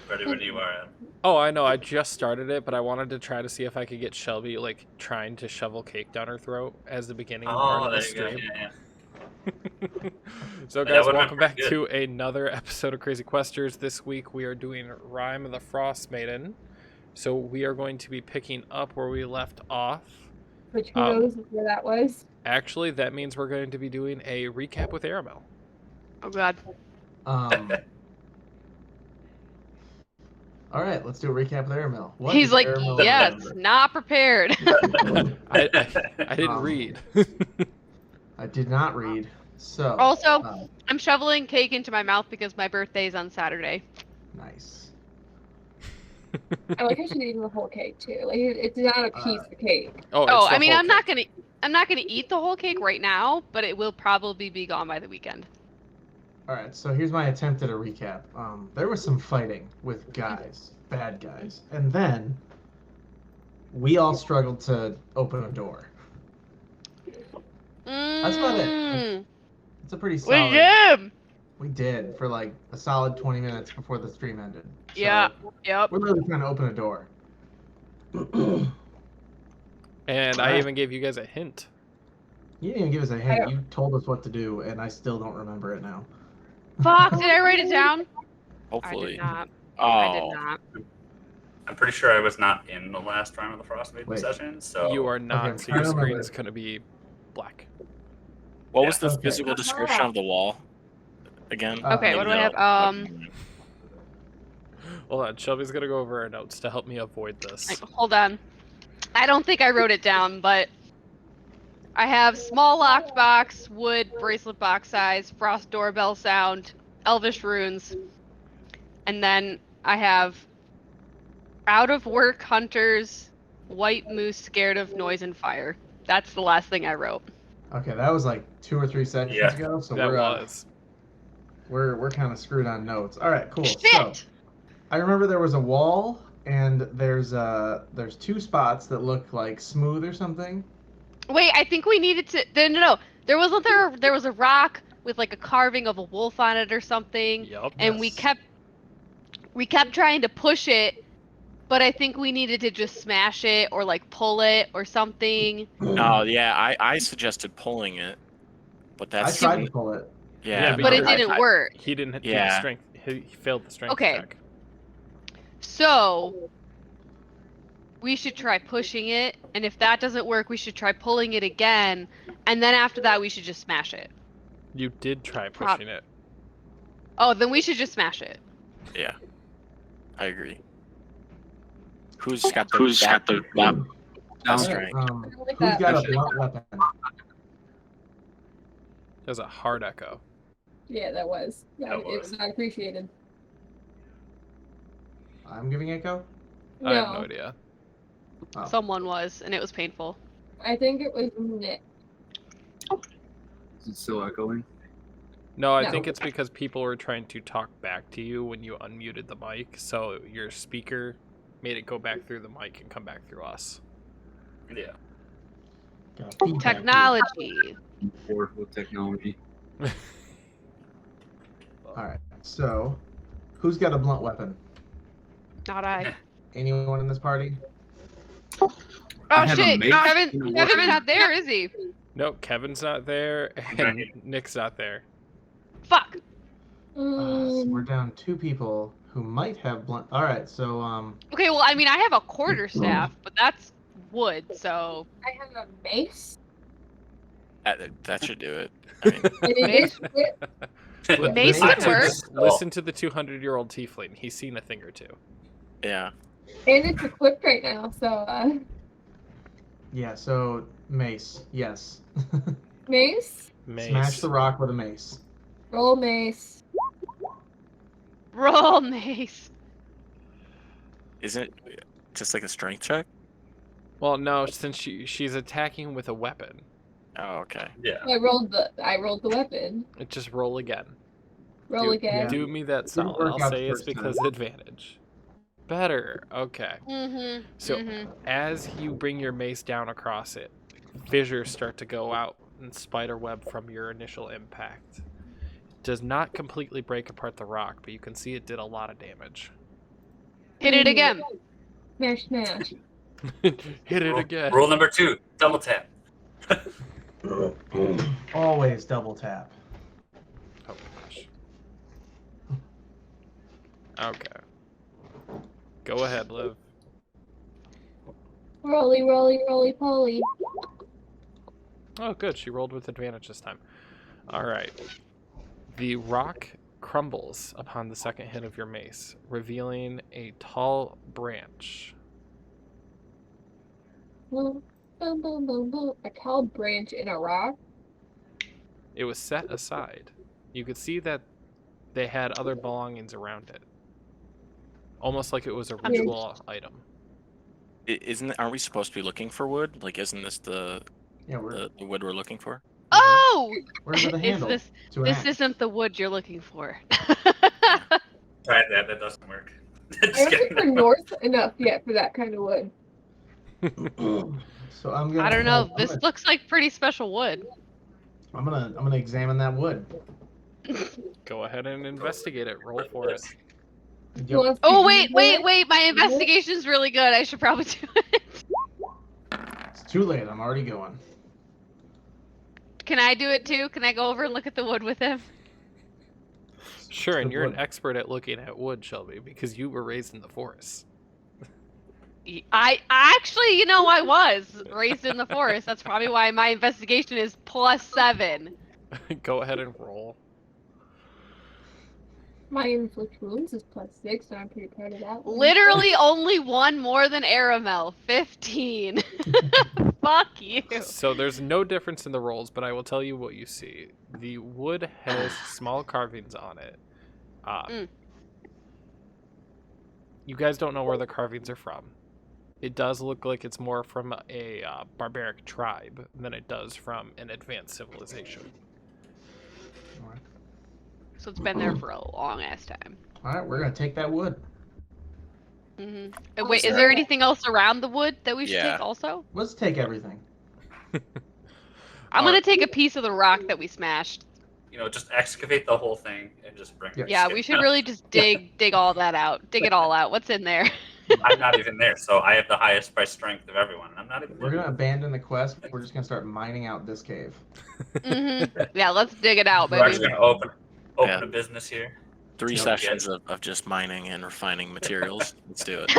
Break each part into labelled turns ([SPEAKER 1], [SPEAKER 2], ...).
[SPEAKER 1] Ready when you are.
[SPEAKER 2] Oh, I know. I just started it, but I wanted to try to see if I could get Shelby like trying to shovel cake down her throat as the beginning part of the
[SPEAKER 1] There you go.
[SPEAKER 2] stream.
[SPEAKER 1] Yeah.
[SPEAKER 2] So,
[SPEAKER 1] That
[SPEAKER 2] guys,
[SPEAKER 1] would've been
[SPEAKER 2] welcome back
[SPEAKER 1] pretty
[SPEAKER 2] to another episode of Crazy Questers. This week we are doing Rime of the Frostmaiden. So we are going to be picking up where we left off.
[SPEAKER 3] Which who knows where that was?
[SPEAKER 2] Actually, that means we're going to be doing a recap with Aramel.
[SPEAKER 4] Oh God.
[SPEAKER 5] All right, let's do a recap with Aramel.
[SPEAKER 4] He's like, yes, not prepared.
[SPEAKER 2] I didn't read.
[SPEAKER 5] I did not read. So
[SPEAKER 4] also, I'm shoveling cake into my mouth because my birthday's on Saturday.
[SPEAKER 5] Nice.
[SPEAKER 3] I like how she eating the whole cake too. Like it's not a piece of cake.
[SPEAKER 4] Oh, I mean, I'm not gonna eat the whole cake right now, but it will probably be gone by the weekend.
[SPEAKER 5] All right, so here's my attempt at a recap. There was some fighting with guys, bad guys, and then we all struggled to open a door. That's about it. It's a pretty solid. We did for like a solid 20 minutes before the stream ended. So
[SPEAKER 4] Yep.
[SPEAKER 5] We're really trying to open a door.
[SPEAKER 2] And I even gave you guys a hint.
[SPEAKER 5] You didn't even give us a hint. You told us what to do, and I still don't remember it now.
[SPEAKER 4] Fuck! Did I write it down?
[SPEAKER 6] Hopefully.
[SPEAKER 4] I did not.
[SPEAKER 6] Oh.
[SPEAKER 4] I did not.
[SPEAKER 1] I'm pretty sure I was not in the last Rime of the Frostmaiden session, so...
[SPEAKER 2] You are not,
[SPEAKER 5] Okay,
[SPEAKER 2] so your screen is going to be black.
[SPEAKER 6] What was the physical description of the wall? Again?
[SPEAKER 4] Okay, what do I have?
[SPEAKER 2] Hold on, Shelby's going to go over our notes to help me avoid this.
[SPEAKER 4] Hold on. I don't think I wrote it down, but I have small locked box, wood, bracelet box size, frost doorbell sound, elvish runes, and then I have out of work hunters, white moose scared of noise and fire. That's the last thing I wrote.
[SPEAKER 5] Okay, that was like 2 or 3 sessions ago, so we're kind of screwed on notes. All right, cool.
[SPEAKER 4] Shit!
[SPEAKER 5] So I remember there was a wall, and there's 2 spots that look like smooth or something.
[SPEAKER 4] Wait, I think we needed to. No. There was a rock with like a carving of a wolf on it or something.
[SPEAKER 2] Yep.
[SPEAKER 4] And we kept trying to push it, but I think we needed to just smash it or like pull it or something.
[SPEAKER 6] Oh yeah, I suggested pulling it, but that's.
[SPEAKER 5] I tried to pull it.
[SPEAKER 6] Yeah,
[SPEAKER 4] but it didn't work.
[SPEAKER 2] He didn't do the strength. He failed the strength check.
[SPEAKER 4] So we should try pushing it, and if that doesn't work, we should try pulling it again, and then after that, we should just smash it.
[SPEAKER 2] You did try pushing it.
[SPEAKER 4] Oh, then we should just smash it.
[SPEAKER 6] Yeah, I agree. Who's got the strength?
[SPEAKER 5] Who's got a blunt weapon?
[SPEAKER 2] There's a hard echo.
[SPEAKER 3] Yeah, that was. Yeah, it was not appreciated.
[SPEAKER 5] I'm giving echo?
[SPEAKER 2] I have no idea.
[SPEAKER 5] Oh.
[SPEAKER 4] Someone was, and it was painful.
[SPEAKER 3] I think it was Nick.
[SPEAKER 7] Is it still echoing?
[SPEAKER 2] No, I think it's because people were trying to talk back to you when you unmuted the mic, so your speaker made it go back through the mic and come back through us.
[SPEAKER 1] Yeah.
[SPEAKER 4] Technology.
[SPEAKER 7] Powerful technology.
[SPEAKER 5] Alright, so who's got a blunt weapon?
[SPEAKER 4] Not I.
[SPEAKER 5] Anyone in this party?
[SPEAKER 4] Oh shit! Kevin's not there, is he?
[SPEAKER 2] No, Kevin's not there, and Nick's not there.
[SPEAKER 4] Fuck.
[SPEAKER 5] So we're down 2 people who might have blunt. All right, so
[SPEAKER 4] Okay, well, I mean, I have a quarterstaff, but that's wood, so.
[SPEAKER 3] I have a mace.
[SPEAKER 6] That should do it. I mean,
[SPEAKER 4] Mace could work.
[SPEAKER 2] Listen to the 200-year-old tiefling. He's seen a thing or two.
[SPEAKER 6] Yeah.
[SPEAKER 3] And it's equipped right now, so.
[SPEAKER 5] Yeah, so mace, yes.
[SPEAKER 3] Mace.
[SPEAKER 5] Smash the rock with a mace.
[SPEAKER 3] Roll mace.
[SPEAKER 4] Roll mace.
[SPEAKER 6] Isn't it just like a strength check?
[SPEAKER 2] Well, no, since she's attacking with a weapon.
[SPEAKER 6] Oh, okay.
[SPEAKER 1] Yeah.
[SPEAKER 3] I rolled the weapon.
[SPEAKER 2] Just roll again.
[SPEAKER 3] Roll again.
[SPEAKER 2] Do me that solid. I'll say it's because advantage. Better. Okay. So as you bring your mace down across it, fissures start to go out and spider web from your initial impact. does not completely break apart the rock, but you can see it did a lot of damage.
[SPEAKER 4] Hit it again.
[SPEAKER 3] Smash, smash.
[SPEAKER 2] Hit it again.
[SPEAKER 1] Rule number 2, double tap.
[SPEAKER 5] Always double tap.
[SPEAKER 2] Oh gosh. Okay. Go ahead, Liv.
[SPEAKER 3] Roly, roly, roly, poly.
[SPEAKER 2] Oh, good. She rolled with advantage this time. All right. The rock crumbles upon the second hit of your mace, revealing a tall branch.
[SPEAKER 3] Boom, boom, boom, boom, boom. A tall branch in a rock.
[SPEAKER 2] It was set aside. You could see that they had other belongings around it. Almost like it was a ritual item.
[SPEAKER 6] Aren't we supposed to be looking for wood? Like, isn't this the wood we're looking for?
[SPEAKER 4] Oh!
[SPEAKER 5] Where's the handle?
[SPEAKER 4] This
[SPEAKER 5] axe?
[SPEAKER 4] isn't the wood you're looking for.
[SPEAKER 1] Tried that. That doesn't work.
[SPEAKER 3] I don't think we're north enough yet for that kind of wood.
[SPEAKER 5] So I'm gonna.
[SPEAKER 4] I don't know.
[SPEAKER 5] I'm
[SPEAKER 4] This
[SPEAKER 5] gonna,
[SPEAKER 4] looks like pretty special wood.
[SPEAKER 5] I'm gonna examine that wood.
[SPEAKER 2] Go ahead and investigate it. Roll for it.
[SPEAKER 3] Who wants to
[SPEAKER 4] Oh,
[SPEAKER 3] do
[SPEAKER 4] wait.
[SPEAKER 3] it?
[SPEAKER 4] My investigation's really good. I should probably do it.
[SPEAKER 5] It's too late. I'm already going.
[SPEAKER 4] Can I do it too? Can I go over and look at the wood with him?
[SPEAKER 2] Sure, and
[SPEAKER 5] The
[SPEAKER 2] you're an
[SPEAKER 5] wood.
[SPEAKER 2] expert at looking at wood, Shelby, because you were raised in the forest.
[SPEAKER 4] I actually, I was raised in the forest. That's probably why my investigation is +7.
[SPEAKER 2] Go ahead and roll.
[SPEAKER 3] My inflict wounds is +6, so I'm pretty proud of that one.
[SPEAKER 4] Literally only one more than Aramel. 15. Fuck you.
[SPEAKER 2] So there's no difference in the rolls, but I will tell you what you see. The wood has small carvings on it. You guys don't know where the carvings are from. It does look like it's more from a barbaric tribe than it does from an advanced civilization.
[SPEAKER 4] So it's been there for a long ass time.
[SPEAKER 5] All right, we're gonna take that wood.
[SPEAKER 4] Wait, is there anything else around the wood that we should
[SPEAKER 6] Yeah.
[SPEAKER 4] take also?
[SPEAKER 5] Let's take everything.
[SPEAKER 4] I'm gonna take a piece of the rock that we smashed.
[SPEAKER 1] Just excavate the whole thing and just bring it.
[SPEAKER 4] Yeah, we should really just dig all that out. Dig it all out. What's in there?
[SPEAKER 1] I'm not even there, so I have the highest by strength of everyone. I'm not even
[SPEAKER 5] We're gonna abandon the quest. We're just gonna start mining out this cave.
[SPEAKER 4] Yeah, let's dig it out,
[SPEAKER 1] We're
[SPEAKER 4] baby.
[SPEAKER 1] actually gonna open
[SPEAKER 6] Yeah.
[SPEAKER 1] a business here.
[SPEAKER 6] 3
[SPEAKER 1] Nope,
[SPEAKER 6] sessions of just mining and refining materials. Let's do it.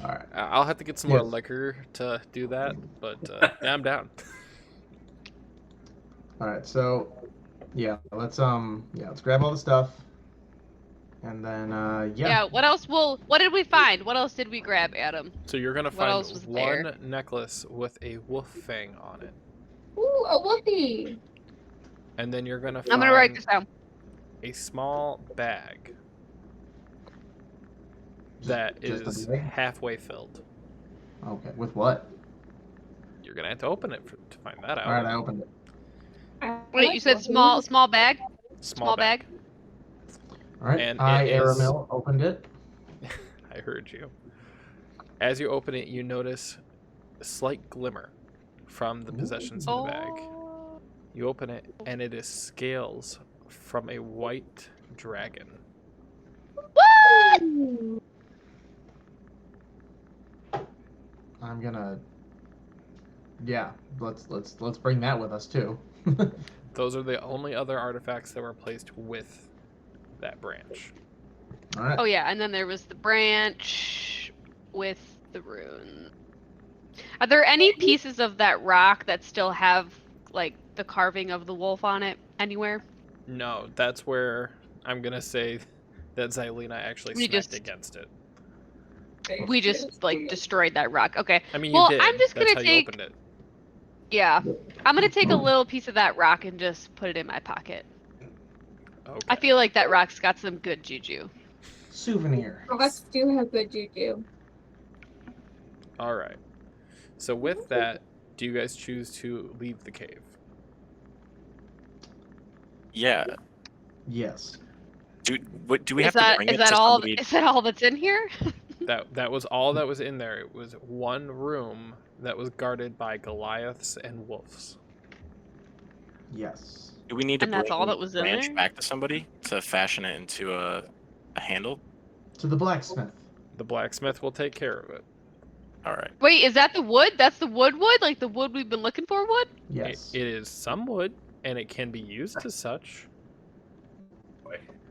[SPEAKER 5] All right.
[SPEAKER 2] I'll have to get some more
[SPEAKER 5] Yes.
[SPEAKER 2] liquor to do that, but yeah, I'm down.
[SPEAKER 5] All right. So, let's grab all the stuff, and then
[SPEAKER 4] Yeah, what else? What did we find? What else did we grab, Adam?
[SPEAKER 2] So you're gonna
[SPEAKER 4] What else
[SPEAKER 2] find
[SPEAKER 4] was
[SPEAKER 2] one
[SPEAKER 4] there?
[SPEAKER 2] necklace with a wolf fang on it,
[SPEAKER 3] Ooh, a woofie!
[SPEAKER 2] and then you're gonna
[SPEAKER 4] I'm
[SPEAKER 2] find
[SPEAKER 4] gonna write this down.
[SPEAKER 2] a small bag that
[SPEAKER 5] just a
[SPEAKER 2] is
[SPEAKER 5] bag?
[SPEAKER 2] halfway filled.
[SPEAKER 5] Okay. With what?
[SPEAKER 2] You're gonna have to open it to find that out.
[SPEAKER 5] All right, I opened it.
[SPEAKER 4] Wait, you said small bag? Small bag?
[SPEAKER 5] All right.
[SPEAKER 2] And
[SPEAKER 5] I,
[SPEAKER 2] it is-
[SPEAKER 5] Aramil, opened it.
[SPEAKER 2] I heard you. As you open it, you notice a slight glimmer from the possessions in the bag.
[SPEAKER 4] Oh.
[SPEAKER 2] You open it, and it is scales from a white dragon.
[SPEAKER 4] What?
[SPEAKER 3] Ooh.
[SPEAKER 5] I'm gonna. Yeah. Let's bring that with us too.
[SPEAKER 2] Those are the only other artifacts that were placed with that branch.
[SPEAKER 5] All right.
[SPEAKER 4] Oh yeah, and then there was the branch with the rune. Are there any pieces of that rock that still have like the carving of the wolf on it anywhere?
[SPEAKER 2] No, that's where I'm gonna say that Xylena actually
[SPEAKER 4] We
[SPEAKER 2] smacked
[SPEAKER 4] just-
[SPEAKER 2] against it.
[SPEAKER 4] We just like destroyed that rock. Okay.
[SPEAKER 2] I mean,
[SPEAKER 4] Well,
[SPEAKER 2] you did.
[SPEAKER 4] I'm just
[SPEAKER 2] That's
[SPEAKER 4] gonna
[SPEAKER 2] how
[SPEAKER 4] take-
[SPEAKER 2] you opened it.
[SPEAKER 4] Yeah. I'm gonna take a little piece of that rock and just put it in my pocket.
[SPEAKER 2] Okay.
[SPEAKER 4] I feel like that rock's got some good juju.
[SPEAKER 5] Souvenir.
[SPEAKER 3] Rocks do have good juju.
[SPEAKER 2] All right. So with that, do you guys choose to leave the cave?
[SPEAKER 6] Yeah.
[SPEAKER 5] Yes.
[SPEAKER 6] Do we
[SPEAKER 4] Is
[SPEAKER 6] have
[SPEAKER 4] that
[SPEAKER 6] to bring
[SPEAKER 4] is
[SPEAKER 6] it
[SPEAKER 4] that
[SPEAKER 6] to
[SPEAKER 4] all?
[SPEAKER 6] somebody?
[SPEAKER 4] Is that all that's in here?
[SPEAKER 2] That was all that was in there. It was one room that was guarded by Goliaths and wolves.
[SPEAKER 5] Yes.
[SPEAKER 6] Do we need to
[SPEAKER 4] And that's
[SPEAKER 6] bring
[SPEAKER 4] all that was
[SPEAKER 6] the
[SPEAKER 4] in
[SPEAKER 6] branch
[SPEAKER 4] there?
[SPEAKER 6] back to somebody to fashion it into a handle?
[SPEAKER 5] To the blacksmith.
[SPEAKER 2] The blacksmith will take care of it.
[SPEAKER 6] All right.
[SPEAKER 4] Wait, is that the wood? That's the wood? Like the wood we've been looking for wood?
[SPEAKER 5] Yes.
[SPEAKER 2] It is some wood, and it can be used as such.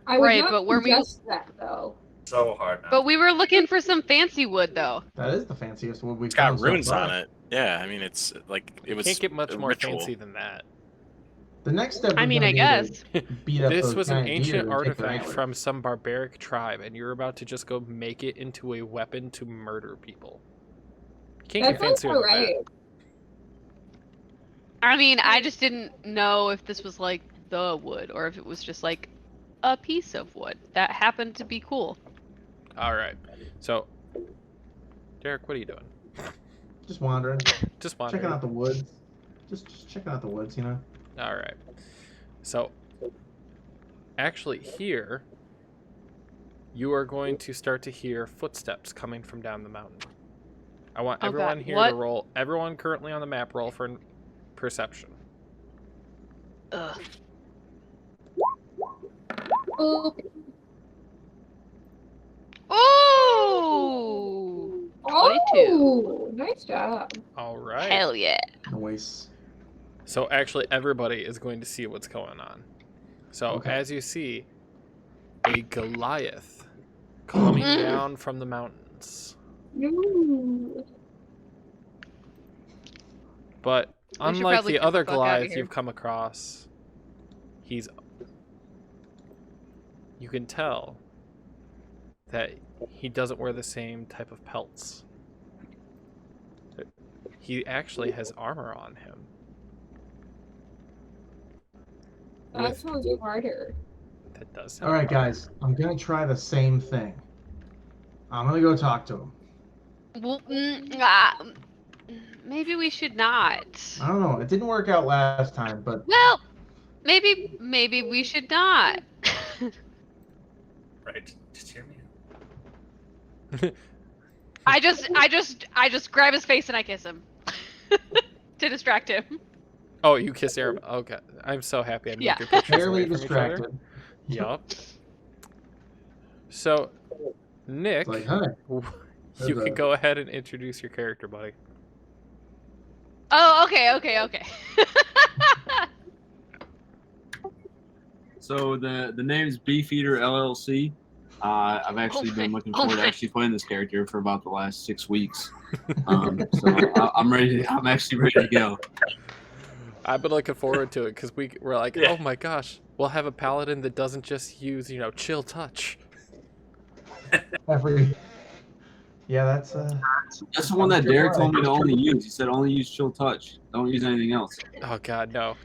[SPEAKER 3] I would
[SPEAKER 4] Right,
[SPEAKER 3] not
[SPEAKER 4] but were we-
[SPEAKER 3] suggest that though.
[SPEAKER 1] So hard now.
[SPEAKER 4] But we were looking for some fancy wood, though.
[SPEAKER 5] That is the fanciest wood we've
[SPEAKER 6] It's got
[SPEAKER 5] found so
[SPEAKER 6] runes
[SPEAKER 5] far.
[SPEAKER 6] on it. Yeah, I mean, it's like it was.
[SPEAKER 2] Can't get much
[SPEAKER 6] a
[SPEAKER 2] more
[SPEAKER 6] ritual.
[SPEAKER 2] fancy than that.
[SPEAKER 5] The next step.
[SPEAKER 4] I
[SPEAKER 5] is
[SPEAKER 4] mean,
[SPEAKER 5] gonna
[SPEAKER 4] I
[SPEAKER 5] be
[SPEAKER 4] guess.
[SPEAKER 5] to beat up
[SPEAKER 2] This
[SPEAKER 5] those
[SPEAKER 2] was an
[SPEAKER 5] giant deer
[SPEAKER 2] ancient
[SPEAKER 5] and take their
[SPEAKER 2] artifact
[SPEAKER 5] antlers.
[SPEAKER 2] from some barbaric tribe, and you're about to just go make it into a weapon to murder people. Can't
[SPEAKER 3] That
[SPEAKER 2] get
[SPEAKER 3] sounds
[SPEAKER 2] fancier than
[SPEAKER 3] alright.
[SPEAKER 2] that.
[SPEAKER 4] I mean, I just didn't know if this was like the wood or if it was just like a piece of wood that happened to be cool.
[SPEAKER 2] All right. So, Derek, what are you doing?
[SPEAKER 5] Just wandering,
[SPEAKER 2] Just wondering.
[SPEAKER 5] checking out the woods. Just checking out the woods, you know.
[SPEAKER 2] All right. So, actually, here, you are going to start to hear footsteps coming from down the mountain. I want
[SPEAKER 4] Oh,
[SPEAKER 2] everyone
[SPEAKER 4] God.
[SPEAKER 2] here
[SPEAKER 4] What?
[SPEAKER 2] to roll. Everyone currently on the map, roll for perception.
[SPEAKER 4] Ugh.
[SPEAKER 3] Oh,
[SPEAKER 4] Ooh! 22.
[SPEAKER 3] Nice job.
[SPEAKER 2] All right.
[SPEAKER 4] Hell yeah.
[SPEAKER 5] Noise.
[SPEAKER 2] So actually, everybody is going to see what's going on. So
[SPEAKER 5] Okay.
[SPEAKER 2] as you see, a Goliath coming
[SPEAKER 4] Mm.
[SPEAKER 2] down from the mountains.
[SPEAKER 3] Ooh.
[SPEAKER 2] But
[SPEAKER 4] should
[SPEAKER 2] unlike
[SPEAKER 4] probably
[SPEAKER 2] the
[SPEAKER 4] get the
[SPEAKER 2] other
[SPEAKER 4] fuck outta
[SPEAKER 2] Goliath
[SPEAKER 4] here.
[SPEAKER 2] you've come across, you can tell that he doesn't wear the same type of pelts. He actually has armor on him.
[SPEAKER 3] That
[SPEAKER 2] With-
[SPEAKER 3] sounds harder.
[SPEAKER 2] That does sound
[SPEAKER 5] All right,
[SPEAKER 2] harder.
[SPEAKER 5] guys. I'm gonna try the same thing. I'm gonna go talk to him.
[SPEAKER 4] Well, maybe we should not.
[SPEAKER 5] I don't know. It didn't work out last time, but
[SPEAKER 4] Well, maybe we should not.
[SPEAKER 1] Right. Just hear me.
[SPEAKER 4] I just grab his face and I kiss him to distract him.
[SPEAKER 2] Oh, you kiss Aaron. Okay. I'm so happy I moved
[SPEAKER 4] Yeah.
[SPEAKER 2] your pictures
[SPEAKER 5] barely
[SPEAKER 2] away from each other.
[SPEAKER 5] distracted.
[SPEAKER 2] Yup. So, Nick,
[SPEAKER 5] It's like, hi.
[SPEAKER 2] you
[SPEAKER 5] there's
[SPEAKER 2] can
[SPEAKER 5] a-
[SPEAKER 2] go ahead and introduce your character, buddy.
[SPEAKER 4] Oh, okay.
[SPEAKER 7] So the name's Beefeater LLC. I've actually been looking forward to actually playing this character for about the last 6 weeks. So I'm ready. I'm actually ready to go.
[SPEAKER 2] I've been looking forward to it because we're like,
[SPEAKER 1] Yeah.
[SPEAKER 2] oh my gosh, we'll have a paladin that doesn't just use, chill touch.
[SPEAKER 5] Yeah, that's
[SPEAKER 7] That's the one that Derek told me to only use. He said only use Chill Touch. Don't use anything else.
[SPEAKER 2] Oh god, no.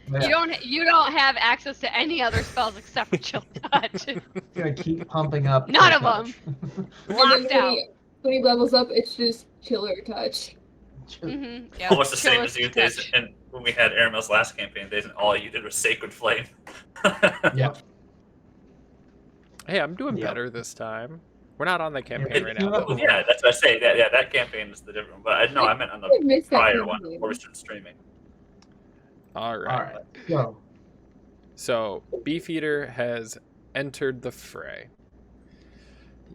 [SPEAKER 4] You don't have access to any other spells except for Chill Touch.
[SPEAKER 5] It's gonna keep pumping up.
[SPEAKER 4] None of
[SPEAKER 5] touch.
[SPEAKER 3] And then
[SPEAKER 4] Locked out.
[SPEAKER 3] when he levels up, it's just chiller touch.
[SPEAKER 4] Mm-hmm. Yeah.
[SPEAKER 1] Almost the same
[SPEAKER 4] Chill
[SPEAKER 1] as you
[SPEAKER 4] Touch.
[SPEAKER 1] days, and when we had Aramel's last campaign days, and all you did was Sacred Flame.
[SPEAKER 5] Yep.
[SPEAKER 2] Hey, I'm doing
[SPEAKER 5] Yep.
[SPEAKER 2] better this time. We're not on the campaign right
[SPEAKER 5] Yeah.
[SPEAKER 2] now.
[SPEAKER 1] Well, yeah, that's what I say. That campaign is the different. But I meant on
[SPEAKER 3] I
[SPEAKER 1] the
[SPEAKER 3] missed that
[SPEAKER 1] prior one
[SPEAKER 3] campaign.
[SPEAKER 1] before we started streaming.
[SPEAKER 2] All right.
[SPEAKER 5] All right. So
[SPEAKER 2] So, Beefeater has entered the fray.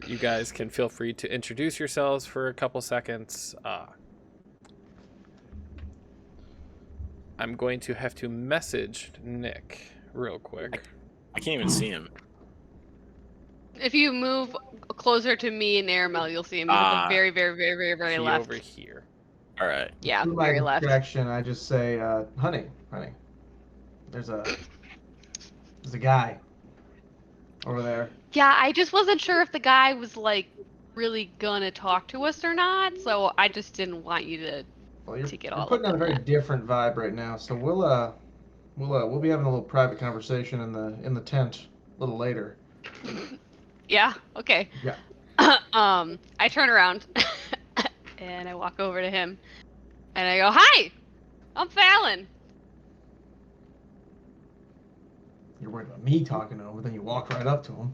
[SPEAKER 2] You guys can feel free to introduce yourselves for a couple seconds. I'm going to have to message Nick real quick.
[SPEAKER 6] I can't even see him.
[SPEAKER 4] If you move closer to me and Aramel, you'll see him. He's at the very, very, very, very, very
[SPEAKER 2] He
[SPEAKER 4] left.
[SPEAKER 2] over here.
[SPEAKER 6] All right.
[SPEAKER 4] Yeah,
[SPEAKER 5] through my
[SPEAKER 4] very left.
[SPEAKER 5] distraction, I just say, honey, there's a guy over there.
[SPEAKER 4] Yeah, I just wasn't sure if the guy was like really gonna talk to us or not, so I just didn't want you to.
[SPEAKER 5] Well, you're,
[SPEAKER 4] To get
[SPEAKER 5] you're
[SPEAKER 4] all
[SPEAKER 5] putting
[SPEAKER 4] up
[SPEAKER 5] on a
[SPEAKER 4] in
[SPEAKER 5] very
[SPEAKER 4] that.
[SPEAKER 5] different vibe right now, so we'll be having a little private conversation in the tent a little later.
[SPEAKER 4] Yeah. Okay.
[SPEAKER 5] Yeah.
[SPEAKER 4] I turn around and I walk over to him, and I go, "Hi, I'm Fallon."
[SPEAKER 5] You're worried about me talking to him, but then you walk right up to him.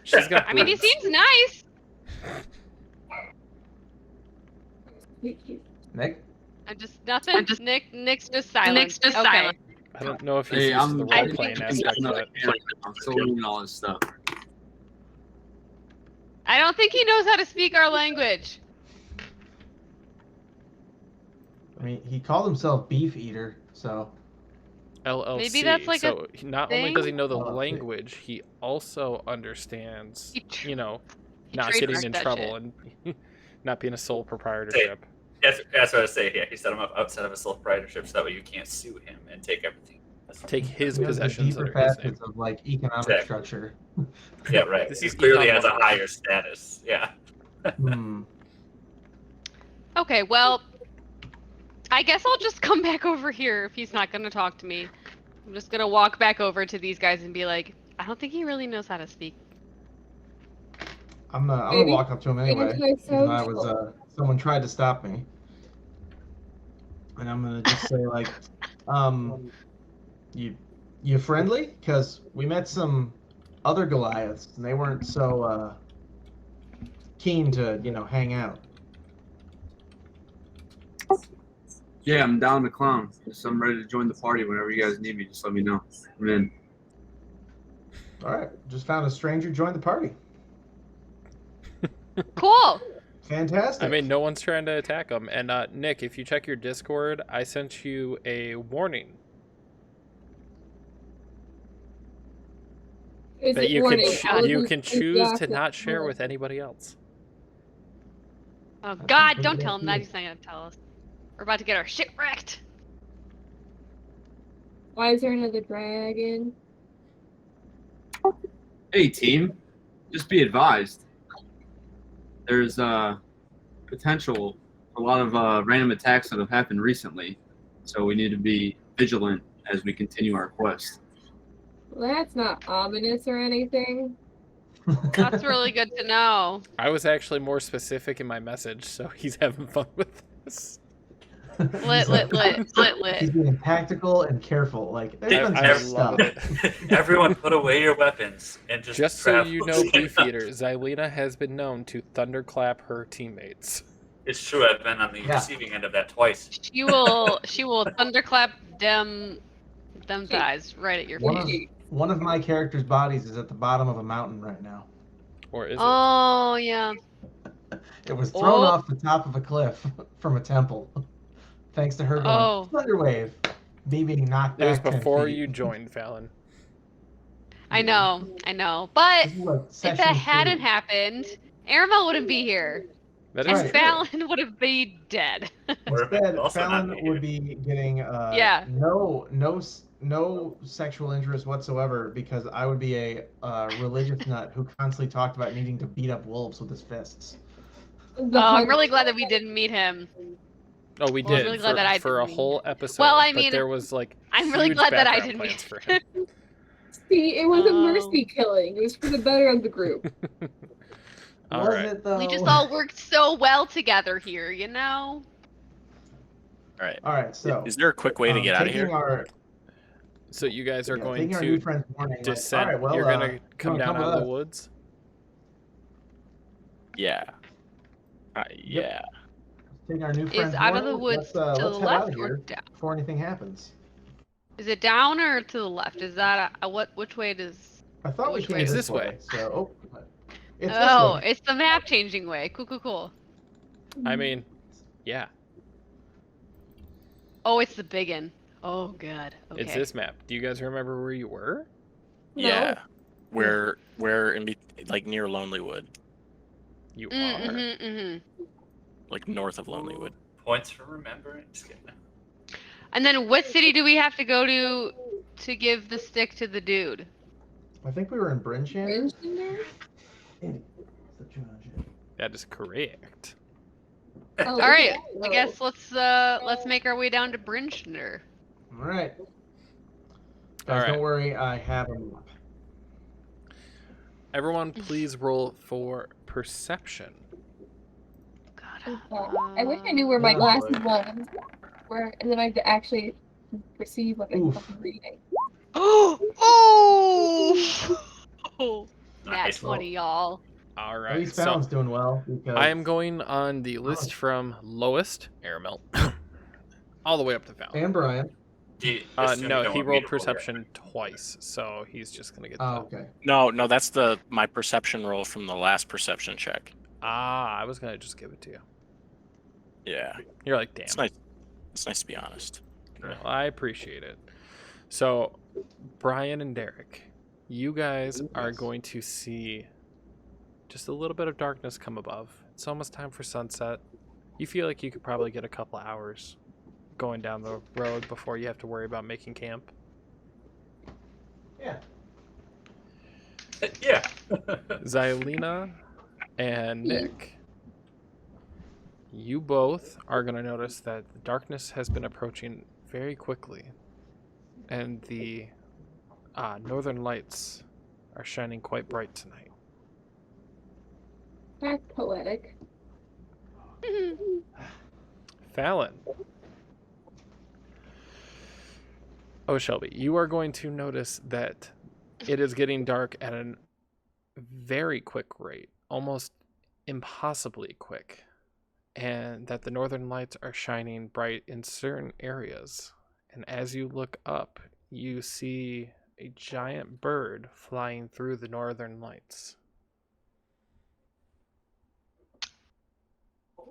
[SPEAKER 2] She's got
[SPEAKER 4] I mean, he
[SPEAKER 2] boobs.
[SPEAKER 4] seems nice.
[SPEAKER 5] Nick,
[SPEAKER 4] I'm just nothing. Nick's just silent. Okay.
[SPEAKER 2] I don't know if he's
[SPEAKER 7] Hey,
[SPEAKER 2] used to the
[SPEAKER 7] I'm
[SPEAKER 2] role playing aspect, but
[SPEAKER 7] I'm still learning all this stuff.
[SPEAKER 4] I don't think he knows how to speak our language.
[SPEAKER 5] I mean, he called himself Beef Eater, so
[SPEAKER 2] LLC.
[SPEAKER 4] Maybe that's like
[SPEAKER 2] so not only does he know the
[SPEAKER 5] LLC.
[SPEAKER 2] language, he also understands,
[SPEAKER 4] He
[SPEAKER 2] not getting
[SPEAKER 4] trademarked
[SPEAKER 2] in
[SPEAKER 4] that
[SPEAKER 2] trouble
[SPEAKER 4] shit.
[SPEAKER 2] and not being a sole proprietorship.
[SPEAKER 1] That's what I was saying. Yeah, he set him up outside of a sole proprietorship so that way you can't sue him and take everything.
[SPEAKER 2] Take his
[SPEAKER 5] he has the
[SPEAKER 2] possessions
[SPEAKER 5] deeper
[SPEAKER 2] under his name.
[SPEAKER 5] facets of like economic
[SPEAKER 1] Exactly.
[SPEAKER 5] structure.
[SPEAKER 1] Yeah, right.
[SPEAKER 2] This
[SPEAKER 1] He
[SPEAKER 2] is
[SPEAKER 1] clearly
[SPEAKER 2] Econ
[SPEAKER 1] has a
[SPEAKER 2] 101.
[SPEAKER 1] higher status. Yeah.
[SPEAKER 5] Hmm.
[SPEAKER 4] Okay, well, I guess I'll just come back over here if he's not going to talk to me. I'm just going to walk back over to these guys and be like, I don't think he really knows how to speak.
[SPEAKER 5] I'm gonna
[SPEAKER 3] Maybe
[SPEAKER 5] walk up to him anyway. Even though I was
[SPEAKER 3] antisocial.
[SPEAKER 5] someone tried to stop me, and I'm gonna just say like, you friendly? Because we met some other Goliaths, and they weren't so keen to hang out.
[SPEAKER 7] Yeah, I'm down to clown. So I'm ready to join the party whenever you guys need me. Just let me know. I'm in.
[SPEAKER 5] All right, just found a stranger join the party.
[SPEAKER 4] Cool.
[SPEAKER 5] Fantastic.
[SPEAKER 2] I mean, no one's trying to attack him. And Nick, if you check your Discord, I sent you a warning
[SPEAKER 3] Is
[SPEAKER 2] that
[SPEAKER 3] it
[SPEAKER 2] you
[SPEAKER 3] warning?
[SPEAKER 2] can choose to not share with anybody else.
[SPEAKER 4] Oh,
[SPEAKER 5] That's
[SPEAKER 4] God,
[SPEAKER 5] completely
[SPEAKER 4] don't tell
[SPEAKER 5] up
[SPEAKER 4] him
[SPEAKER 5] to
[SPEAKER 4] that.
[SPEAKER 5] you.
[SPEAKER 4] He's not going to tell us. We're about to get our shit wrecked.
[SPEAKER 3] Why is there another dragon?
[SPEAKER 7] Hey, team. Just be advised. There's potential for a lot of random attacks that have happened recently. So we need to be vigilant as we continue our quest.
[SPEAKER 3] Well, that's not ominous or anything.
[SPEAKER 4] That's really good to know.
[SPEAKER 2] I was actually more specific in my message, so he's having fun with this.
[SPEAKER 4] Lit.
[SPEAKER 5] He's being tactical and careful. Like there's been
[SPEAKER 2] I
[SPEAKER 5] some
[SPEAKER 2] love
[SPEAKER 5] stuff.
[SPEAKER 2] it.
[SPEAKER 1] Everyone put away your weapons and just
[SPEAKER 2] So
[SPEAKER 1] travel.
[SPEAKER 2] you know, Beefeater, Xylena has been known to thunderclap her teammates.
[SPEAKER 1] It's true. I've been on the receiving end of that twice.
[SPEAKER 4] She will thunderclap them thighs right at your face.
[SPEAKER 5] One of my character's bodies is at the bottom of a mountain right now.
[SPEAKER 2] Or is
[SPEAKER 4] Oh, yeah.
[SPEAKER 5] It was thrown
[SPEAKER 4] Oh.
[SPEAKER 5] off the top of a cliff from a temple. Thanks to her going
[SPEAKER 4] Oh.
[SPEAKER 5] Thunderwave. Me being knocked
[SPEAKER 2] it? It was
[SPEAKER 5] back 10
[SPEAKER 2] before
[SPEAKER 5] feet.
[SPEAKER 2] you joined, Fallon.
[SPEAKER 4] I know. But
[SPEAKER 5] This is like
[SPEAKER 4] if
[SPEAKER 5] session
[SPEAKER 4] that hadn't
[SPEAKER 5] 3.
[SPEAKER 4] happened, Aramel wouldn't be here.
[SPEAKER 2] That
[SPEAKER 4] And
[SPEAKER 2] is
[SPEAKER 5] Right.
[SPEAKER 2] true.
[SPEAKER 4] Fallon would have been dead.
[SPEAKER 5] Instead,
[SPEAKER 1] Also not
[SPEAKER 5] Fallon
[SPEAKER 1] me.
[SPEAKER 5] would be getting
[SPEAKER 4] Yeah.
[SPEAKER 5] no sexual interest whatsoever because I would be a religious nut who constantly talked about needing to beat up wolves with his fists.
[SPEAKER 4] I'm really glad that we didn't meet him.
[SPEAKER 2] Oh, we
[SPEAKER 4] Well, I'm
[SPEAKER 2] did
[SPEAKER 4] really glad
[SPEAKER 2] for,
[SPEAKER 4] that I
[SPEAKER 2] for a
[SPEAKER 4] didn't.
[SPEAKER 2] whole episode.
[SPEAKER 4] Well, I
[SPEAKER 2] but
[SPEAKER 4] mean,
[SPEAKER 2] there was like
[SPEAKER 4] I'm really
[SPEAKER 2] huge
[SPEAKER 4] glad that I
[SPEAKER 2] background
[SPEAKER 4] didn't
[SPEAKER 2] plans for
[SPEAKER 4] meet
[SPEAKER 2] him.
[SPEAKER 3] See, it was a
[SPEAKER 4] Oh.
[SPEAKER 3] mercy killing. It was for the better of the group.
[SPEAKER 2] All
[SPEAKER 5] Was
[SPEAKER 2] right.
[SPEAKER 5] it though?
[SPEAKER 4] We just all worked so well together here, you know?
[SPEAKER 6] All right.
[SPEAKER 5] All right, so
[SPEAKER 6] Is there a quick way to get out of
[SPEAKER 5] taking
[SPEAKER 6] here?
[SPEAKER 5] Our,
[SPEAKER 2] So you guys are going
[SPEAKER 5] taking our new
[SPEAKER 2] to
[SPEAKER 5] friend's warning.
[SPEAKER 2] descend.
[SPEAKER 5] All right, well,
[SPEAKER 2] You're gonna
[SPEAKER 5] you
[SPEAKER 2] come
[SPEAKER 5] wanna
[SPEAKER 2] down
[SPEAKER 5] come
[SPEAKER 2] out
[SPEAKER 5] with
[SPEAKER 2] of the
[SPEAKER 5] us?
[SPEAKER 2] woods.
[SPEAKER 6] Yeah. Yeah.
[SPEAKER 5] Take our new
[SPEAKER 4] Is
[SPEAKER 5] friend's
[SPEAKER 4] out of
[SPEAKER 5] warning.
[SPEAKER 4] the woods
[SPEAKER 5] Let's
[SPEAKER 4] to the
[SPEAKER 5] head out
[SPEAKER 4] left
[SPEAKER 5] of
[SPEAKER 4] or
[SPEAKER 5] here
[SPEAKER 4] down?
[SPEAKER 5] before anything happens.
[SPEAKER 4] Is it down or to the left? Is that which way does?
[SPEAKER 5] I thought we
[SPEAKER 4] Which
[SPEAKER 5] came
[SPEAKER 4] way?
[SPEAKER 2] It's
[SPEAKER 5] this
[SPEAKER 2] this way.
[SPEAKER 5] So, it's
[SPEAKER 4] Oh,
[SPEAKER 5] this way.
[SPEAKER 4] it's the map changing way. Cool.
[SPEAKER 2] I mean, yeah,
[SPEAKER 4] Oh, it's the big one. Oh, God. Okay.
[SPEAKER 2] it's this map. Do you guys remember where you were?
[SPEAKER 3] No.
[SPEAKER 6] Yeah. We're like near Lonelywood,
[SPEAKER 2] You are.
[SPEAKER 4] Mm-hmm.
[SPEAKER 6] like north of Lonelywood.
[SPEAKER 1] Points for remembering. Just kidding.
[SPEAKER 4] And then what city do we have to go to give the stick to the dude?
[SPEAKER 5] I think we were in Bryn Shander.
[SPEAKER 2] That is correct.
[SPEAKER 3] Oh,
[SPEAKER 4] All right.
[SPEAKER 3] yeah.
[SPEAKER 4] I guess let's make our way down to Brinchner.
[SPEAKER 5] All right.
[SPEAKER 2] All
[SPEAKER 5] Guys,
[SPEAKER 2] right.
[SPEAKER 5] don't worry, I have them up.
[SPEAKER 2] Everyone, please roll for perception.
[SPEAKER 4] God.
[SPEAKER 3] I wish I knew where my
[SPEAKER 5] Oh,
[SPEAKER 3] glasses
[SPEAKER 5] boy.
[SPEAKER 3] was. And then I could actually perceive what I'm
[SPEAKER 5] Oof.
[SPEAKER 3] fucking reading.
[SPEAKER 4] Oh! Nat
[SPEAKER 1] Nice.
[SPEAKER 4] 20, y'all.
[SPEAKER 2] All
[SPEAKER 5] At
[SPEAKER 2] right.
[SPEAKER 5] least
[SPEAKER 2] So
[SPEAKER 5] Fallon's doing well. Because
[SPEAKER 2] I am going on the list from lowest, Aramel, all the way up to Fallon.
[SPEAKER 5] And Brian.
[SPEAKER 2] No, he rolled perception twice, so he's just gonna get.
[SPEAKER 5] Okay.
[SPEAKER 6] No, that's my perception roll from the last perception check.
[SPEAKER 2] I was gonna just give it to you.
[SPEAKER 6] Yeah.
[SPEAKER 2] You're like, damn.
[SPEAKER 6] It's nice. It's nice to be honest.
[SPEAKER 2] No, I appreciate it. So, Brian and Derek, you guys are going to see just a little bit of darkness come above. It's almost time for sunset. You feel like you could probably get a couple of hours going down the road before you have to worry about making camp.
[SPEAKER 5] Yeah.
[SPEAKER 1] Yeah.
[SPEAKER 2] Xylena and Nick, you both are going to notice that the darkness has been approaching very quickly, and the northern lights are shining quite bright tonight.
[SPEAKER 3] That's poetic.
[SPEAKER 2] Fallon. Oh, Shelby, you are going to notice that it is getting dark at a very quick rate, almost impossibly quick, and that the northern lights are shining bright in certain areas. And as you look up, you see a giant bird flying through the northern lights.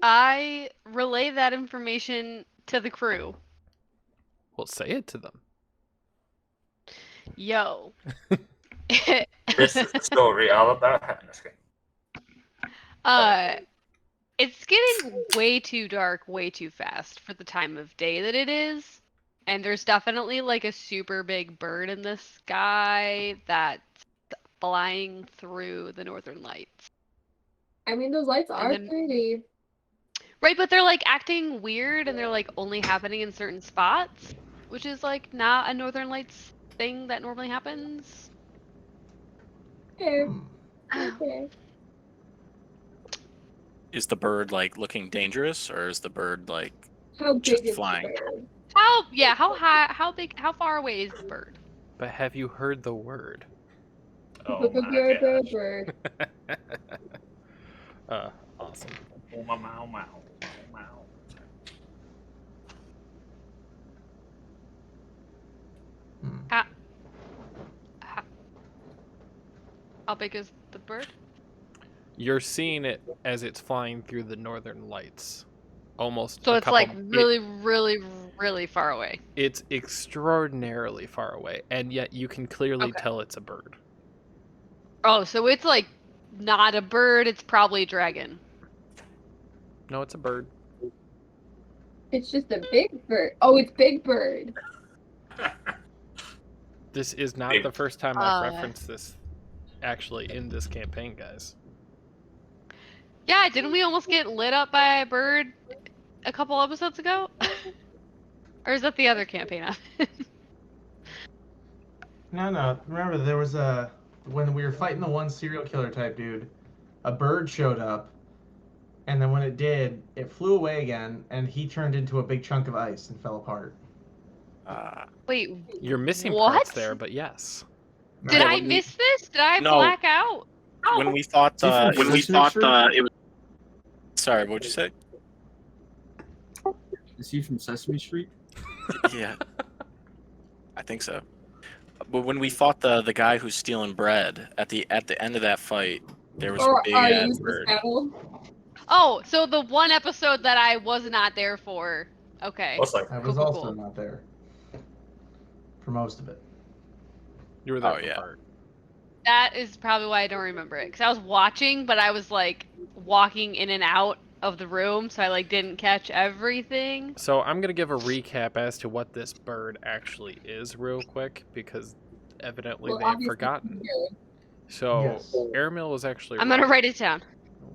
[SPEAKER 4] I relay that information to the crew.
[SPEAKER 2] Well, say it to them.
[SPEAKER 4] Yo.
[SPEAKER 1] This is the story all about happiness.
[SPEAKER 4] It's getting way too dark, way too fast for the time of day that it is. And there's definitely like a super big bird in the sky that's flying through the northern lights.
[SPEAKER 3] I mean, those lights are pretty.
[SPEAKER 4] Right, but they're like acting weird and they're like only happening in certain spots, which is like not a northern lights thing that normally happens.
[SPEAKER 3] Okay.
[SPEAKER 6] Is the bird like looking dangerous, or is the bird like
[SPEAKER 3] How big
[SPEAKER 6] just
[SPEAKER 3] is
[SPEAKER 6] flying?
[SPEAKER 3] the bird?
[SPEAKER 4] How high, how big, how far away is the bird?
[SPEAKER 2] But have you heard the word?
[SPEAKER 1] Oh my gosh.
[SPEAKER 3] Bird.
[SPEAKER 2] Awesome.
[SPEAKER 1] Oh, my, mow, mow, mow.
[SPEAKER 4] How big is the bird?
[SPEAKER 2] You're seeing it as it's flying through the northern lights. Almost.
[SPEAKER 4] So it's like really, really, really far away.
[SPEAKER 2] It's extraordinarily far away, and yet you can clearly tell it's a bird.
[SPEAKER 4] Oh, so it's like not a bird, it's probably a dragon.
[SPEAKER 2] No, it's a bird.
[SPEAKER 3] It's just a big bird. Oh, it's Big Bird.
[SPEAKER 2] This is not the first time I've referenced this actually in this campaign, guys.
[SPEAKER 4] Yeah, didn't we almost get lit up by a bird a couple episodes ago? Or is that the other campaign?
[SPEAKER 5] No. Remember, there was when we were fighting the one serial killer type dude, a bird showed up, and then when it did, it flew away again, and he turned into a big chunk of ice and fell apart.
[SPEAKER 4] Wait,
[SPEAKER 2] you're missing
[SPEAKER 4] what?
[SPEAKER 2] parts there, but yes.
[SPEAKER 4] Did I miss this? Did I black out?
[SPEAKER 6] When we thought it was. Sorry, what'd you say?
[SPEAKER 7] Is he from Sesame Street?
[SPEAKER 6] Yeah, I think so. But when we fought the guy who's stealing bread at the end of that fight, there was a big ass bird.
[SPEAKER 4] Oh, so the one episode that I was not there for. Okay.
[SPEAKER 5] I was also not there for most of it.
[SPEAKER 2] You were there for part.
[SPEAKER 4] That is probably why I don't remember it. Because I was watching, but I was like walking in and out of the room, so I like didn't catch everything.
[SPEAKER 2] So I'm going to give a recap as to what this bird actually is real quick, because evidently they've forgotten. So
[SPEAKER 5] Yes.
[SPEAKER 2] Airmill was actually
[SPEAKER 4] I'm going to write it down.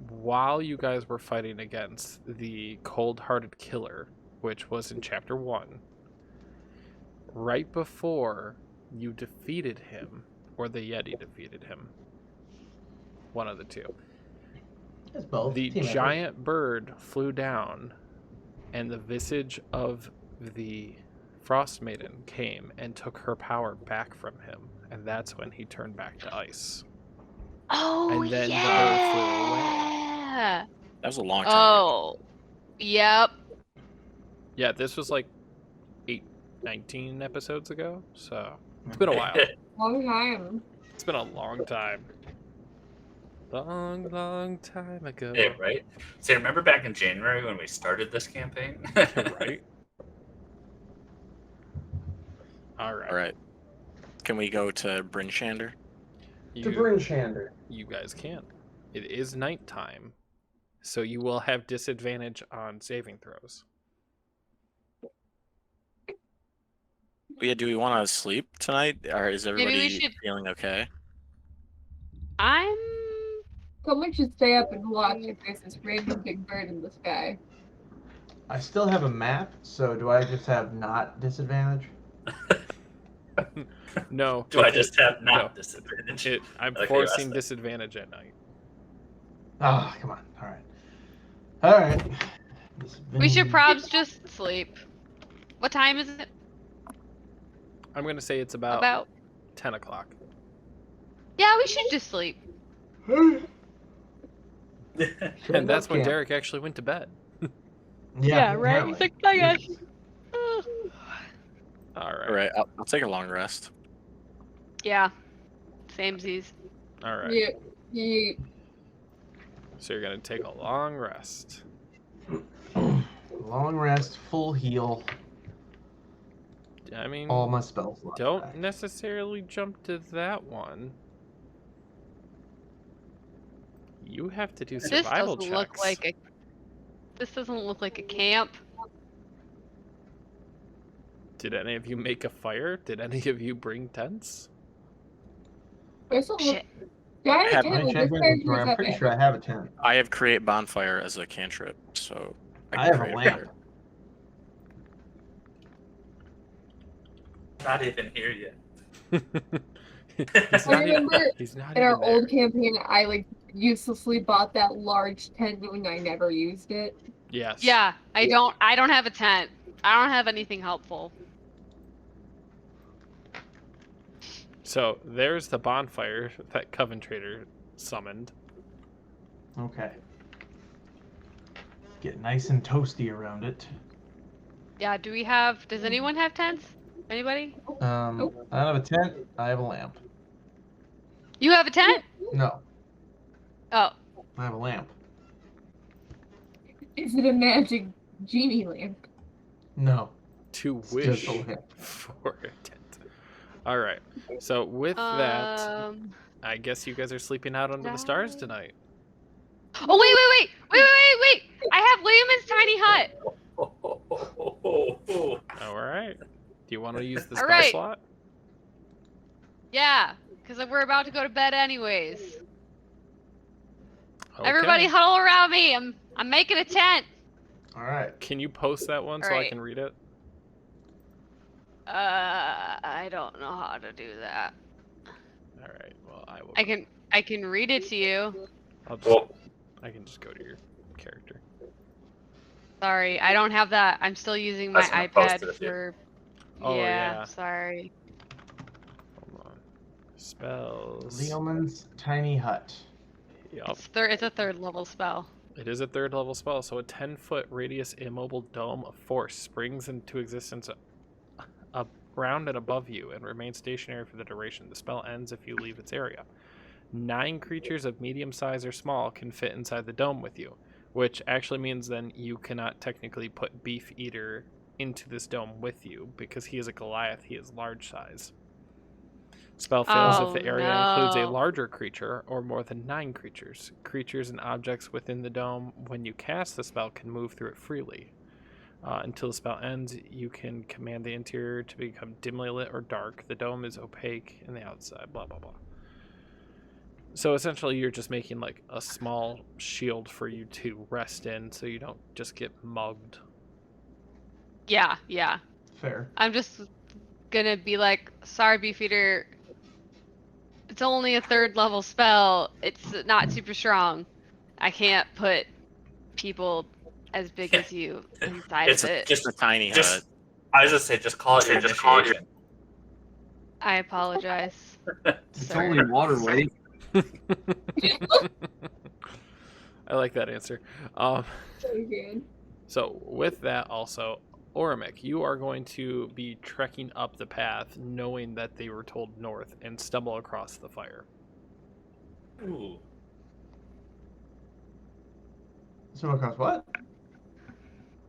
[SPEAKER 2] While you guys were fighting against the cold-hearted killer, which was in chapter 1, right before you defeated him, or the Yeti defeated him, one of the two,
[SPEAKER 5] It's both.
[SPEAKER 2] the
[SPEAKER 5] Team
[SPEAKER 2] giant bird flew down, and the visage of the Frostmaiden came and took her power back from him, and that's when he turned back to ice.
[SPEAKER 4] Oh,
[SPEAKER 2] And then the
[SPEAKER 4] yeah.
[SPEAKER 2] bird flew away.
[SPEAKER 6] That was a long time.
[SPEAKER 4] Oh, yep.
[SPEAKER 2] Yeah, this was like 19 episodes ago, so it's been a while.
[SPEAKER 3] Long time.
[SPEAKER 2] It's been a long time. Long time ago.
[SPEAKER 1] Yeah, right? So remember back in January when we started this campaign?
[SPEAKER 2] Right? All right.
[SPEAKER 6] All right. Can we go to Bryn Shander?
[SPEAKER 5] To Bryn Shander.
[SPEAKER 2] You guys can. It is nighttime, so you will have disadvantage on saving throws.
[SPEAKER 6] Yeah, do we want to sleep tonight, or is
[SPEAKER 4] Maybe we
[SPEAKER 6] everybody
[SPEAKER 4] should-
[SPEAKER 6] feeling okay?
[SPEAKER 3] Someone should stay up and watch if there's this random big bird in the sky.
[SPEAKER 5] I still have a map, so do I just have not disadvantage?
[SPEAKER 2] No.
[SPEAKER 1] Do I just have not
[SPEAKER 2] No.
[SPEAKER 1] disadvantage?
[SPEAKER 2] I'm
[SPEAKER 1] Okay,
[SPEAKER 2] forcing
[SPEAKER 1] Wesley.
[SPEAKER 2] disadvantage at night.
[SPEAKER 5] Oh, come on. All right.
[SPEAKER 4] We should probs just sleep. What time is it?
[SPEAKER 2] I'm going to say it's about
[SPEAKER 4] About.
[SPEAKER 2] 10 o'clock.
[SPEAKER 4] Yeah, we should just sleep.
[SPEAKER 2] And that's when Derek actually went to bed.
[SPEAKER 5] Yeah,
[SPEAKER 4] right.
[SPEAKER 5] apparently.
[SPEAKER 4] He's like, bye guys.
[SPEAKER 2] All right.
[SPEAKER 6] All right, I'll take a long rest.
[SPEAKER 4] Yeah. Samesies.
[SPEAKER 2] All right.
[SPEAKER 3] Yeah.
[SPEAKER 2] So you're going to take a long rest.
[SPEAKER 5] Long rest, full heal,
[SPEAKER 2] I mean,
[SPEAKER 5] all my spells left
[SPEAKER 2] don't
[SPEAKER 5] back.
[SPEAKER 2] necessarily jump to that one. You have to do
[SPEAKER 4] This
[SPEAKER 2] survival
[SPEAKER 4] doesn't
[SPEAKER 2] checks.
[SPEAKER 4] look like a. This doesn't look like a camp.
[SPEAKER 2] Did any of you make a fire? Did any of you bring tents?
[SPEAKER 4] Shit.
[SPEAKER 3] Do I have
[SPEAKER 6] Have-
[SPEAKER 3] a tent?
[SPEAKER 5] Let me
[SPEAKER 3] Will
[SPEAKER 5] check
[SPEAKER 3] this
[SPEAKER 5] my
[SPEAKER 3] character
[SPEAKER 5] inventory. I'm
[SPEAKER 3] have
[SPEAKER 5] pretty
[SPEAKER 3] it?
[SPEAKER 5] sure I have a tent.
[SPEAKER 6] I have create bonfire as a cantrip, so
[SPEAKER 5] I
[SPEAKER 6] can
[SPEAKER 5] have a
[SPEAKER 6] create
[SPEAKER 5] lamp.
[SPEAKER 6] fire.
[SPEAKER 1] Not even here yet.
[SPEAKER 2] He's
[SPEAKER 3] I
[SPEAKER 2] not even,
[SPEAKER 3] remember
[SPEAKER 2] he's not
[SPEAKER 3] in our
[SPEAKER 2] even there.
[SPEAKER 3] old campaign, I uselessly bought that large tent knowing I never used it.
[SPEAKER 2] Yes.
[SPEAKER 4] Yeah, I don't have a tent. I don't have anything helpful.
[SPEAKER 2] So there's the bonfire that Coven Trader summoned.
[SPEAKER 5] Okay. Get nice and toasty around it.
[SPEAKER 4] Yeah, does anyone have tents? Anybody?
[SPEAKER 5] I don't have a tent. I have a lamp.
[SPEAKER 4] You have a tent?
[SPEAKER 5] No,
[SPEAKER 4] Oh.
[SPEAKER 5] I have a lamp.
[SPEAKER 3] Is it a magic genie lamp?
[SPEAKER 5] No,
[SPEAKER 2] To
[SPEAKER 5] it's
[SPEAKER 2] wish
[SPEAKER 5] just a lamp.
[SPEAKER 2] for a tent. All right. So with that,
[SPEAKER 4] Um.
[SPEAKER 2] I guess you guys are sleeping out under the stars
[SPEAKER 4] Right.
[SPEAKER 2] tonight.
[SPEAKER 4] Oh wait! I have Lehman's tiny hut.
[SPEAKER 2] All right. Do you want to use the
[SPEAKER 4] All
[SPEAKER 2] spell
[SPEAKER 4] right.
[SPEAKER 2] slot?
[SPEAKER 4] Yeah, because we're about to go to bed anyways.
[SPEAKER 2] Okay.
[SPEAKER 4] Everybody huddle around me. I'm making a tent.
[SPEAKER 5] All right.
[SPEAKER 2] Can you post that one so I
[SPEAKER 4] Alright.
[SPEAKER 2] can read it?
[SPEAKER 4] I don't know how to do that.
[SPEAKER 2] All right. Well, I will.
[SPEAKER 4] I can read it to you.
[SPEAKER 2] I'll just,
[SPEAKER 1] Well,
[SPEAKER 2] I can just go to your character.
[SPEAKER 4] Sorry, I don't have that. I'm still using my
[SPEAKER 1] That's gonna post it
[SPEAKER 4] iPad
[SPEAKER 1] if you-
[SPEAKER 4] for.
[SPEAKER 2] Oh, yeah.
[SPEAKER 4] Sorry.
[SPEAKER 2] Hold on. Spells.
[SPEAKER 5] Leoman's tiny hut.
[SPEAKER 2] Yup.
[SPEAKER 4] It's a third level spell.
[SPEAKER 2] It is a third level spell, so a 10-foot radius immobile dome of force springs into existence around and above you and remains stationary for the duration. The spell ends if you leave its area. 9 creatures of medium size or small can fit inside the dome with you, which actually means then you cannot technically put Beef Eater into this dome with you because he is a Goliath. He is large size. Spell fails if the area includes a
[SPEAKER 4] no.
[SPEAKER 2] larger creature or more than 9 creatures. Creatures and objects within the dome, when you cast the spell, can move through it freely. Until the spell ends, you can command the interior to become dimly lit or dark. The dome is opaque in the outside, blah, blah, blah. So essentially, you're just making like a small shield for you to rest in so you don't just get mugged.
[SPEAKER 4] Yeah.
[SPEAKER 5] Fair.
[SPEAKER 4] I'm just gonna be like, sorry, Beefeater. It's only a third level spell. It's not super strong. I can't put people as big as you inside
[SPEAKER 1] It's
[SPEAKER 4] of it.
[SPEAKER 6] Just a tiny hut.
[SPEAKER 1] Just, I was gonna say, just call it your initiation.
[SPEAKER 4] I apologize.
[SPEAKER 7] It's
[SPEAKER 4] Sorry.
[SPEAKER 7] only waterway.
[SPEAKER 2] I like that answer.
[SPEAKER 3] So good.
[SPEAKER 2] So with that, also, Orimic, you are going to be trekking up the path knowing that they were told north and stumble across the fire.
[SPEAKER 1] Ooh.
[SPEAKER 5] So across what?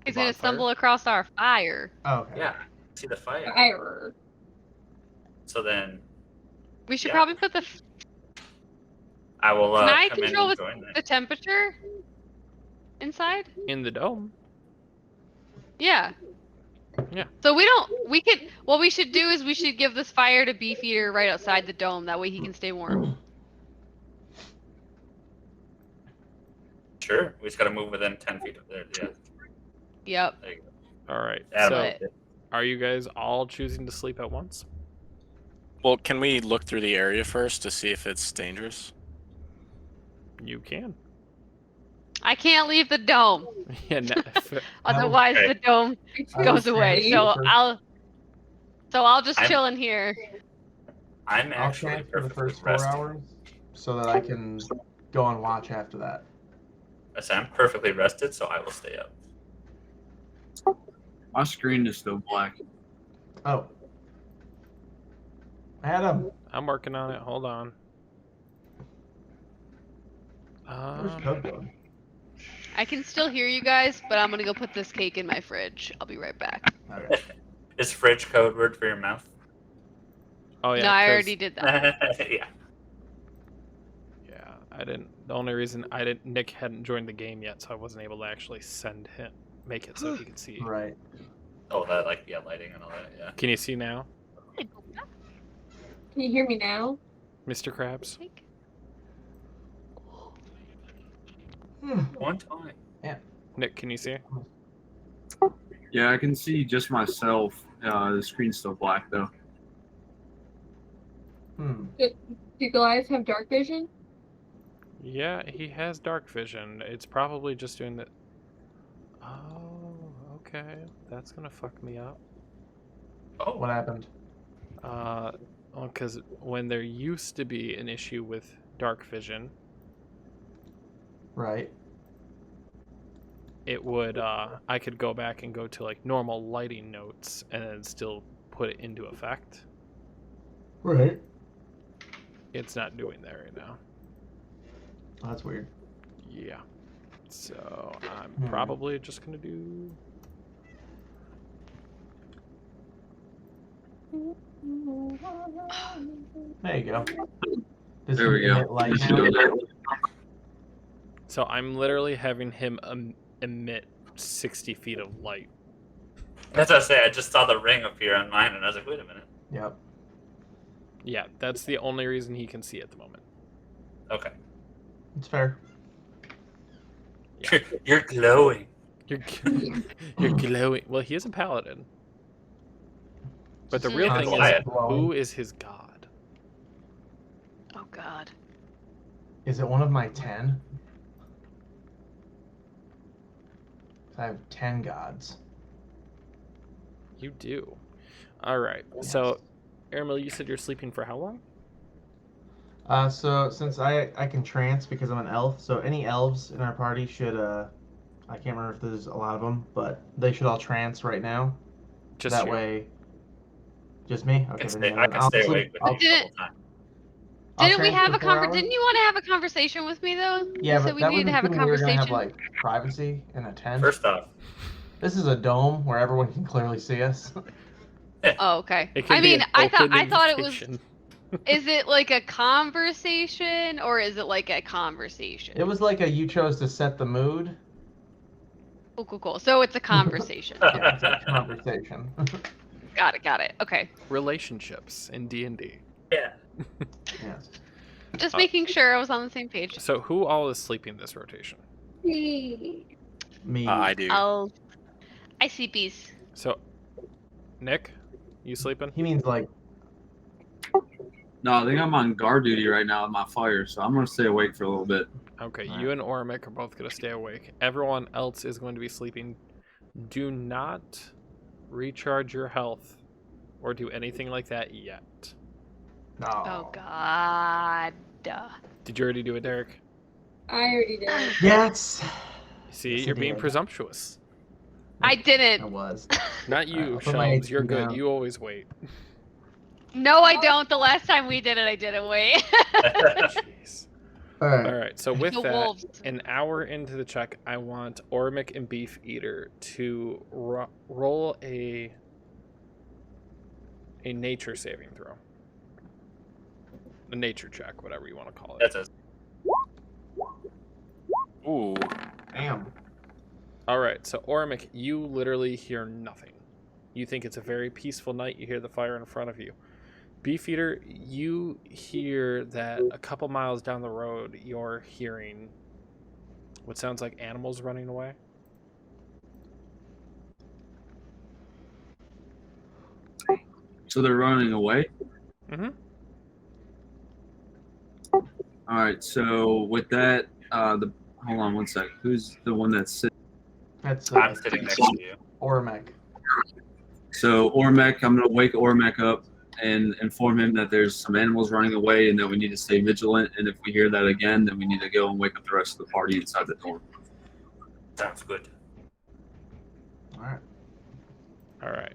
[SPEAKER 4] He's
[SPEAKER 2] The
[SPEAKER 4] gonna
[SPEAKER 2] bonfire?
[SPEAKER 4] stumble across our fire.
[SPEAKER 5] Oh, okay.
[SPEAKER 1] Yeah. See the fire.
[SPEAKER 3] Fire.
[SPEAKER 1] So then
[SPEAKER 4] We should
[SPEAKER 1] Yeah.
[SPEAKER 4] probably put the.
[SPEAKER 1] I will
[SPEAKER 4] Can I
[SPEAKER 1] come in
[SPEAKER 4] control
[SPEAKER 1] and join them.
[SPEAKER 4] the temperature inside?
[SPEAKER 2] In the dome.
[SPEAKER 4] Yeah.
[SPEAKER 2] Yeah.
[SPEAKER 4] So we don't. We could. What we should do is we should give this fire to Beefeater right outside the dome. That way he can stay warm.
[SPEAKER 1] Sure. We just got to move within 10 feet of there. Yeah.
[SPEAKER 4] Yep.
[SPEAKER 1] There you go.
[SPEAKER 2] All right.
[SPEAKER 1] Adam,
[SPEAKER 2] So, are you guys all choosing to sleep at once?
[SPEAKER 6] Well, can we look through the area first to see if it's dangerous?
[SPEAKER 2] You can.
[SPEAKER 4] I can't leave the dome.
[SPEAKER 2] Yeah.
[SPEAKER 4] Otherwise,
[SPEAKER 1] Okay.
[SPEAKER 4] the dome
[SPEAKER 5] I
[SPEAKER 4] goes
[SPEAKER 5] will
[SPEAKER 4] away.
[SPEAKER 5] stand
[SPEAKER 4] So
[SPEAKER 5] for-
[SPEAKER 4] I'll just
[SPEAKER 1] I'm-
[SPEAKER 4] chill in here.
[SPEAKER 1] I'm
[SPEAKER 5] I'll
[SPEAKER 1] actually
[SPEAKER 5] stand for the
[SPEAKER 1] perfectly
[SPEAKER 5] first 4
[SPEAKER 1] rested.
[SPEAKER 5] hours so that I can go on watch after that.
[SPEAKER 1] I said I'm perfectly rested, so I will stay up.
[SPEAKER 7] My screen is still black.
[SPEAKER 5] Oh. Adam,
[SPEAKER 2] I'm working on it. Hold on.
[SPEAKER 5] where's Code going?
[SPEAKER 4] I can still hear you guys, but I'm gonna go put this cake in my fridge. I'll be right back.
[SPEAKER 5] Okay.
[SPEAKER 1] Is fridge code word for your mouth?
[SPEAKER 2] Oh yeah.
[SPEAKER 4] no, I
[SPEAKER 2] 'cause-
[SPEAKER 4] already did that.
[SPEAKER 1] Yeah.
[SPEAKER 2] Yeah, I didn't. The only reason Nick hadn't joined the game yet, so I wasn't able to actually make it so he could see.
[SPEAKER 5] Right.
[SPEAKER 1] Oh, that lighting and all that. Yeah.
[SPEAKER 2] Can you see now,
[SPEAKER 3] Can you hear me now?
[SPEAKER 2] Mr. Krabs?
[SPEAKER 1] One time.
[SPEAKER 2] Nick, can you see?
[SPEAKER 7] Yeah, I can see just myself. The screen's still black though.
[SPEAKER 3] Do Goliath have dark vision?
[SPEAKER 2] Yeah, he has dark vision. It's probably just doing the. Oh, okay. That's gonna fuck me up.
[SPEAKER 1] Oh.
[SPEAKER 5] What happened?
[SPEAKER 2] Well, because when there used to be an issue with dark vision,
[SPEAKER 5] Right.
[SPEAKER 2] it would I could go back and go to like normal lighting notes and then still put it into effect.
[SPEAKER 5] Right.
[SPEAKER 2] It's not doing that right now.
[SPEAKER 5] Oh, that's weird.
[SPEAKER 2] Yeah. So I'm probably just gonna do.
[SPEAKER 5] There you go. Does
[SPEAKER 7] There we
[SPEAKER 5] he
[SPEAKER 7] go.
[SPEAKER 5] emit light
[SPEAKER 7] You should
[SPEAKER 5] now?
[SPEAKER 7] do that.
[SPEAKER 2] So I'm literally having him emit 60 feet of light.
[SPEAKER 1] That's what I say. I just saw the ring appear on mine, and I was like, wait a minute.
[SPEAKER 5] Yep.
[SPEAKER 2] Yeah, that's the only reason he can see at the moment.
[SPEAKER 1] Okay.
[SPEAKER 5] It's fair.
[SPEAKER 1] You're glowing.
[SPEAKER 2] You're glowing. Well, he is a paladin. But the real
[SPEAKER 4] Yeah.
[SPEAKER 2] thing is,
[SPEAKER 1] Goliath.
[SPEAKER 2] who is his god?
[SPEAKER 4] Oh God.
[SPEAKER 5] Is it one of my 10? I have 10 gods.
[SPEAKER 2] You do. All right. So, Aramil, you said you're sleeping for how long?
[SPEAKER 5] So since I can trance because I'm an elf, so any elves in our party should I can't remember if there's a lot of them, but they should all trance right now.
[SPEAKER 2] Just
[SPEAKER 5] that
[SPEAKER 2] you.
[SPEAKER 5] way. Just me.
[SPEAKER 1] I
[SPEAKER 5] Okay.
[SPEAKER 1] can
[SPEAKER 5] then
[SPEAKER 1] stay,
[SPEAKER 5] yeah,
[SPEAKER 1] I
[SPEAKER 5] then
[SPEAKER 1] can
[SPEAKER 5] I'll
[SPEAKER 1] stay
[SPEAKER 5] sleep-
[SPEAKER 1] awake with
[SPEAKER 5] I'll-
[SPEAKER 1] you the whole time.
[SPEAKER 5] I'll
[SPEAKER 4] Didn't we
[SPEAKER 5] trance
[SPEAKER 4] have
[SPEAKER 5] for
[SPEAKER 4] a
[SPEAKER 5] 4 hours.
[SPEAKER 4] Didn't you want to have a conversation with me though?
[SPEAKER 5] Yeah,
[SPEAKER 4] you
[SPEAKER 5] but
[SPEAKER 4] said we
[SPEAKER 5] that
[SPEAKER 4] needed
[SPEAKER 5] was
[SPEAKER 4] to have a
[SPEAKER 5] assuming we were gonna
[SPEAKER 4] conversation.
[SPEAKER 5] have like privacy in a tent.
[SPEAKER 1] First off,
[SPEAKER 5] This is a dome where everyone can clearly see us.
[SPEAKER 4] Oh, okay.
[SPEAKER 2] It can
[SPEAKER 4] I
[SPEAKER 2] be
[SPEAKER 4] mean,
[SPEAKER 2] an
[SPEAKER 4] I
[SPEAKER 2] open
[SPEAKER 4] thought it was.
[SPEAKER 2] invitation.
[SPEAKER 4] Is it like a conversation or is it like a conversation?
[SPEAKER 5] It was like you chose to set the mood.
[SPEAKER 4] Cool, cool, cool. So it's a conversation.
[SPEAKER 5] Yeah, it's a conversation.
[SPEAKER 4] Got it. Okay.
[SPEAKER 2] Relationships in D&D.
[SPEAKER 1] yeah.
[SPEAKER 5] Yes.
[SPEAKER 4] Just making sure I was on the same page.
[SPEAKER 2] So who all is sleeping this rotation?
[SPEAKER 5] Me.
[SPEAKER 6] I do.
[SPEAKER 4] I see bees.
[SPEAKER 2] So, Nick, you sleeping?
[SPEAKER 5] He means like
[SPEAKER 7] No, I think I'm on guard duty right now with my fire, so I'm gonna stay awake for a little bit.
[SPEAKER 2] Okay,
[SPEAKER 5] Alright.
[SPEAKER 2] you and Orimic are both going to stay awake. Everyone else is going to be sleeping. Do not recharge your health or do anything like that yet.
[SPEAKER 5] no.
[SPEAKER 4] Oh God.
[SPEAKER 2] Did you already do it, Derek?
[SPEAKER 3] I already did.
[SPEAKER 5] Yes.
[SPEAKER 2] See,
[SPEAKER 5] Yes,
[SPEAKER 2] you're being
[SPEAKER 5] indeed.
[SPEAKER 2] presumptuous.
[SPEAKER 4] I didn't.
[SPEAKER 5] I was.
[SPEAKER 2] Not
[SPEAKER 5] Alright,
[SPEAKER 2] you,
[SPEAKER 5] I'll put my
[SPEAKER 2] Shelves. You're
[SPEAKER 5] HP
[SPEAKER 2] good.
[SPEAKER 5] down.
[SPEAKER 2] You always wait.
[SPEAKER 4] No, I don't. The last time we did it, I didn't wait.
[SPEAKER 2] Jeez.
[SPEAKER 5] All right.
[SPEAKER 2] All right. So with
[SPEAKER 4] The
[SPEAKER 2] that,
[SPEAKER 4] wolves.
[SPEAKER 2] an hour into the check, I want Ormic and Beef Eater to roll a nature saving throw. A nature check, whatever you want to call it.
[SPEAKER 1] That's it.
[SPEAKER 6] Ooh.
[SPEAKER 5] Damn.
[SPEAKER 2] All right. So Ormic, you literally hear nothing. You think it's a very peaceful night. You hear the fire in front of you. Beefeater, you hear that a couple miles down the road, you're hearing what sounds like animals running away.
[SPEAKER 7] So they're running away.
[SPEAKER 2] Mm-hmm.
[SPEAKER 7] All right. So with that, hold on one sec. Who's the one that's sitting?
[SPEAKER 5] That's
[SPEAKER 1] I'm sitting next to you.
[SPEAKER 5] Ormec.
[SPEAKER 7] So Ormec, I'm gonna wake Ormec up and inform him that there's some animals running away and that we need to stay vigilant. And if we hear that again, then we need to go and wake up the rest of the party inside the dorm.
[SPEAKER 1] Sounds good.
[SPEAKER 5] All right.
[SPEAKER 2] All right.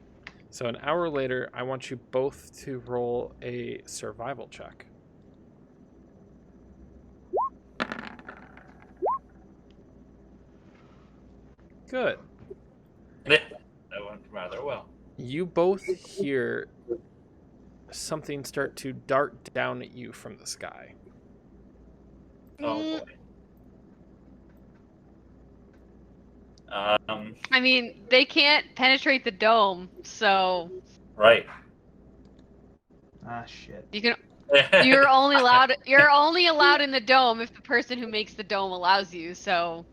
[SPEAKER 2] So an hour later, I want you both to roll a survival check. Good.
[SPEAKER 1] Yeah, that went rather well.
[SPEAKER 2] You both hear something start to dart down at you from the sky.
[SPEAKER 1] Oh boy.
[SPEAKER 4] I mean, they can't penetrate the dome, so
[SPEAKER 1] Right.
[SPEAKER 5] Ah, shit.
[SPEAKER 4] you can. You're only allowed in the dome if the person who makes the dome allows you. So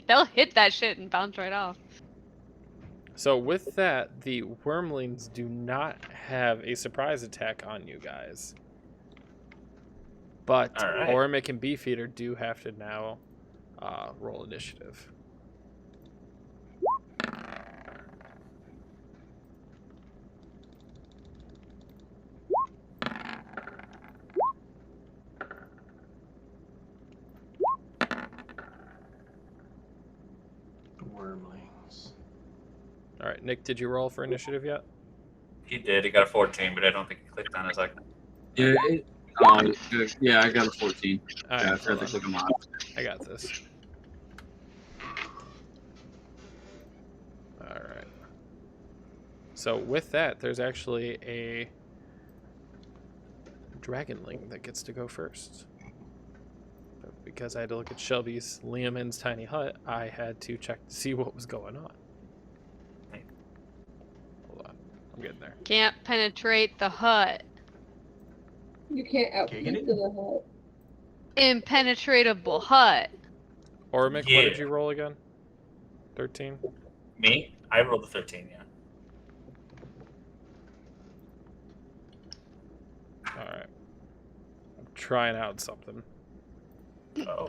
[SPEAKER 4] they'll hit that shit and bounce right off.
[SPEAKER 2] So with that, the wormlings do not have a surprise attack on you guys. But
[SPEAKER 1] All right.
[SPEAKER 2] Ormic and Beefeater do have to now roll initiative.
[SPEAKER 5] Wormlings.
[SPEAKER 2] All right, Nick, did you roll for initiative yet?
[SPEAKER 1] He did. He got a 14, but I don't think he clicked on his icon.
[SPEAKER 7] Yeah. Yeah, I got a 14.
[SPEAKER 2] All right,
[SPEAKER 7] Yeah, I
[SPEAKER 2] hold
[SPEAKER 7] forgot to
[SPEAKER 2] on.
[SPEAKER 7] click them on.
[SPEAKER 2] I got this. All right. So with that, there's actually a dragonling that gets to go first. But because I had to look at Shelby's Liamon's tiny hut, I had to check to see what was going on. Hold on, I'm getting there.
[SPEAKER 4] Can't penetrate the hut.
[SPEAKER 3] You can't
[SPEAKER 5] Kicking
[SPEAKER 3] outpeak
[SPEAKER 5] it?
[SPEAKER 3] the hut.
[SPEAKER 4] Impenetrable hut.
[SPEAKER 2] Ormic, what did
[SPEAKER 1] Yeah.
[SPEAKER 2] you roll again? 13?
[SPEAKER 1] Me? I rolled a 13, yeah.
[SPEAKER 2] Alright. I'm trying out something.
[SPEAKER 1] Oh.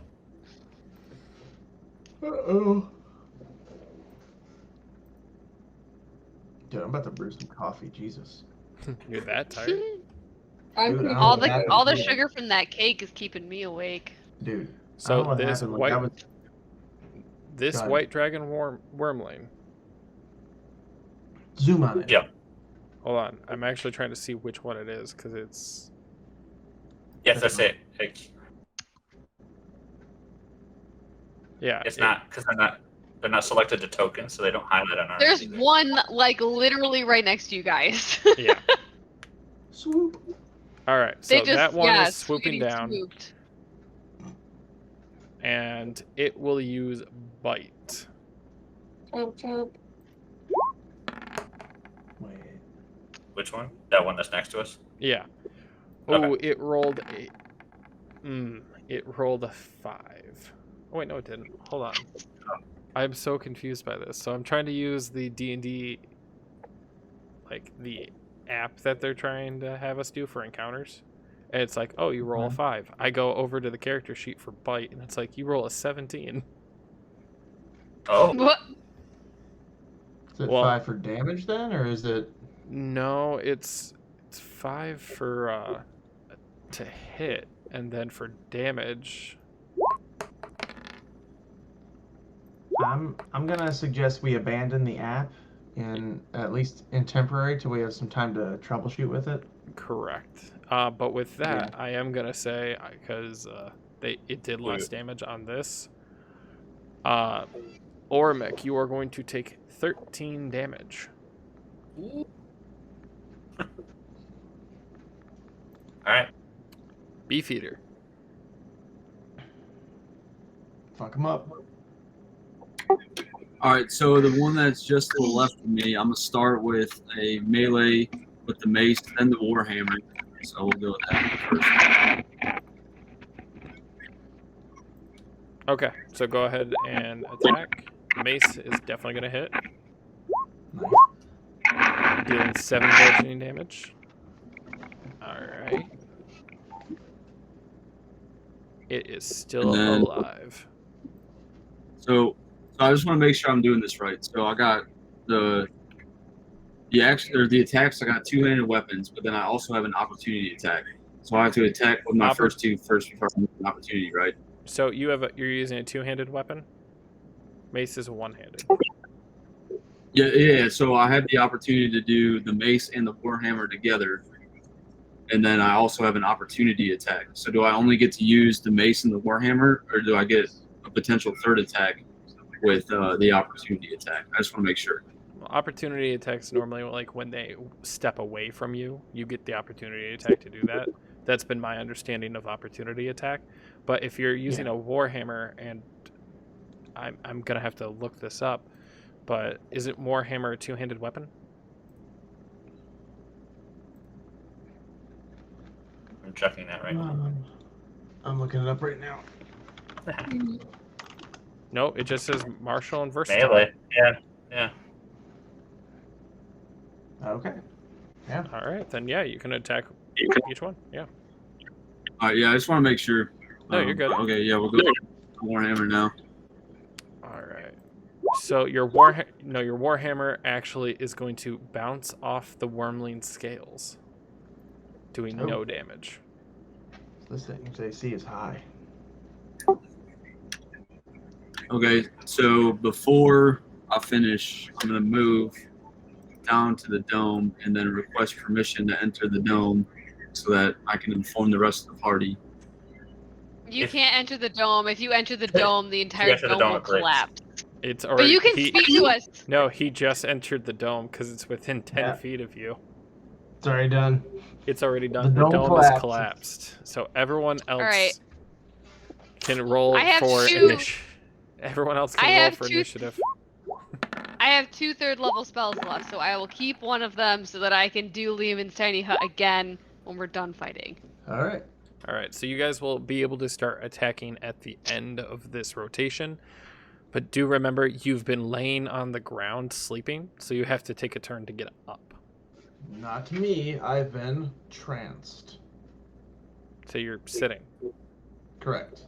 [SPEAKER 5] Uh-oh. Dude, I'm about to brew some coffee. Jesus.
[SPEAKER 2] You're that tired?
[SPEAKER 3] I'm
[SPEAKER 5] Dude,
[SPEAKER 3] pretty
[SPEAKER 5] I
[SPEAKER 4] all
[SPEAKER 5] don't know
[SPEAKER 3] sure.
[SPEAKER 5] what
[SPEAKER 4] the all the
[SPEAKER 5] happened.
[SPEAKER 4] sugar from that cake is keeping me awake.
[SPEAKER 5] Dude. I don't know
[SPEAKER 2] So
[SPEAKER 5] what
[SPEAKER 2] this
[SPEAKER 5] happened. Like,
[SPEAKER 2] white
[SPEAKER 5] I was...
[SPEAKER 2] this
[SPEAKER 5] Got it.
[SPEAKER 2] white dragon wormling.
[SPEAKER 5] Zoom on it.
[SPEAKER 1] Yeah.
[SPEAKER 2] Hold on, I'm actually trying to see which one it is because it's
[SPEAKER 1] Yes, that's it.
[SPEAKER 2] yeah.
[SPEAKER 1] It's not because they're not selected to tokens, so they don't highlight on ours.
[SPEAKER 4] There's
[SPEAKER 1] either.
[SPEAKER 4] one like literally right next to you guys.
[SPEAKER 2] Yeah.
[SPEAKER 5] Swoop.
[SPEAKER 2] All right.
[SPEAKER 4] They
[SPEAKER 2] So
[SPEAKER 4] just
[SPEAKER 2] that one
[SPEAKER 4] yeah,
[SPEAKER 2] is swooping
[SPEAKER 4] getting
[SPEAKER 2] down,
[SPEAKER 4] swooped.
[SPEAKER 2] and it will use bite.
[SPEAKER 3] Chomp chomp.
[SPEAKER 5] Wait.
[SPEAKER 1] Which one? That one that's next to us?
[SPEAKER 2] Yeah. Oh,
[SPEAKER 1] Okay.
[SPEAKER 2] it rolled a. It rolled a 5. Oh wait, no, it didn't. Hold on. I'm so confused by this. So I'm trying to use the D&D, like the app that they're trying to have us do for encounters, and it's like, oh, you roll a
[SPEAKER 5] Mhm.
[SPEAKER 2] 5. I go over to the character sheet for bite, and it's like you roll a 17.
[SPEAKER 1] Oh.
[SPEAKER 4] What?
[SPEAKER 5] Is it
[SPEAKER 2] Well-
[SPEAKER 5] 5 for damage then, or is it...
[SPEAKER 2] No, it's 5 for to hit, and then for damage.
[SPEAKER 5] I'm gonna suggest we abandon the app, at least in temporary, till we have some time to troubleshoot with it.
[SPEAKER 2] Correct. But with that, I am gonna say, because it did less damage on this. Ormic, you are going to take 13 damage.
[SPEAKER 1] All right.
[SPEAKER 2] Beefeater.
[SPEAKER 5] Fuck him up.
[SPEAKER 7] All right, so the one that's just to the left of me, I'm gonna start with a melee with the mace, then the warhammer. So we'll go with that first.
[SPEAKER 2] Okay, so go ahead and attack. Mace is definitely gonna hit. Dealing 7 bludgeoning damage. Alright. It is still alive.
[SPEAKER 7] So I just want to make sure I'm doing this right. So I got the attacks. I got 2-handed weapons, but then I also have an opportunity attack. So I have to attack with my first two before I get an opportunity, right?
[SPEAKER 2] So you're using a 2-handed weapon. Mace is a 1-handed.
[SPEAKER 7] Yeah. So I have the opportunity to do the mace and the warhammer together, and then I also have an opportunity attack. So do I only get to use the mace and the warhammer, or do I get a potential third attack with the opportunity attack? I just want to make sure.
[SPEAKER 2] Opportunity attacks normally, like when they step away from you, you get the opportunity attack to do that. That's been my understanding of opportunity attack. But if you're using a warhammer, and I'm gonna have to look this up, but isn't warhammer a 2-handed weapon?
[SPEAKER 1] I'm checking that right now.
[SPEAKER 5] I'm looking it up right now.
[SPEAKER 2] No, it just says martial and versatile.
[SPEAKER 1] Melee. Yeah.
[SPEAKER 5] Okay. Yeah.
[SPEAKER 2] All right, then you can attack each one. Yeah.
[SPEAKER 7] All right, yeah, I just want to make sure.
[SPEAKER 2] No, you're good.
[SPEAKER 7] Okay, yeah, we'll go with warhammer now.
[SPEAKER 2] All right. So your warhammer actually is going to bounce off the wormling scales, doing no damage.
[SPEAKER 5] This thing's AC is high.
[SPEAKER 7] Okay, so before I finish, I'm gonna move down to the dome and then request permission to enter the dome so that I can inform the rest of the party.
[SPEAKER 4] You can't enter the dome. If you enter the dome, the entire
[SPEAKER 1] enter the
[SPEAKER 4] dome
[SPEAKER 1] dome,
[SPEAKER 4] will
[SPEAKER 1] it breaks.
[SPEAKER 4] collapse.
[SPEAKER 2] It's already.
[SPEAKER 4] But you can speak to us.
[SPEAKER 2] No, he just entered the dome because it's within 10 feet of you.
[SPEAKER 5] It's already done.
[SPEAKER 2] It's already done. The dome is collapsed. So everyone else can roll for initiative. Everyone else can roll for initiative.
[SPEAKER 4] I have 2 third-level spells left, so I will keep one of them so that I can do Lehman's Tiny Hut again when we're done fighting.
[SPEAKER 5] All right.
[SPEAKER 2] All right, so you guys will be able to start attacking at the end of this rotation. But do remember, you've been laying on the ground sleeping, so you have to take a turn to get up.
[SPEAKER 5] Not me. I've been tranced.
[SPEAKER 2] So you're sitting.
[SPEAKER 5] Correct.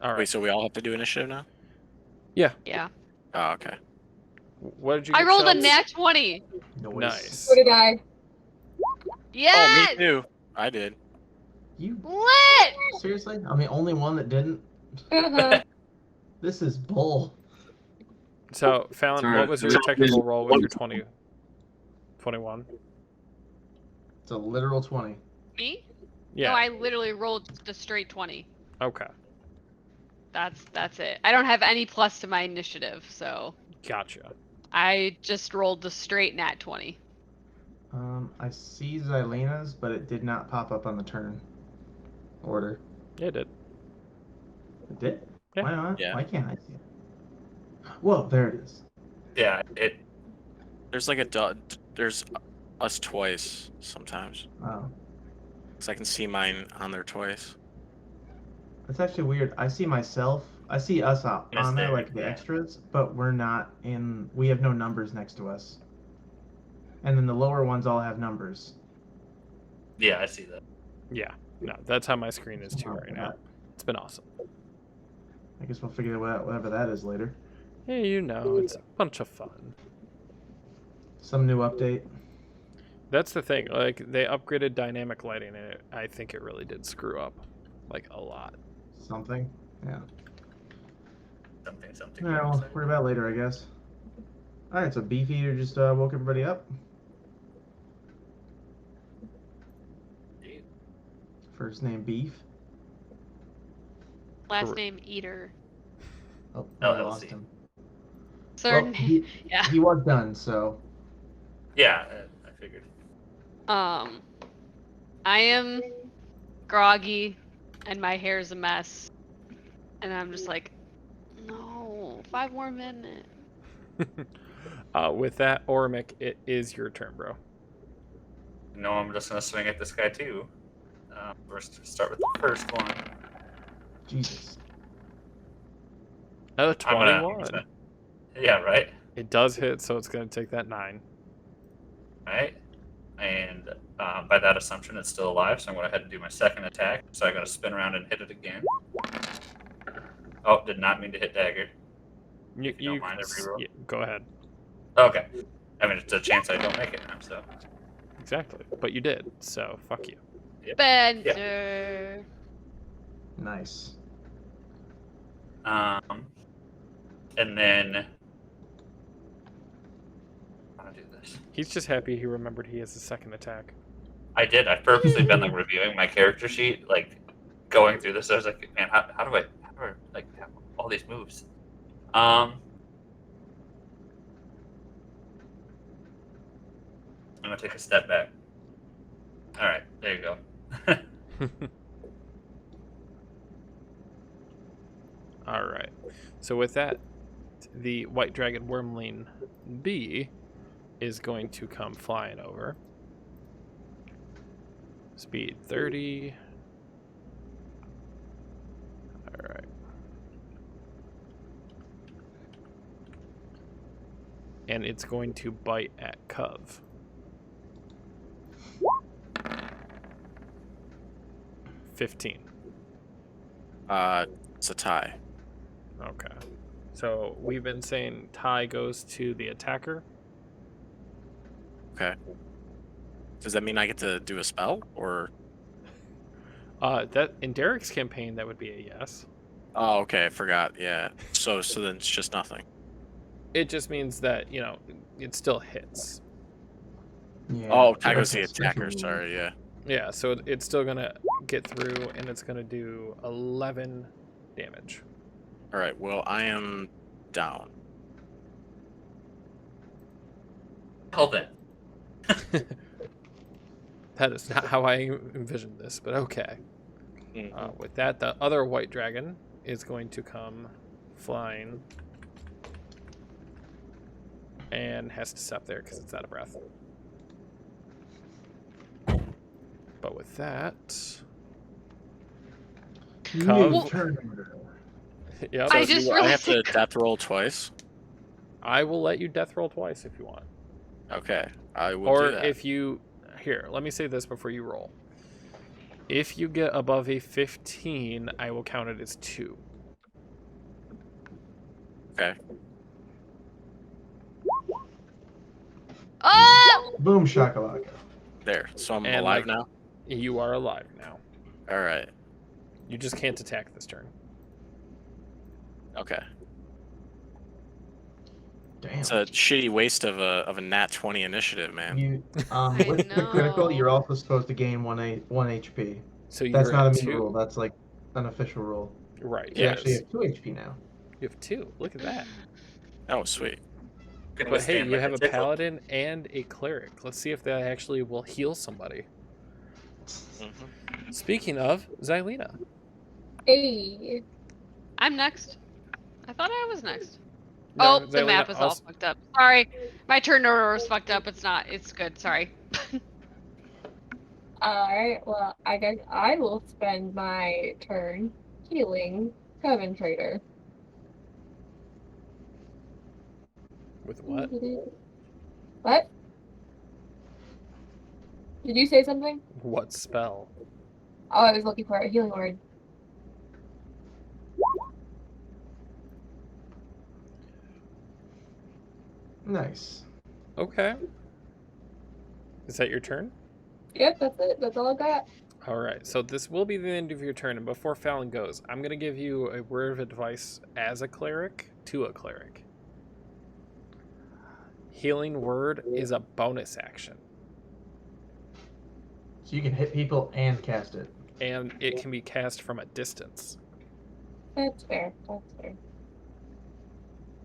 [SPEAKER 2] All right.
[SPEAKER 6] Wait, so we all have to do initiative now?
[SPEAKER 2] Yeah.
[SPEAKER 4] Yeah.
[SPEAKER 6] Oh, okay.
[SPEAKER 2] What did you
[SPEAKER 4] I
[SPEAKER 2] get,
[SPEAKER 4] rolled a
[SPEAKER 2] Shells?
[SPEAKER 4] nat 20.
[SPEAKER 2] Nice.
[SPEAKER 3] So did I.
[SPEAKER 4] Yes!
[SPEAKER 6] Oh, me too. I did.
[SPEAKER 5] You
[SPEAKER 4] Lit!
[SPEAKER 5] seriously? I'm the only one that didn't. This is bull.
[SPEAKER 2] So, Fallon, what was your technical roll with your 20? 21?
[SPEAKER 5] It's a literal 20.
[SPEAKER 4] Me?
[SPEAKER 2] Yeah.
[SPEAKER 4] No, I literally rolled the straight 20.
[SPEAKER 2] Okay.
[SPEAKER 4] That's it. I don't have any plus to my initiative, so
[SPEAKER 2] Gotcha.
[SPEAKER 4] I just rolled the straight nat 20.
[SPEAKER 5] I see Xylena's, but it did not pop up on the turn order.
[SPEAKER 2] Yeah, it did.
[SPEAKER 5] It did?
[SPEAKER 2] Yeah.
[SPEAKER 5] Why not?
[SPEAKER 6] Yeah.
[SPEAKER 5] Why can't I see it? Whoa, there it is.
[SPEAKER 1] Yeah,
[SPEAKER 6] There's like there's us twice sometimes.
[SPEAKER 5] Wow.
[SPEAKER 6] Because I can see mine on there twice.
[SPEAKER 5] That's actually weird. I see myself. I see us on there,
[SPEAKER 1] there,
[SPEAKER 5] like the
[SPEAKER 1] yeah.
[SPEAKER 5] extras, but we're not in. We have no numbers next to us. And then the lower ones all have numbers.
[SPEAKER 1] Yeah, I see that.
[SPEAKER 2] Yeah. No, that's how my screen is too right now. It's been awesome.
[SPEAKER 5] I guess we'll figure out whatever that is later.
[SPEAKER 2] Yeah, you know, it's a bunch of fun.
[SPEAKER 5] Some new update.
[SPEAKER 2] That's the thing. Like, they upgraded dynamic lighting, and I think it really did screw up, like, a lot.
[SPEAKER 5] Something. Yeah.
[SPEAKER 1] something.
[SPEAKER 5] Alright, well, worry about it later, I guess. Alright, so Beefeater just woke everybody up. First name Beef.
[SPEAKER 4] Last name Eater.
[SPEAKER 5] Oh,
[SPEAKER 1] LLC.
[SPEAKER 5] I lost him.
[SPEAKER 4] Certain.
[SPEAKER 5] Well,
[SPEAKER 4] Yeah.
[SPEAKER 5] he was done, so.
[SPEAKER 1] Yeah, I figured.
[SPEAKER 4] I am groggy, and my hair's a mess, and I'm just like, no, 5 more minutes.
[SPEAKER 2] With that, Ormic, it is your turn, bro.
[SPEAKER 1] No, I'm just gonna swing at this guy too. First, start with the first one.
[SPEAKER 5] Jesus.
[SPEAKER 2] Oh,
[SPEAKER 1] I'm gonna-
[SPEAKER 2] 21.
[SPEAKER 1] Yeah, right.
[SPEAKER 2] It does hit, so it's going to take that 9.
[SPEAKER 1] Right. And by that assumption, it's still alive. So I'm going to head and do my second attack. So I'm going to spin around and hit it again. Oh, did not mean to hit dagger.
[SPEAKER 2] You
[SPEAKER 1] don't mind, I reroll?
[SPEAKER 2] yeah, go ahead.
[SPEAKER 1] Okay. I mean, it's a chance I don't make it now. So
[SPEAKER 2] Exactly. But you did, so fuck you.
[SPEAKER 4] Bender.
[SPEAKER 5] Nice.
[SPEAKER 1] and then I'm gonna do this.
[SPEAKER 2] He's just happy he remembered he has a second attack.
[SPEAKER 1] I did. I've purposely been like reviewing my character sheet, like going through this. I was like, man, how do I like have all these moves? I'm gonna take a step back. All right, there you go.
[SPEAKER 2] All right. So with that, the white dragon wormling B is going to come flying over. Speed 30. All right. And it's going to bite at Cov. $15.
[SPEAKER 6] It's a tie.
[SPEAKER 2] Okay. So we've been saying tie goes to the attacker.
[SPEAKER 6] Okay. Does that mean I get to do a spell, or?
[SPEAKER 2] That in Derek's campaign that would be a yes.
[SPEAKER 6] Oh, okay. I forgot. Yeah. So then it's just nothing.
[SPEAKER 2] It just means that, you know, it still hits.
[SPEAKER 5] Yeah.
[SPEAKER 6] Oh, tie goes to the
[SPEAKER 5] That's
[SPEAKER 6] attacker.
[SPEAKER 5] special.
[SPEAKER 6] Sorry. Yeah.
[SPEAKER 2] Yeah, so it's still gonna get through, and it's gonna do 11 damage.
[SPEAKER 6] All right. Well, I am down.
[SPEAKER 1] Hell then.
[SPEAKER 2] That is not how I envisioned this, but okay. With that, the other white dragon is going to come flying and has to stop there because it's out of breath. But with that,
[SPEAKER 5] New
[SPEAKER 2] Cov,
[SPEAKER 5] turn.
[SPEAKER 2] yep,
[SPEAKER 4] I just
[SPEAKER 6] I have
[SPEAKER 4] realized
[SPEAKER 6] to death roll twice.
[SPEAKER 2] I will let you death roll twice if you want.
[SPEAKER 6] Okay, I will
[SPEAKER 2] Or
[SPEAKER 6] do that.
[SPEAKER 2] if you, here, let me say this before you roll. If you get above a 15, I will count it as 2.
[SPEAKER 6] Okay.
[SPEAKER 4] Oh!
[SPEAKER 5] Boom shakalaka.
[SPEAKER 6] There. So I'm
[SPEAKER 2] And,
[SPEAKER 6] alive
[SPEAKER 2] like-
[SPEAKER 6] now.
[SPEAKER 2] You are alive now.
[SPEAKER 6] All right.
[SPEAKER 2] You just can't attack this turn.
[SPEAKER 6] Okay.
[SPEAKER 5] Damn.
[SPEAKER 6] It's a shitty waste of a nat 20 initiative, man.
[SPEAKER 5] You
[SPEAKER 4] I
[SPEAKER 5] with the critical,
[SPEAKER 4] know.
[SPEAKER 5] you're also supposed to gain one HP.
[SPEAKER 2] So you're
[SPEAKER 5] That's not a
[SPEAKER 2] at
[SPEAKER 5] mean
[SPEAKER 2] 2.
[SPEAKER 5] rule. That's like an official rule.
[SPEAKER 2] Right.
[SPEAKER 5] You
[SPEAKER 2] Yes.
[SPEAKER 5] actually have 2 HP now.
[SPEAKER 2] You have 2. Look at that.
[SPEAKER 6] Oh, sweet.
[SPEAKER 1] Can
[SPEAKER 2] But hey,
[SPEAKER 1] withstand
[SPEAKER 2] you
[SPEAKER 1] my
[SPEAKER 2] have a
[SPEAKER 1] tickle.
[SPEAKER 2] paladin and a cleric. Let's see if that actually will heal somebody.
[SPEAKER 6] Mhm.
[SPEAKER 2] Speaking of, Xylena.
[SPEAKER 3] Hey.
[SPEAKER 4] I'm next. I thought I was next.
[SPEAKER 2] No,
[SPEAKER 4] Oh, the map
[SPEAKER 2] Xylena
[SPEAKER 4] is all
[SPEAKER 2] also-
[SPEAKER 4] fucked up. Sorry. My turn order was fucked up. It's not. It's good. Sorry.
[SPEAKER 3] Alright, well, I guess I will spend my turn healing Coven Trader.
[SPEAKER 2] With what?
[SPEAKER 3] What? Did you say something?
[SPEAKER 2] What spell?
[SPEAKER 3] Oh, I was looking for a healing word.
[SPEAKER 5] Nice.
[SPEAKER 2] Okay. Is that your turn?
[SPEAKER 3] Yep, that's it. That's all I got.
[SPEAKER 2] All right, so this will be the end of your turn, and before Fallon goes, I'm going to give you a word of advice as a cleric to a cleric. Healing Word is a bonus action,
[SPEAKER 5] So you can hit people and cast it.
[SPEAKER 2] and it can be cast from a distance.
[SPEAKER 3] That's fair. That's fair.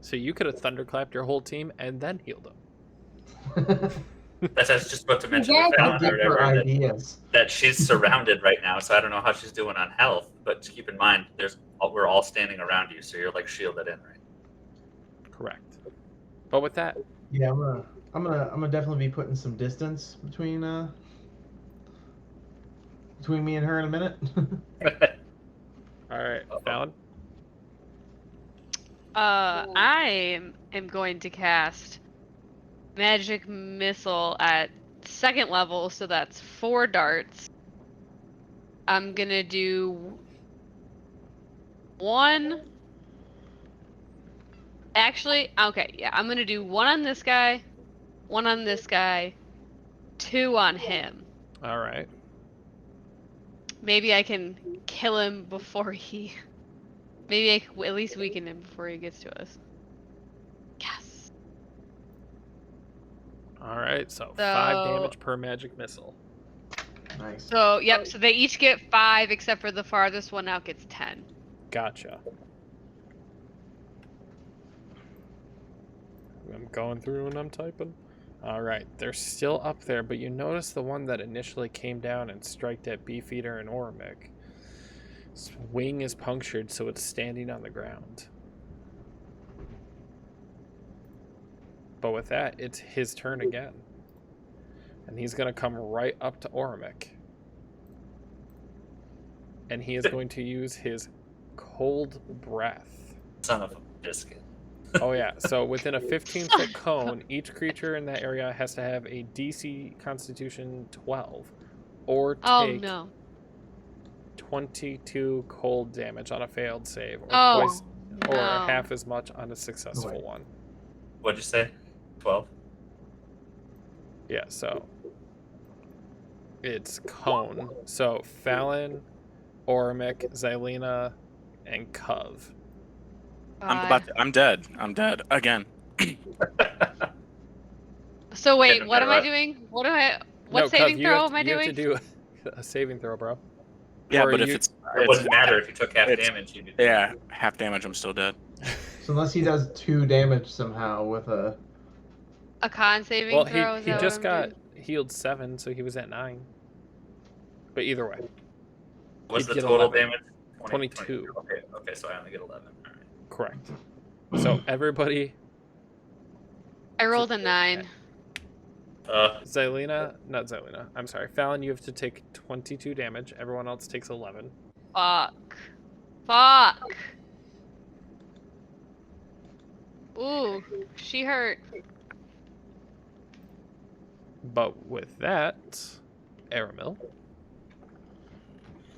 [SPEAKER 2] So you could have thunderclapped your whole team and then healed them.
[SPEAKER 1] That's just about to mention
[SPEAKER 3] Yeah,
[SPEAKER 1] to Fallon
[SPEAKER 5] Give
[SPEAKER 1] or
[SPEAKER 5] her
[SPEAKER 1] whatever
[SPEAKER 5] ideas.
[SPEAKER 1] that she's surrounded right now, so I don't know how she's doing on health. But keep in mind, we're all standing around you, so you're like shielded in, right?
[SPEAKER 2] Correct. But with that,
[SPEAKER 5] Yeah, I'm gonna definitely be putting some distance between me and her in a minute.
[SPEAKER 2] all right, Fallon.
[SPEAKER 4] I am going to cast Magic Missile at 2nd level, so that's 4 darts. I'm gonna do 1. Actually, okay, yeah, I'm gonna do 1 on this guy, 1 on this guy, 2 on him.
[SPEAKER 2] All right.
[SPEAKER 4] Maybe I can kill him before he. Maybe I can at least weaken him before he gets to us. Yes.
[SPEAKER 2] All right, so 5 damage per magic missile.
[SPEAKER 5] Nice.
[SPEAKER 4] So, yep, so they each get 5, except for the farthest one out gets 10.
[SPEAKER 2] Gotcha. I'm going through and I'm typing. All right, they're still up there, but you notice the one that initially came down and striked at Beefeater and Ormic. Its wing is punctured, so it's standing on the ground. But with that, it's his turn again. And he's going to come right up to Ormic. And he is going to use his Cold Breath.
[SPEAKER 1] Son of a biscuit.
[SPEAKER 2] Oh yeah, so within a 15-foot cone, each creature in that area has to have a DC Constitution 12 or take 22 cold damage on a failed save, or twice, or half as much on a successful one.
[SPEAKER 1] What'd you say? 12?
[SPEAKER 2] Yeah, so it's cone. So Fallon, Ormic, Xylena, and Cov.
[SPEAKER 6] I'm dead. I'm dead again.
[SPEAKER 4] So wait,
[SPEAKER 1] Yeah,
[SPEAKER 4] what am I
[SPEAKER 1] right.
[SPEAKER 4] doing? What
[SPEAKER 2] No,
[SPEAKER 4] saving
[SPEAKER 2] Cov,
[SPEAKER 4] throw am I
[SPEAKER 2] You
[SPEAKER 4] doing?
[SPEAKER 2] have to do a saving throw, bro.
[SPEAKER 6] Yeah,
[SPEAKER 2] Or
[SPEAKER 6] but if
[SPEAKER 2] you-
[SPEAKER 6] it's
[SPEAKER 1] It wouldn't matter if you took half
[SPEAKER 6] it's-
[SPEAKER 1] damage. You'd
[SPEAKER 6] yeah, half damage, I'm still dead.
[SPEAKER 5] So unless he does 2 damage somehow with a.
[SPEAKER 4] A con saving
[SPEAKER 2] Well,
[SPEAKER 4] throw?
[SPEAKER 2] he just got healed 7, so he was at 9. But either way,
[SPEAKER 1] What's
[SPEAKER 2] You'd
[SPEAKER 1] the
[SPEAKER 2] get
[SPEAKER 1] total
[SPEAKER 2] 11.
[SPEAKER 1] damage?
[SPEAKER 2] 22.
[SPEAKER 1] Okay, so I only get 11. All right.
[SPEAKER 2] correct. So everybody,
[SPEAKER 4] I rolled a 9.
[SPEAKER 2] Xylena, I'm sorry, Fallon, you have to take 22 damage. Everyone else takes 11.
[SPEAKER 4] Fuck. Ooh, she hurt.
[SPEAKER 2] But with that, Aramil.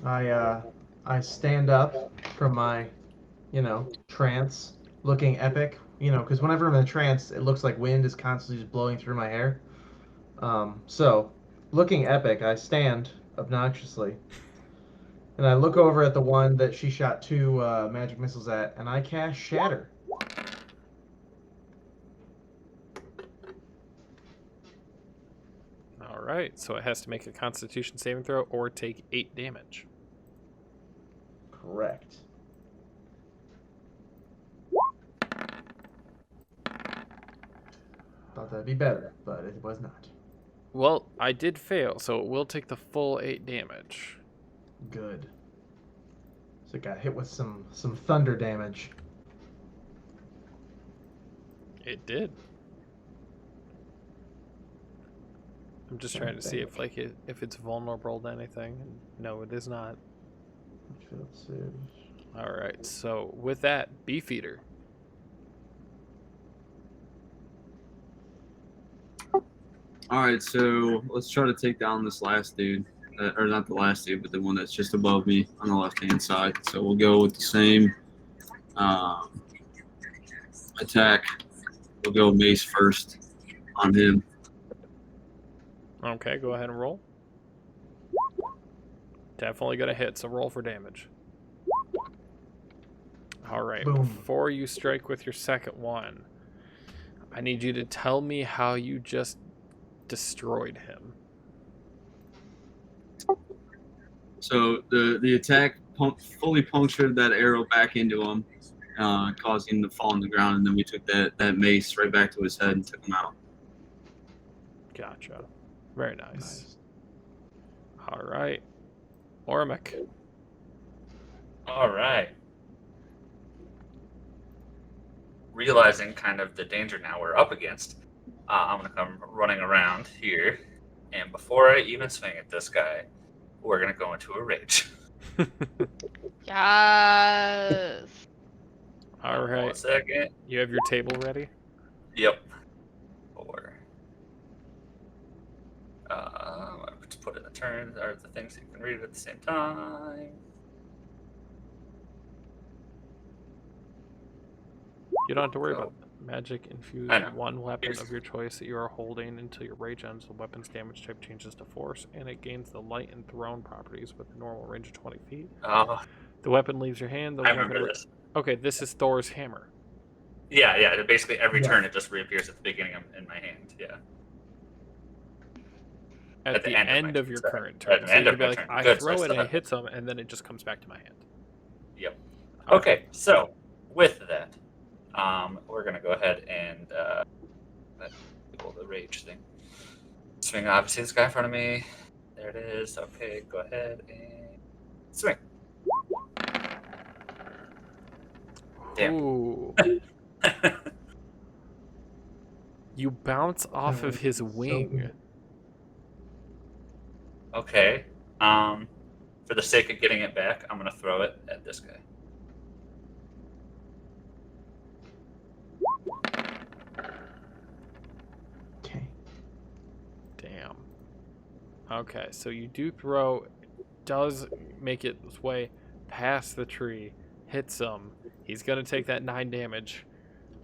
[SPEAKER 5] I stand up from my, trance, looking epic. Because whenever I'm in a trance, it looks like wind is constantly just blowing through my hair. So, looking epic, I stand obnoxiously, and I look over at the one that she shot 2 magic missiles at, and I cast Shatter.
[SPEAKER 2] All right, so it has to make a Constitution saving throw or take 8 damage.
[SPEAKER 5] Correct. Thought that'd be better, but it was not.
[SPEAKER 2] Well, I did fail, so it will take the full 8 damage.
[SPEAKER 5] Good. So it got hit with some thunder damage.
[SPEAKER 2] It did. I'm just trying to see if it's vulnerable to anything. No, it is not. All right. So with that, Beefeater.
[SPEAKER 7] All right, so let's try to take down this last dude, or not the last dude, but the one that's just above me on the left-hand side. So we'll go with the same attack. We'll go mace first on him.
[SPEAKER 2] Okay, go ahead and roll. Definitely gonna hit, so roll for damage. Alright,
[SPEAKER 5] Boom.
[SPEAKER 2] before you strike with your second one, I need you to tell me how you just destroyed him.
[SPEAKER 7] So the attack fully punctured that arrow back into him, causing him to fall on the ground, and then we took that mace right back to his head and took him out.
[SPEAKER 2] Gotcha. Very nice. Alright. Ormic.
[SPEAKER 1] All right. Realizing kind of the danger now we're up against, I'm going to come running around here. And before I even swing at this guy, we're going to go into a rage.
[SPEAKER 4] Yes.
[SPEAKER 2] All
[SPEAKER 1] One
[SPEAKER 2] right.
[SPEAKER 1] second.
[SPEAKER 2] You have your table ready?
[SPEAKER 1] Yep. 4. I'm going to put in the turns or the things that you can read at the same time.
[SPEAKER 2] You don't have to worry
[SPEAKER 1] So-
[SPEAKER 2] about that. Magic infuse
[SPEAKER 1] I know.
[SPEAKER 2] one weapon
[SPEAKER 1] Here's-
[SPEAKER 2] of your choice that you are holding until your rage ends. The weapon's damage type changes to force, and it gains the light and thrown properties with a normal range of 20 feet.
[SPEAKER 1] Oh,
[SPEAKER 2] The weapon leaves your hand. The
[SPEAKER 1] I
[SPEAKER 2] weapon
[SPEAKER 1] remember this.
[SPEAKER 2] Okay, this is Thor's hammer.
[SPEAKER 1] Yeah. Basically, every
[SPEAKER 5] Yeah.
[SPEAKER 1] turn it just reappears at the beginning in my hand. Yeah.
[SPEAKER 2] At the end of your
[SPEAKER 1] turn,
[SPEAKER 2] current
[SPEAKER 1] sorry.
[SPEAKER 2] turn.
[SPEAKER 1] At the
[SPEAKER 2] So
[SPEAKER 1] end
[SPEAKER 2] you
[SPEAKER 1] of
[SPEAKER 2] could be
[SPEAKER 1] my
[SPEAKER 2] like,
[SPEAKER 1] turn.
[SPEAKER 2] I
[SPEAKER 1] Good, so I
[SPEAKER 2] throw it
[SPEAKER 1] still
[SPEAKER 2] and it
[SPEAKER 1] have-
[SPEAKER 2] hits him, and then it just comes back to my hand.
[SPEAKER 1] Yep. Okay, so with that, we're gonna go ahead and the rage thing. Swing. Obviously, this guy in front of me. There it is. Okay, go ahead and swing. Damn.
[SPEAKER 2] Ooh. You bounce off of his
[SPEAKER 5] So
[SPEAKER 2] wing.
[SPEAKER 5] good.
[SPEAKER 1] Okay. For the sake of getting it back, I'm gonna throw it at this guy.
[SPEAKER 5] Okay.
[SPEAKER 2] Damn. Okay, so you do throw, does make its way past the tree, hits him. He's gonna take that 9 damage.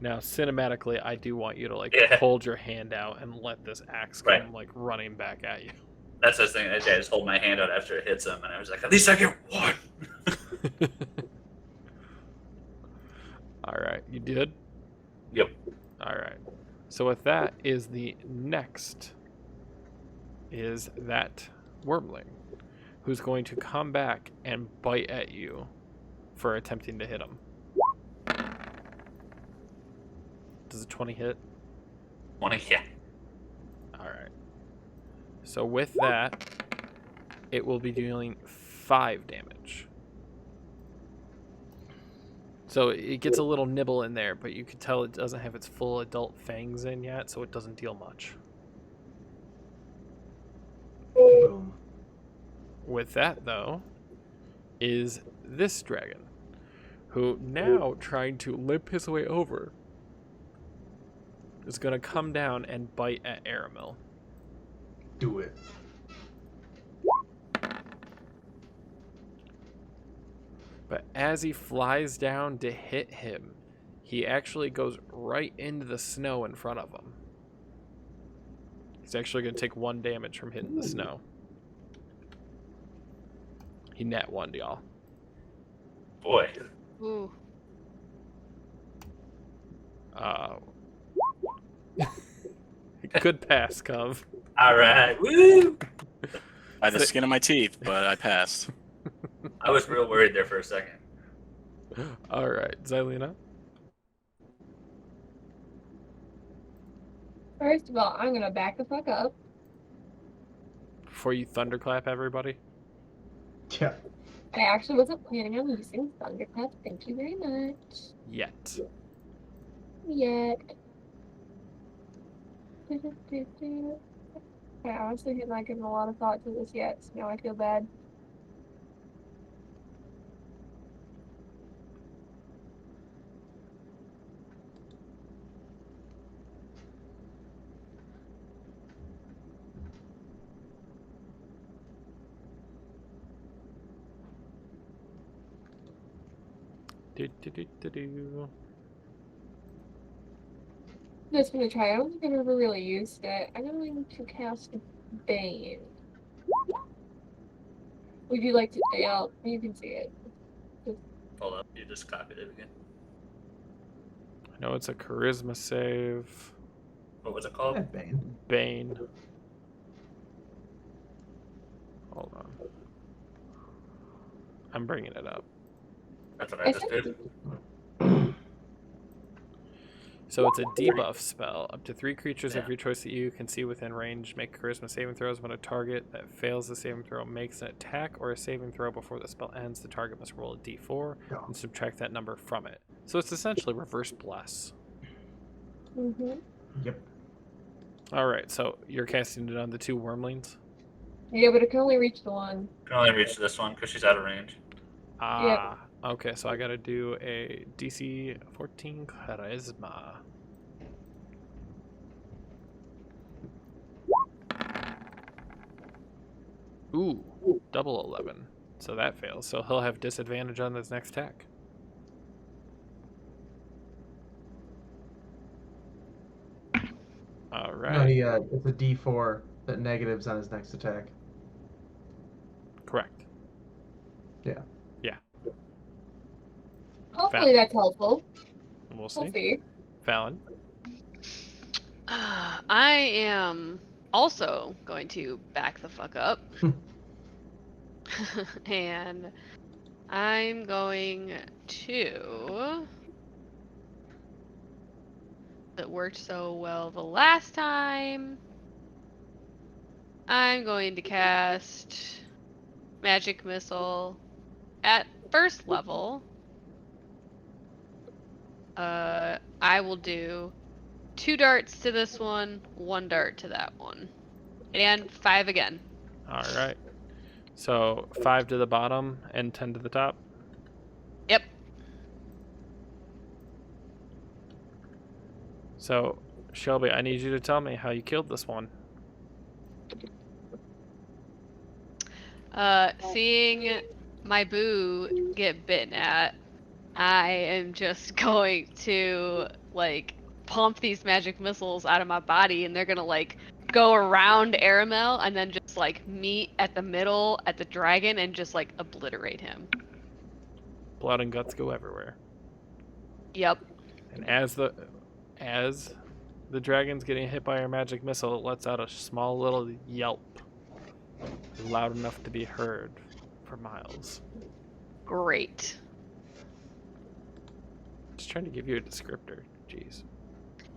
[SPEAKER 2] Now, cinematically, I do want you to
[SPEAKER 1] Yeah.
[SPEAKER 2] hold your hand out and let this axe come
[SPEAKER 1] Right.
[SPEAKER 2] running back at you.
[SPEAKER 1] That's the thing. I just hold my hand out after it hits him, and I was like, at least I get one.
[SPEAKER 2] All right, you did.
[SPEAKER 1] Yep.
[SPEAKER 2] All right. So with that is the next is that wormling, who's going to come back and bite at you for attempting to hit him. Does a 20 hit?
[SPEAKER 1] 20, yeah.
[SPEAKER 2] All right. So with that, it will be dealing 5 damage. So it gets a little nibble in there, but you can tell it doesn't have its full adult fangs in yet, so it doesn't deal much.
[SPEAKER 5] Boom.
[SPEAKER 2] With that, though, is this dragon, who now trying to limp his way over is going to come down and bite at Aramil.
[SPEAKER 5] Do it.
[SPEAKER 2] But as he flies down to hit him, he actually goes right into the snow in front of him. He's actually going to take 1 damage from hitting the snow. He net 1, y'all.
[SPEAKER 1] Boy.
[SPEAKER 4] Ooh.
[SPEAKER 2] Good pass, Cov.
[SPEAKER 1] All right. Woo!
[SPEAKER 6] By the skin of my teeth, but I passed.
[SPEAKER 1] I was real worried there for a second.
[SPEAKER 2] All right, Xylena.
[SPEAKER 3] First of all, I'm gonna back the fuck up.
[SPEAKER 2] Before you thunderclap everybody.
[SPEAKER 5] Yeah.
[SPEAKER 3] I actually wasn't planning on using Thunderclap. Thank you very much.
[SPEAKER 2] Yet.
[SPEAKER 3] Yet. I honestly have not given a lot of thought to this yet, so now I feel bad.
[SPEAKER 2] Do.
[SPEAKER 3] I'm just gonna try. I don't think I've ever really used it. I'm going to cast Bane. Would you like to? Yeah, you can see it.
[SPEAKER 1] Hold up, you just copied it again.
[SPEAKER 2] I know it's a charisma save.
[SPEAKER 1] What was it called?
[SPEAKER 5] Bane.
[SPEAKER 2] Bane. Hold on. I'm bringing it up.
[SPEAKER 1] That's what I just did.
[SPEAKER 2] So it's a debuff spell. Up to 3 creatures of your choice that you can see within range make charisma saving throws. When a target that fails the saving throw makes an attack or a saving throw before the spell ends, the target must roll a d4 and subtract that number from it. So it's essentially reverse bless.
[SPEAKER 3] Mm-hmm.
[SPEAKER 5] Yep.
[SPEAKER 2] All right, so you're casting it on the 2 wormlings?
[SPEAKER 3] Yeah, but it can only reach the one.
[SPEAKER 1] Can only reach this one because she's out of range.
[SPEAKER 2] Ah, okay, so I gotta do a DC 14 charisma. Ooh, double 11. So that fails. So he'll have disadvantage on his next attack. All right.
[SPEAKER 5] No, it's a D4 that negatives on his next attack.
[SPEAKER 2] Correct.
[SPEAKER 5] Yeah.
[SPEAKER 3] Hopefully that's helpful.
[SPEAKER 2] We'll
[SPEAKER 3] We'll
[SPEAKER 2] see.
[SPEAKER 3] see.
[SPEAKER 2] Fallon.
[SPEAKER 4] I am also going to back the fuck up. And I'm going to... That worked so well the last time. I'm going to cast Magic Missile at first level. I will do 2 darts to this one, 1 dart to that one. And 5 again.
[SPEAKER 2] All right. So 5 to the bottom and 10 to the top.
[SPEAKER 4] Yep.
[SPEAKER 2] So, Shelby, I need you to tell me how you killed this one.
[SPEAKER 4] Seeing my boo get bitten at, I am just going to, like, pump these magic missiles out of my body, and they're gonna, like, go around Aramel and then just, like, meet at the middle at the dragon and just, like, obliterate him.
[SPEAKER 2] Blood and guts go everywhere.
[SPEAKER 4] Yep.
[SPEAKER 2] And as the dragon's getting hit by our magic missile, it lets out a small little yelp, loud enough to be heard for miles.
[SPEAKER 4] Great.
[SPEAKER 2] Just trying to give you a descriptor. Jeez.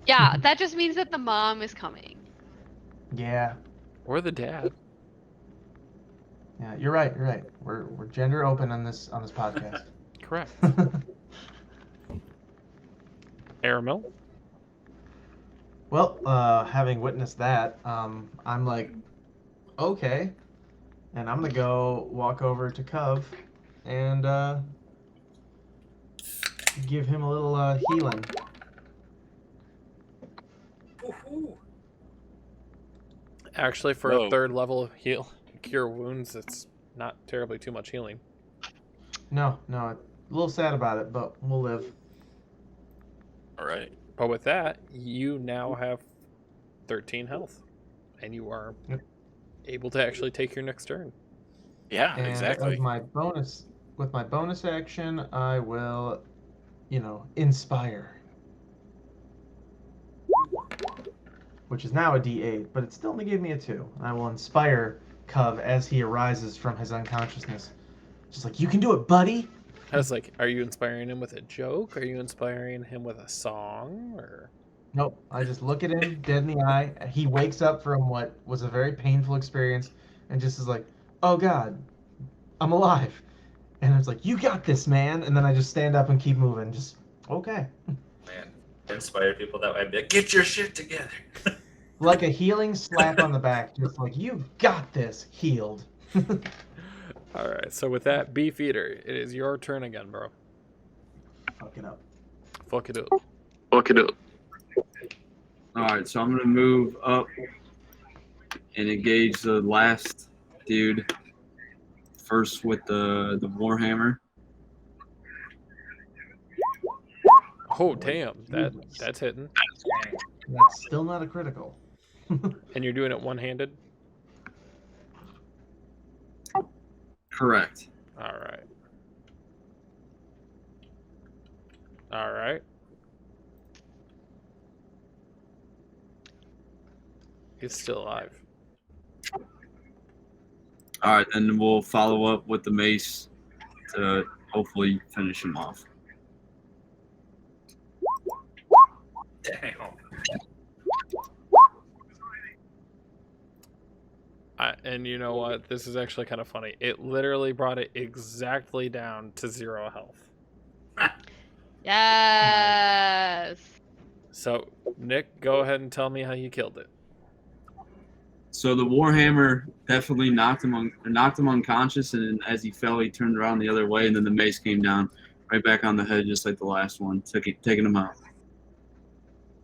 [SPEAKER 4] Yeah, that just means that the mom is coming.
[SPEAKER 5] Yeah.
[SPEAKER 2] Or the dad.
[SPEAKER 5] Yeah, you're right. You're right. We're gender open on this podcast.
[SPEAKER 2] Correct. Aramil?
[SPEAKER 5] Well, having witnessed that, I'm like, okay, and I'm gonna go walk over to Cove and give him a little healing.
[SPEAKER 2] Actually, for
[SPEAKER 6] Whoa.
[SPEAKER 2] a 3rd level cure wounds, it's not terribly too much healing.
[SPEAKER 5] No, a little sad about it, but we'll live.
[SPEAKER 6] All right.
[SPEAKER 2] But with that, you now have 13 health, and you are able to actually take your next turn.
[SPEAKER 6] Yeah,
[SPEAKER 5] And
[SPEAKER 6] exactly.
[SPEAKER 5] with my bonus action, I will, inspire. Which is now a D8, but it still only gave me a 2. I will inspire Cove as he arises from his unconsciousness. Just like, you can do it, buddy!
[SPEAKER 2] I was like, are you inspiring him with a joke? Are you inspiring him with a song? Or
[SPEAKER 5] Nope. I just look at him dead in the eye. He wakes up from what was a very painful experience and just is like, oh God, I'm alive. And it's like, you got this, man. And then I just stand up and keep moving. Just, okay.
[SPEAKER 1] Man, inspire people that way. I'd be like, get your shit together.
[SPEAKER 5] Like a healing slap on the back. Just like, you got this, healed.
[SPEAKER 2] all right. So with that, Beefeater, it is your turn again, bro.
[SPEAKER 5] Fuck it up.
[SPEAKER 2] Fuck it up.
[SPEAKER 6] Fuck it up.
[SPEAKER 7] Alright, so I'm gonna move up and engage the last dude. First with the Warhammer.
[SPEAKER 2] Oh damn, that's hitting.
[SPEAKER 5] That's still not a critical.
[SPEAKER 2] And you're doing it one-handed.
[SPEAKER 7] Correct.
[SPEAKER 2] All right. All right. He's still alive.
[SPEAKER 7] All right, then we'll follow up with the mace to hopefully finish him off.
[SPEAKER 1] Damn.
[SPEAKER 2] And you know what? This is actually kind of funny. It literally brought it exactly down to 0 health.
[SPEAKER 4] Yes.
[SPEAKER 2] So, Nick, go ahead and tell me how you killed it.
[SPEAKER 7] So the warhammer definitely knocked him unconscious, and as he fell, he turned around the other way, and then the mace came down right back on the head, just like the last one, taking him out.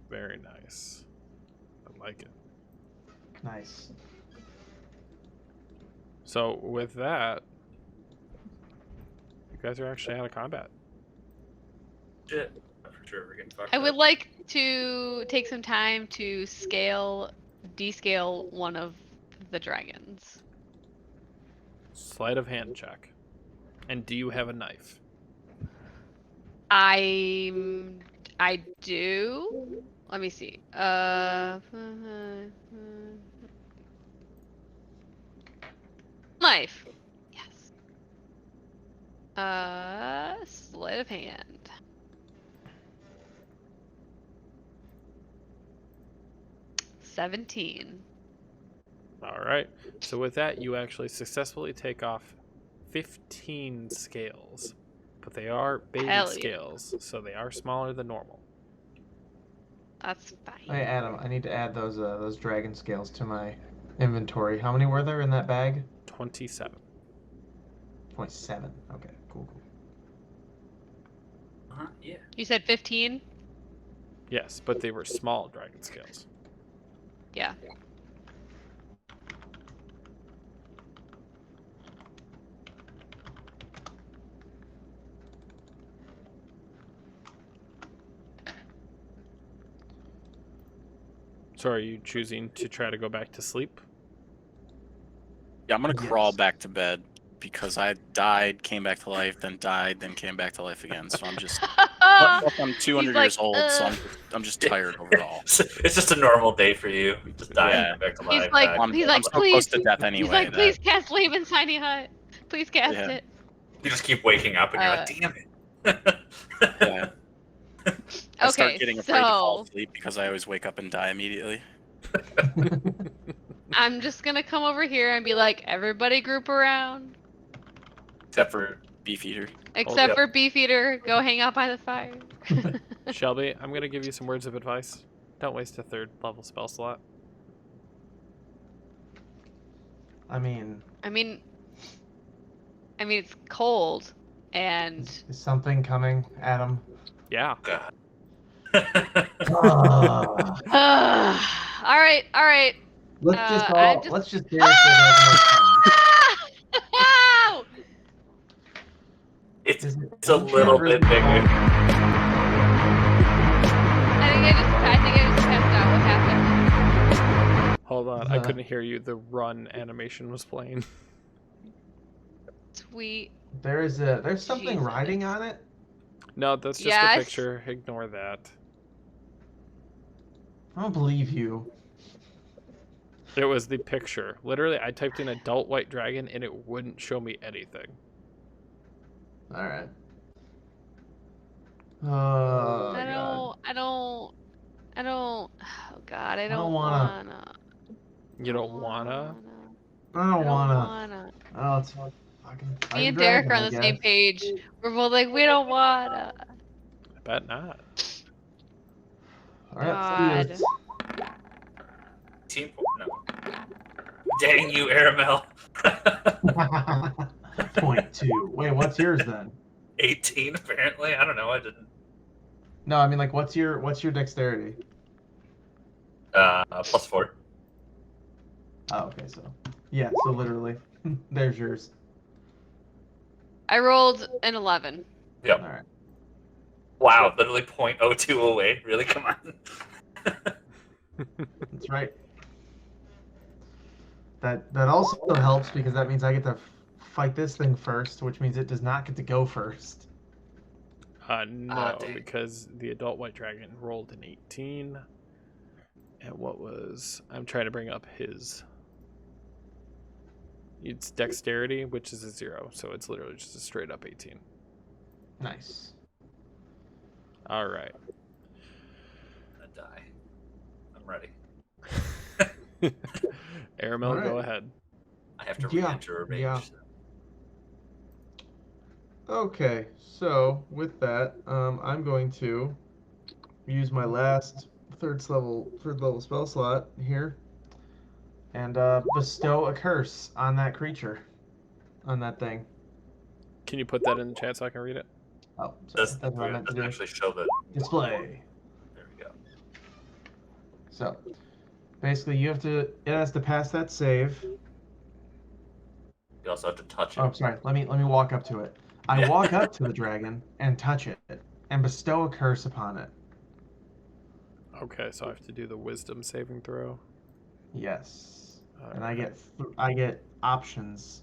[SPEAKER 2] Very nice. I like it.
[SPEAKER 5] Nice.
[SPEAKER 2] So, with that, you guys are actually out of combat.
[SPEAKER 1] Shit. For sure, we're getting fucked
[SPEAKER 4] I would
[SPEAKER 1] up.
[SPEAKER 4] like to take some time to descale one of the dragons.
[SPEAKER 2] Sleight of hand check. And do you have a knife?
[SPEAKER 4] I do. Let me see. Knife. Yes. Sleight of hand. $17.
[SPEAKER 2] All right. So with that, you actually successfully take off 15 scales. But they are baby
[SPEAKER 4] Hell yeah.
[SPEAKER 2] scales, so they are smaller than normal.
[SPEAKER 4] That's fine.
[SPEAKER 5] Hey Adam, I need to add those dragon scales to my inventory. How many were there in that bag?
[SPEAKER 2] 27.
[SPEAKER 5] 27. Okay, cool.
[SPEAKER 1] Yeah.
[SPEAKER 4] You said 15?
[SPEAKER 2] Yes, but they were small dragon scales.
[SPEAKER 4] Yeah.
[SPEAKER 2] So are you choosing to try to go back to sleep?
[SPEAKER 6] Yeah, I'm gonna
[SPEAKER 5] Yes.
[SPEAKER 6] crawl back to bed because I died, came back to life, then died, then came back to life again. So I'm just I'm 200
[SPEAKER 4] He's
[SPEAKER 6] years
[SPEAKER 4] like,
[SPEAKER 6] old, so I'm just tired overall.
[SPEAKER 1] It's just a normal day for you. You just die
[SPEAKER 6] Yeah.
[SPEAKER 1] and come back to
[SPEAKER 4] He's
[SPEAKER 1] life.
[SPEAKER 4] like-
[SPEAKER 1] die.
[SPEAKER 6] I'm
[SPEAKER 4] He's
[SPEAKER 6] so
[SPEAKER 4] like,
[SPEAKER 6] close
[SPEAKER 4] please.
[SPEAKER 6] to death anyway.
[SPEAKER 4] He's like,
[SPEAKER 6] that-
[SPEAKER 4] please cast Laban's tiny hut. Please cast
[SPEAKER 6] Yeah.
[SPEAKER 4] it.
[SPEAKER 1] You just keep waking up and you're like, damn it.
[SPEAKER 6] yeah. I start
[SPEAKER 4] Okay,
[SPEAKER 6] getting afraid to fall
[SPEAKER 4] so
[SPEAKER 6] asleep because I always wake up and die immediately.
[SPEAKER 4] I'm just gonna come over here and be like, everybody group around.
[SPEAKER 1] Except for
[SPEAKER 6] Beefeater.
[SPEAKER 4] Except
[SPEAKER 1] yep.
[SPEAKER 4] for Beefeater, go hang out by the fire.
[SPEAKER 2] Shelby, I'm going to give you some words of advice. Don't waste a 3rd level spell slot.
[SPEAKER 5] I mean,
[SPEAKER 4] I mean, it's cold, and
[SPEAKER 5] is something coming, Adam?
[SPEAKER 2] Yeah.
[SPEAKER 1] God.
[SPEAKER 5] Ah,
[SPEAKER 4] all right.
[SPEAKER 5] let's just dare say there's
[SPEAKER 4] Ow!
[SPEAKER 1] it's
[SPEAKER 5] no time.
[SPEAKER 1] it's a little bit bigger.
[SPEAKER 4] I think I just passed out. What happened?
[SPEAKER 2] Hold on, I couldn't hear you. The run animation was playing.
[SPEAKER 4] Sweet.
[SPEAKER 5] There's something
[SPEAKER 4] Jesus.
[SPEAKER 5] riding on it.
[SPEAKER 2] No, that's just
[SPEAKER 4] Yes.
[SPEAKER 2] a picture. Ignore that.
[SPEAKER 5] I don't believe you.
[SPEAKER 2] It was the picture. Literally, I typed in adult white dragon and it wouldn't show me anything.
[SPEAKER 5] All right. Oh
[SPEAKER 4] I
[SPEAKER 5] God.
[SPEAKER 4] don't. Oh God, I
[SPEAKER 5] don't
[SPEAKER 4] don't
[SPEAKER 5] wanna.
[SPEAKER 4] wanna.
[SPEAKER 2] You don't wanna?
[SPEAKER 5] I
[SPEAKER 4] I
[SPEAKER 5] don't
[SPEAKER 4] don't
[SPEAKER 5] wanna.
[SPEAKER 4] wanna.
[SPEAKER 5] Oh, it's fucking.
[SPEAKER 4] Me and Derek are on the same page. We're both like, we don't wanna.
[SPEAKER 2] I bet not.
[SPEAKER 5] All right, let's do this.
[SPEAKER 1] Team no. Dang you, Aramel.
[SPEAKER 5] 0.2. Wait, what's yours then?
[SPEAKER 1] 18 apparently. I don't know. I didn't.
[SPEAKER 5] No, I mean like, what's your dexterity?
[SPEAKER 1] +4.
[SPEAKER 5] Oh, okay, so yeah, so literally, there's yours.
[SPEAKER 4] I rolled an 11.
[SPEAKER 1] Yep.
[SPEAKER 5] All right.
[SPEAKER 1] Wow, literally 0.02 away. Really? Come on.
[SPEAKER 5] That's right. That also helps because that means I get to fight this thing first, which means it does not get to go first.
[SPEAKER 2] No,
[SPEAKER 1] dang.
[SPEAKER 2] because the adult white dragon rolled an 18. And what was... I'm trying to bring up his... It's dexterity, which is a 0, so it's literally just a straight up 18.
[SPEAKER 5] Nice.
[SPEAKER 2] All right.
[SPEAKER 1] I'm gonna die. I'm ready.
[SPEAKER 2] Aramel,
[SPEAKER 5] All right.
[SPEAKER 2] go ahead.
[SPEAKER 1] I have to
[SPEAKER 5] Yeah,
[SPEAKER 1] re-enter a rage.
[SPEAKER 5] yeah. Okay, so with that, I'm going to use my last third level spell slot here, and bestow a curse on that creature, on that thing.
[SPEAKER 2] Can you put that in the chat so I can read it?
[SPEAKER 5] Oh, sorry,
[SPEAKER 1] Doesn't,
[SPEAKER 5] that's what I meant to
[SPEAKER 1] doesn't
[SPEAKER 5] do.
[SPEAKER 1] actually show the
[SPEAKER 5] Display.
[SPEAKER 1] There we go.
[SPEAKER 5] So, basically, it has to pass that save.
[SPEAKER 1] You also have to touch it.
[SPEAKER 5] Oh, sorry. Let me walk up to it. I walk up to the dragon and touch it and bestow a curse upon it.
[SPEAKER 2] Okay, so I have to do the wisdom saving throw.
[SPEAKER 5] Yes. And
[SPEAKER 2] Alright.
[SPEAKER 5] I get options.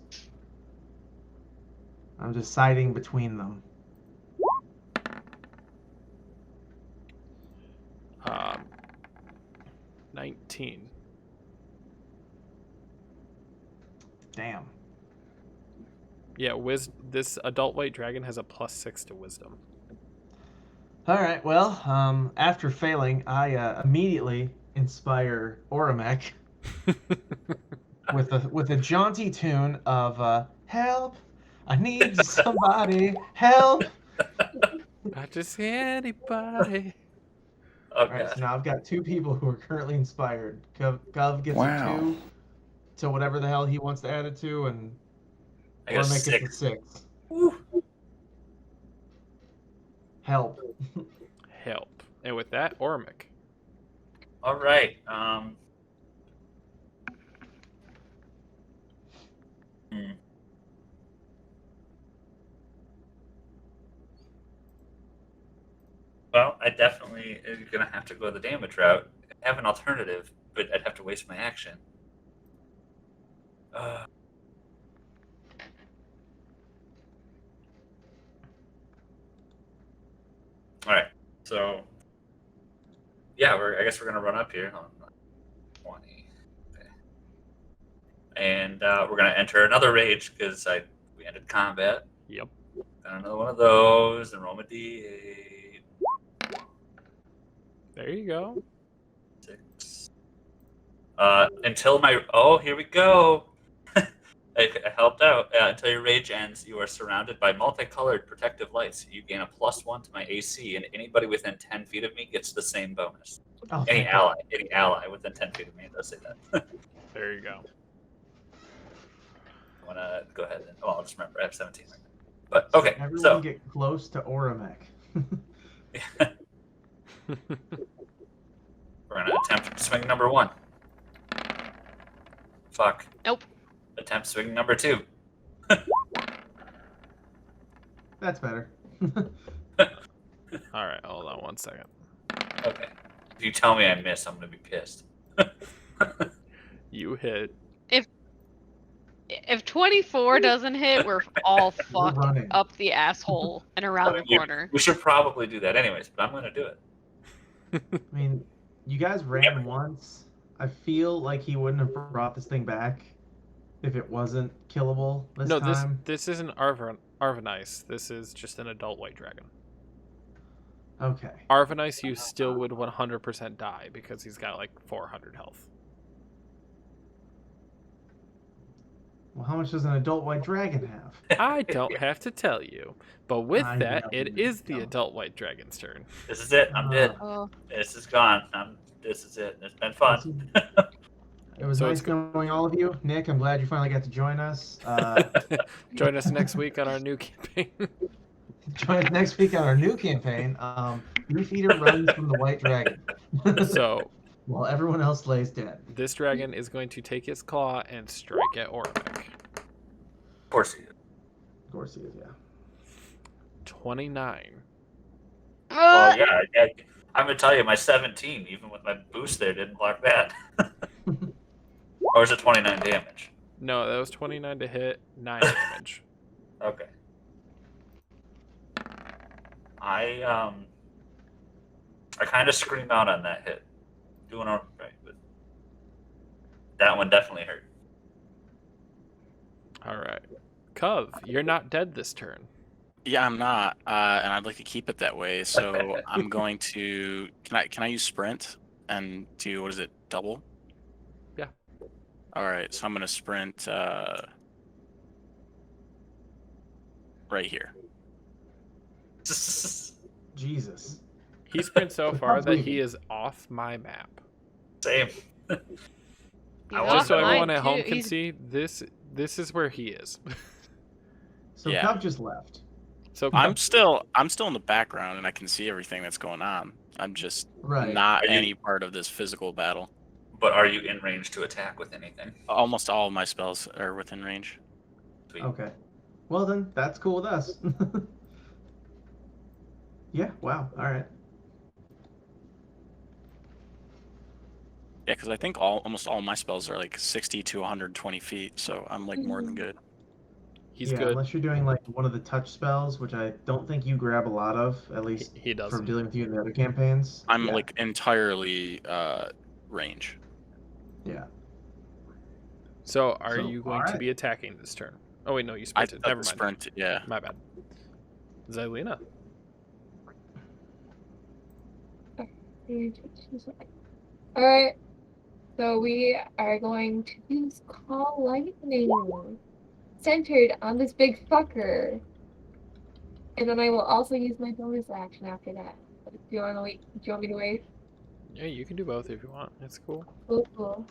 [SPEAKER 5] I'm deciding between them.
[SPEAKER 2] 19.
[SPEAKER 5] Damn.
[SPEAKER 2] Yeah, this adult white dragon has a +6 to wisdom.
[SPEAKER 5] All right. Well, after failing, I immediately inspire Oramek with a jaunty tune of "Help! I need somebody! Help!"
[SPEAKER 2] Not just anybody.
[SPEAKER 1] Oh,
[SPEAKER 5] All right.
[SPEAKER 1] God.
[SPEAKER 5] So now I've got 2 people who are currently inspired. Gov gets
[SPEAKER 8] Wow.
[SPEAKER 5] a 2 to whatever the hell he wants to add it to, and
[SPEAKER 1] I got
[SPEAKER 5] Oramek gets a
[SPEAKER 1] 6.
[SPEAKER 5] 6.
[SPEAKER 1] Woo.
[SPEAKER 5] Help.
[SPEAKER 2] Help. And with that, Ormic.
[SPEAKER 1] All right. Well, I definitely am gonna have to go the damage route. I have an alternative, but I'd have to waste my action. All right. So, yeah, I guess we're gonna run up here on 20, okay. And we're gonna enter another rage because we ended combat.
[SPEAKER 2] Yep.
[SPEAKER 1] Got another one of those, and roll my d8.
[SPEAKER 2] There you go.
[SPEAKER 1] 6. Until my here we go. I helped out. Until your rage ends, you are surrounded by multicolored protective lights. You gain a +1 to my AC, and anybody within 10 feet of me gets the same bonus.
[SPEAKER 5] Oh,
[SPEAKER 1] Any
[SPEAKER 5] thank God.
[SPEAKER 1] ally within 10 feet of me does say that.
[SPEAKER 2] There you go.
[SPEAKER 1] I want to go ahead and I'll just remember I have 17 right now. But okay,
[SPEAKER 5] Everyone
[SPEAKER 1] so
[SPEAKER 5] get close to Oramek.
[SPEAKER 1] we're gonna attempt swing number 1. Fuck.
[SPEAKER 4] Nope.
[SPEAKER 1] Attempt swing number 2.
[SPEAKER 5] That's better.
[SPEAKER 2] All right, hold on 1 second.
[SPEAKER 1] Okay. If you tell me I miss, I'm gonna be pissed.
[SPEAKER 2] You hit.
[SPEAKER 4] If 24 doesn't hit, we're all fucked
[SPEAKER 5] running.
[SPEAKER 4] up the asshole and around the corner.
[SPEAKER 1] We should probably do that anyways, but I'm gonna do it.
[SPEAKER 5] I mean, you guys ran once. I feel like he wouldn't have brought this thing back if it wasn't killable this
[SPEAKER 2] No,
[SPEAKER 5] time.
[SPEAKER 2] this isn't Arvanice. This is just an adult white dragon.
[SPEAKER 5] Okay.
[SPEAKER 2] Arvanice, you still would 100% die because he's got like 400 health.
[SPEAKER 5] Well, how much does an adult white dragon have?
[SPEAKER 2] I don't have to tell you. But with
[SPEAKER 5] I
[SPEAKER 2] that,
[SPEAKER 5] know
[SPEAKER 2] it
[SPEAKER 5] you
[SPEAKER 2] is the
[SPEAKER 5] don't.
[SPEAKER 2] adult white dragon's turn.
[SPEAKER 1] This is it. I'm dead.
[SPEAKER 4] Oh,
[SPEAKER 1] This is gone. This is it. It's been fun.
[SPEAKER 5] It was
[SPEAKER 2] So
[SPEAKER 5] nice
[SPEAKER 2] it's
[SPEAKER 5] knowing all of you. Nick, I'm glad you finally got to join us.
[SPEAKER 2] Join us next week on our new campaign.
[SPEAKER 5] Join us next week on our new campaign. Beef Eater runs from the white dragon.
[SPEAKER 2] So
[SPEAKER 5] While everyone else lays dead.
[SPEAKER 2] this dragon is going to take its claw and strike at Ormic.
[SPEAKER 1] Of course he is.
[SPEAKER 5] Of course he is, yeah.
[SPEAKER 2] 29.
[SPEAKER 1] Well, yeah. I'm gonna tell you, my 17, even with my boost there, didn't block that. Or is it 29 damage?
[SPEAKER 2] No, that was 29 to hit, 9 damage.
[SPEAKER 1] Okay. I kind of scream out on that hit. Doing all right, but that one definitely hurt.
[SPEAKER 2] All right. Cov, you're not dead this turn.
[SPEAKER 6] Yeah, I'm not, and I'd like to keep it that way. So I'm going to. Can I use sprint and do what is it? Double?
[SPEAKER 2] Yeah.
[SPEAKER 6] All right. So I'm gonna sprint right here.
[SPEAKER 5] Jesus.
[SPEAKER 2] He sprints so far that
[SPEAKER 5] leaving.
[SPEAKER 2] he is off my map.
[SPEAKER 1] Same.
[SPEAKER 4] He's
[SPEAKER 1] I
[SPEAKER 4] off
[SPEAKER 1] was
[SPEAKER 2] Just so
[SPEAKER 1] mine,
[SPEAKER 2] everyone at home
[SPEAKER 4] too.
[SPEAKER 2] can
[SPEAKER 4] He's-
[SPEAKER 2] see, this is where he is.
[SPEAKER 5] So
[SPEAKER 6] Yeah.
[SPEAKER 5] Cub just left.
[SPEAKER 2] So
[SPEAKER 6] I'm still in the background, and I can see everything that's going on. I'm just
[SPEAKER 5] Right.
[SPEAKER 6] not
[SPEAKER 1] Are you-
[SPEAKER 6] any part of this physical battle.
[SPEAKER 1] But are you in range to attack with anything?
[SPEAKER 6] Almost all of my spells are within range.
[SPEAKER 1] Sweet.
[SPEAKER 5] Okay. Well then, that's cool with us. Yeah. Wow. All right.
[SPEAKER 6] Yeah, because I think almost all my spells are like 60 to 120 feet, so I'm like more than good.
[SPEAKER 2] he's
[SPEAKER 5] yeah,
[SPEAKER 2] good.
[SPEAKER 5] unless you're doing like one of the touch spells, which I don't think you grab a lot of, at least
[SPEAKER 2] He does.
[SPEAKER 5] from dealing with you in the other campaigns.
[SPEAKER 6] I'm
[SPEAKER 5] yeah.
[SPEAKER 6] like entirely range.
[SPEAKER 5] Yeah.
[SPEAKER 2] So are
[SPEAKER 5] So,
[SPEAKER 2] you going to
[SPEAKER 5] alright.
[SPEAKER 2] be attacking this turn? Oh wait, no, you
[SPEAKER 6] I
[SPEAKER 2] sprinted. Never mind.
[SPEAKER 6] sprint. Yeah.
[SPEAKER 2] My bad. Xylena.
[SPEAKER 3] Alright. So we are going to use Call Lightning. Centered on this big fucker. And then I will also use my bonus action after that. Do you want to wait? Do you want me to wait?
[SPEAKER 2] Yeah, you can do both if you want. It's cool.
[SPEAKER 3] Cool.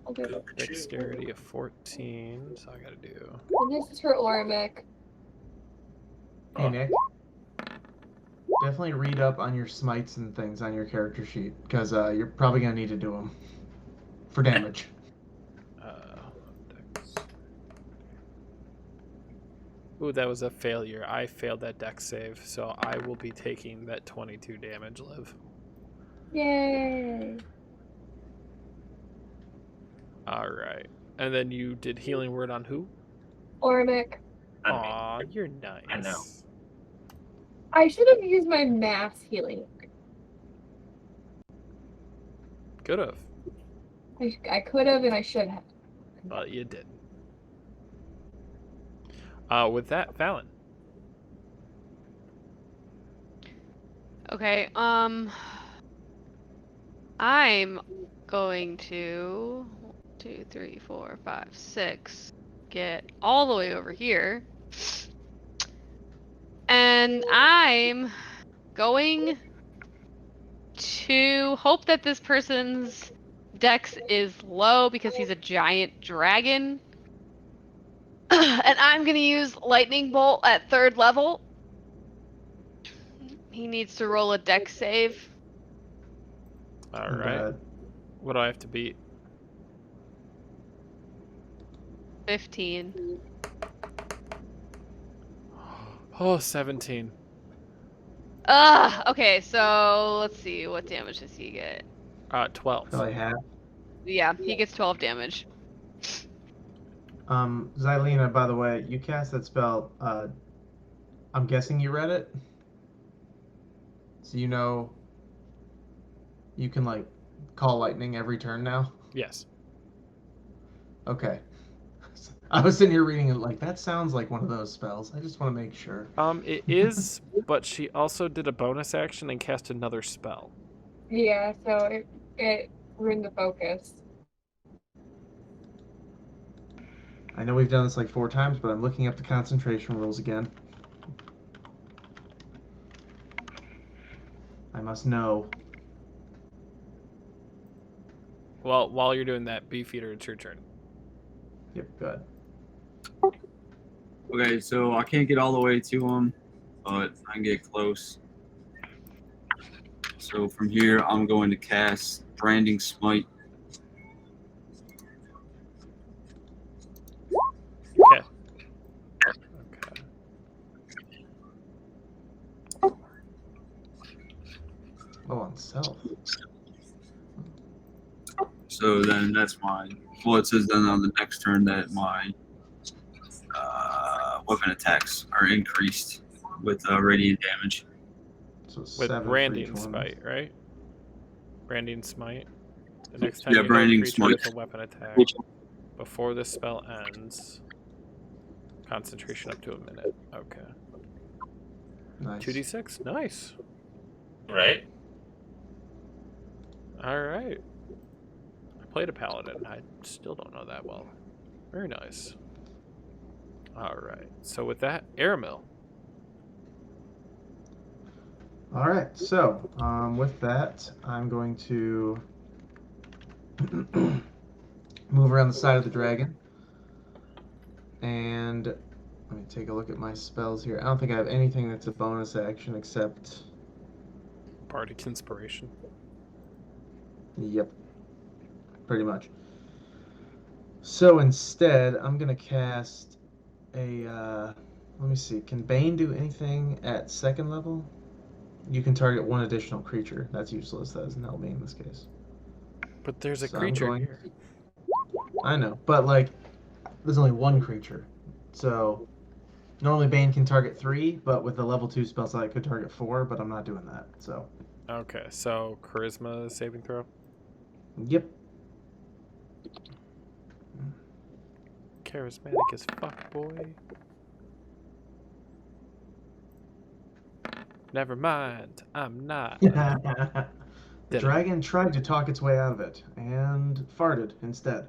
[SPEAKER 3] I'll do it.
[SPEAKER 2] Dexterity of 14. So I gotta do.
[SPEAKER 3] And this is for Ormic.
[SPEAKER 5] Hey Nick. Definitely read up on your smites and things on your character sheet, because you're probably gonna need to do them for damage.
[SPEAKER 2] Dex. Ooh, that was a failure. I failed that dex save, so I will be taking that 22 damage, Liv.
[SPEAKER 3] Yay!
[SPEAKER 2] All right. And then you did healing word on who?
[SPEAKER 3] Ormic.
[SPEAKER 2] Aw, you're nice.
[SPEAKER 1] I know.
[SPEAKER 3] I should have used my mass healing.
[SPEAKER 2] Could have,
[SPEAKER 3] I could have and I should have.
[SPEAKER 2] but you didn't. With that, Fallon.
[SPEAKER 4] Okay, I'm going to 1, 2, 3, 4, 5, 6 get all the way over here. And I'm going to hope that this person's dex is low because he's a giant dragon. And I'm going to use Lightning Bolt at 3rd level. He needs to roll a dex save.
[SPEAKER 2] All right. What do I have to beat?
[SPEAKER 4] 15.
[SPEAKER 2] Oh, 17.
[SPEAKER 4] Okay, so let's see. What damage does he get?
[SPEAKER 2] 12.
[SPEAKER 5] Probably half.
[SPEAKER 4] Yeah, he gets 12 damage.
[SPEAKER 5] Xylena, by the way, you cast that spell. I'm guessing you read it, so you know you can like call lightning every turn now.
[SPEAKER 2] Yes.
[SPEAKER 5] Okay. I was sitting here reading it like that sounds like one of those spells. I just want to make sure.
[SPEAKER 2] It is, but she also did a bonus action and cast another spell.
[SPEAKER 3] Yeah, so it ruined the focus.
[SPEAKER 5] I know we've done this like 4 times, but I'm looking up the concentration rules again. I must know.
[SPEAKER 2] Well, while you're doing that, Beefeater, it's your turn.
[SPEAKER 5] Yep, good.
[SPEAKER 7] Okay, so I can't get all the way to him, but I can get close. So from here, I'm going to cast Branding Smite.
[SPEAKER 2] Okay.
[SPEAKER 5] Oh, on self.
[SPEAKER 7] so then that's my. Well, it says then on the next turn that my weapon attacks are increased with radiant damage.
[SPEAKER 5] So
[SPEAKER 2] With
[SPEAKER 5] 7 for
[SPEAKER 2] branding
[SPEAKER 5] each one.
[SPEAKER 2] smite, right? Branding smite. The next time
[SPEAKER 7] Yeah,
[SPEAKER 2] you hit a
[SPEAKER 7] branding
[SPEAKER 2] creature
[SPEAKER 7] smite.
[SPEAKER 2] with a weapon attack,
[SPEAKER 7] Which,
[SPEAKER 2] before the spell ends, concentration up to a minute. Okay.
[SPEAKER 5] Nice.
[SPEAKER 2] 2d6. Nice.
[SPEAKER 1] Right?
[SPEAKER 2] All right. I played a paladin. I still don't know that well. Very nice. All right. So with that, Aramil.
[SPEAKER 5] All right. So with that, I'm going to move around the side of the dragon. And let me take a look at my spells here. I don't think I have anything that's a bonus action except...
[SPEAKER 2] Bardic Inspiration.
[SPEAKER 5] Yep. Pretty much. So instead, I'm going to cast a... let me see. Can Bane do anything at second level? You can target one additional creature. That's useless. That doesn't help me in this case.
[SPEAKER 2] But there's a
[SPEAKER 5] So I'm
[SPEAKER 2] creature
[SPEAKER 5] going-
[SPEAKER 2] here.
[SPEAKER 5] I know, but like, there's only one creature. So normally Bane can target 3, but with the level 2 spell slot, it could target 4, but I'm not doing that. So,
[SPEAKER 2] Okay, so Charisma saving throw.
[SPEAKER 5] yep.
[SPEAKER 2] Charismatic as fuck, boy. Never mind, I'm not.
[SPEAKER 5] The
[SPEAKER 2] Did it.
[SPEAKER 5] dragon tried to talk its way out of it and farted instead.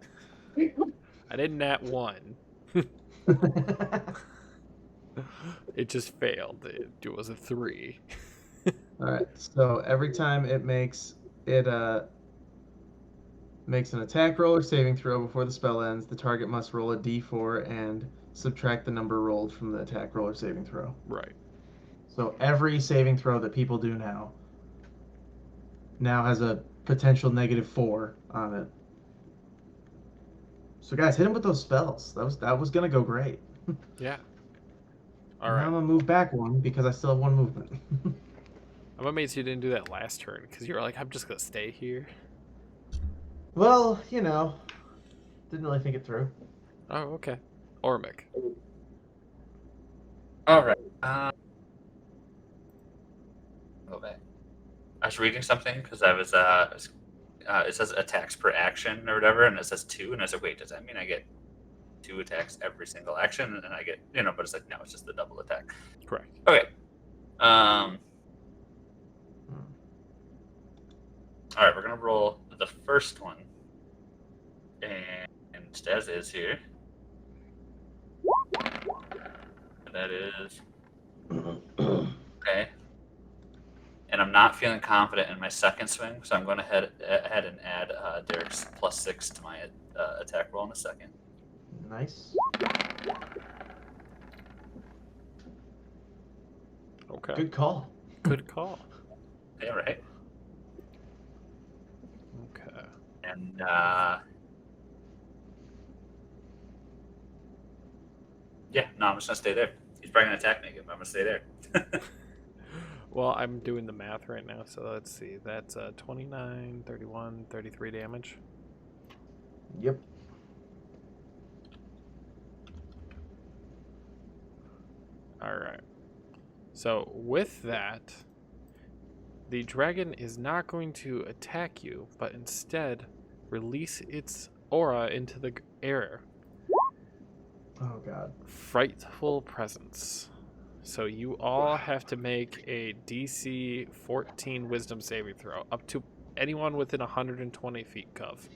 [SPEAKER 2] I didn't nat 1. It just failed. It was a 3.
[SPEAKER 5] Alright, so every time it makes an attack roll or saving throw before the spell ends, the target must roll a d4 and subtract the number rolled from the attack roll or saving throw.
[SPEAKER 2] Right.
[SPEAKER 5] So every saving throw that people do now has a potential -4 on it. So guys, hit him with those spells. That was gonna go great.
[SPEAKER 2] Yeah.
[SPEAKER 5] Now
[SPEAKER 2] Alright.
[SPEAKER 5] I'm gonna move back 1 because I still have 1 movement.
[SPEAKER 2] I'm amazed you didn't do that last turn, because you were like, I'm just gonna stay here.
[SPEAKER 5] Well, didn't really think it through.
[SPEAKER 2] Oh, okay. Ormic.
[SPEAKER 1] All right. Go back. I was reading something because I was it says attacks per action or whatever, and it says 2, and I said, wait, does that mean I get 2 attacks every single action? And I get, but it's like, no, it's just the double attack.
[SPEAKER 2] Correct.
[SPEAKER 1] Okay. All right, we're gonna roll the first one, and as is here. And that is okay. And I'm not feeling confident in my second swing, so I'm going to head and add Derek's +6 to my attack roll in a second.
[SPEAKER 5] Nice.
[SPEAKER 2] Okay.
[SPEAKER 5] Good call.
[SPEAKER 2] Good call.
[SPEAKER 1] Yeah, right.
[SPEAKER 2] Okay.
[SPEAKER 1] And yeah, no, I'm just gonna stay there. He's probably gonna attack me again, but I'm gonna stay there.
[SPEAKER 2] Well, I'm doing the math right now, so let's see. That's 29, 31, 33 damage.
[SPEAKER 5] Yep.
[SPEAKER 2] Alright. So, with that, the dragon is not going to attack you, but instead release its aura into the air.
[SPEAKER 5] Oh god.
[SPEAKER 2] Frightful presence. So you all have to make a DC 14 wisdom saving throw, up to anyone within 120 feet, Cov.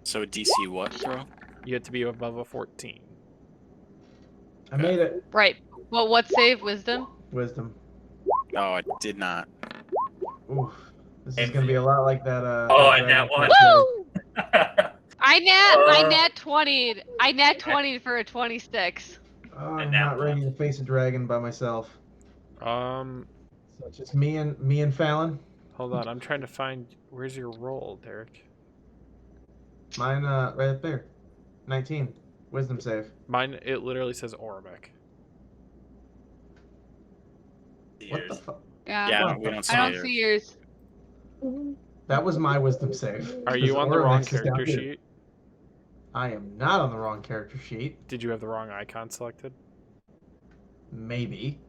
[SPEAKER 6] So DC what throw?
[SPEAKER 2] You have to be above a 14.
[SPEAKER 5] I made it.
[SPEAKER 4] Right. Well, what save? Wisdom?
[SPEAKER 5] Wisdom.
[SPEAKER 6] Oh, I did not.
[SPEAKER 5] Oof. This is gonna be a lot like that.
[SPEAKER 1] Oh,
[SPEAKER 5] that
[SPEAKER 1] and that
[SPEAKER 5] dragon
[SPEAKER 1] one.
[SPEAKER 5] fight.
[SPEAKER 4] I nat 20. I nat 20 for a 26.
[SPEAKER 5] Oh, I'm
[SPEAKER 1] And that
[SPEAKER 5] not ready to face a dragon by myself. So it's just me and Fallon.
[SPEAKER 2] Hold on, I'm trying to find, where's your roll, Derek?
[SPEAKER 5] Mine right up there. 19. Wisdom save.
[SPEAKER 2] Mine, it literally says Ormic.
[SPEAKER 5] What the fuck?
[SPEAKER 4] Yeah.
[SPEAKER 6] Yeah,
[SPEAKER 5] Well,
[SPEAKER 6] we don't see
[SPEAKER 4] I don't
[SPEAKER 6] it.
[SPEAKER 4] see yours.
[SPEAKER 5] That was my wisdom save.
[SPEAKER 2] Are you on the
[SPEAKER 5] Aura
[SPEAKER 2] wrong
[SPEAKER 5] mix is down
[SPEAKER 2] character
[SPEAKER 5] here.
[SPEAKER 2] sheet?
[SPEAKER 5] I am not on the wrong character sheet.
[SPEAKER 2] Did you have the wrong icon selected?
[SPEAKER 5] Maybe.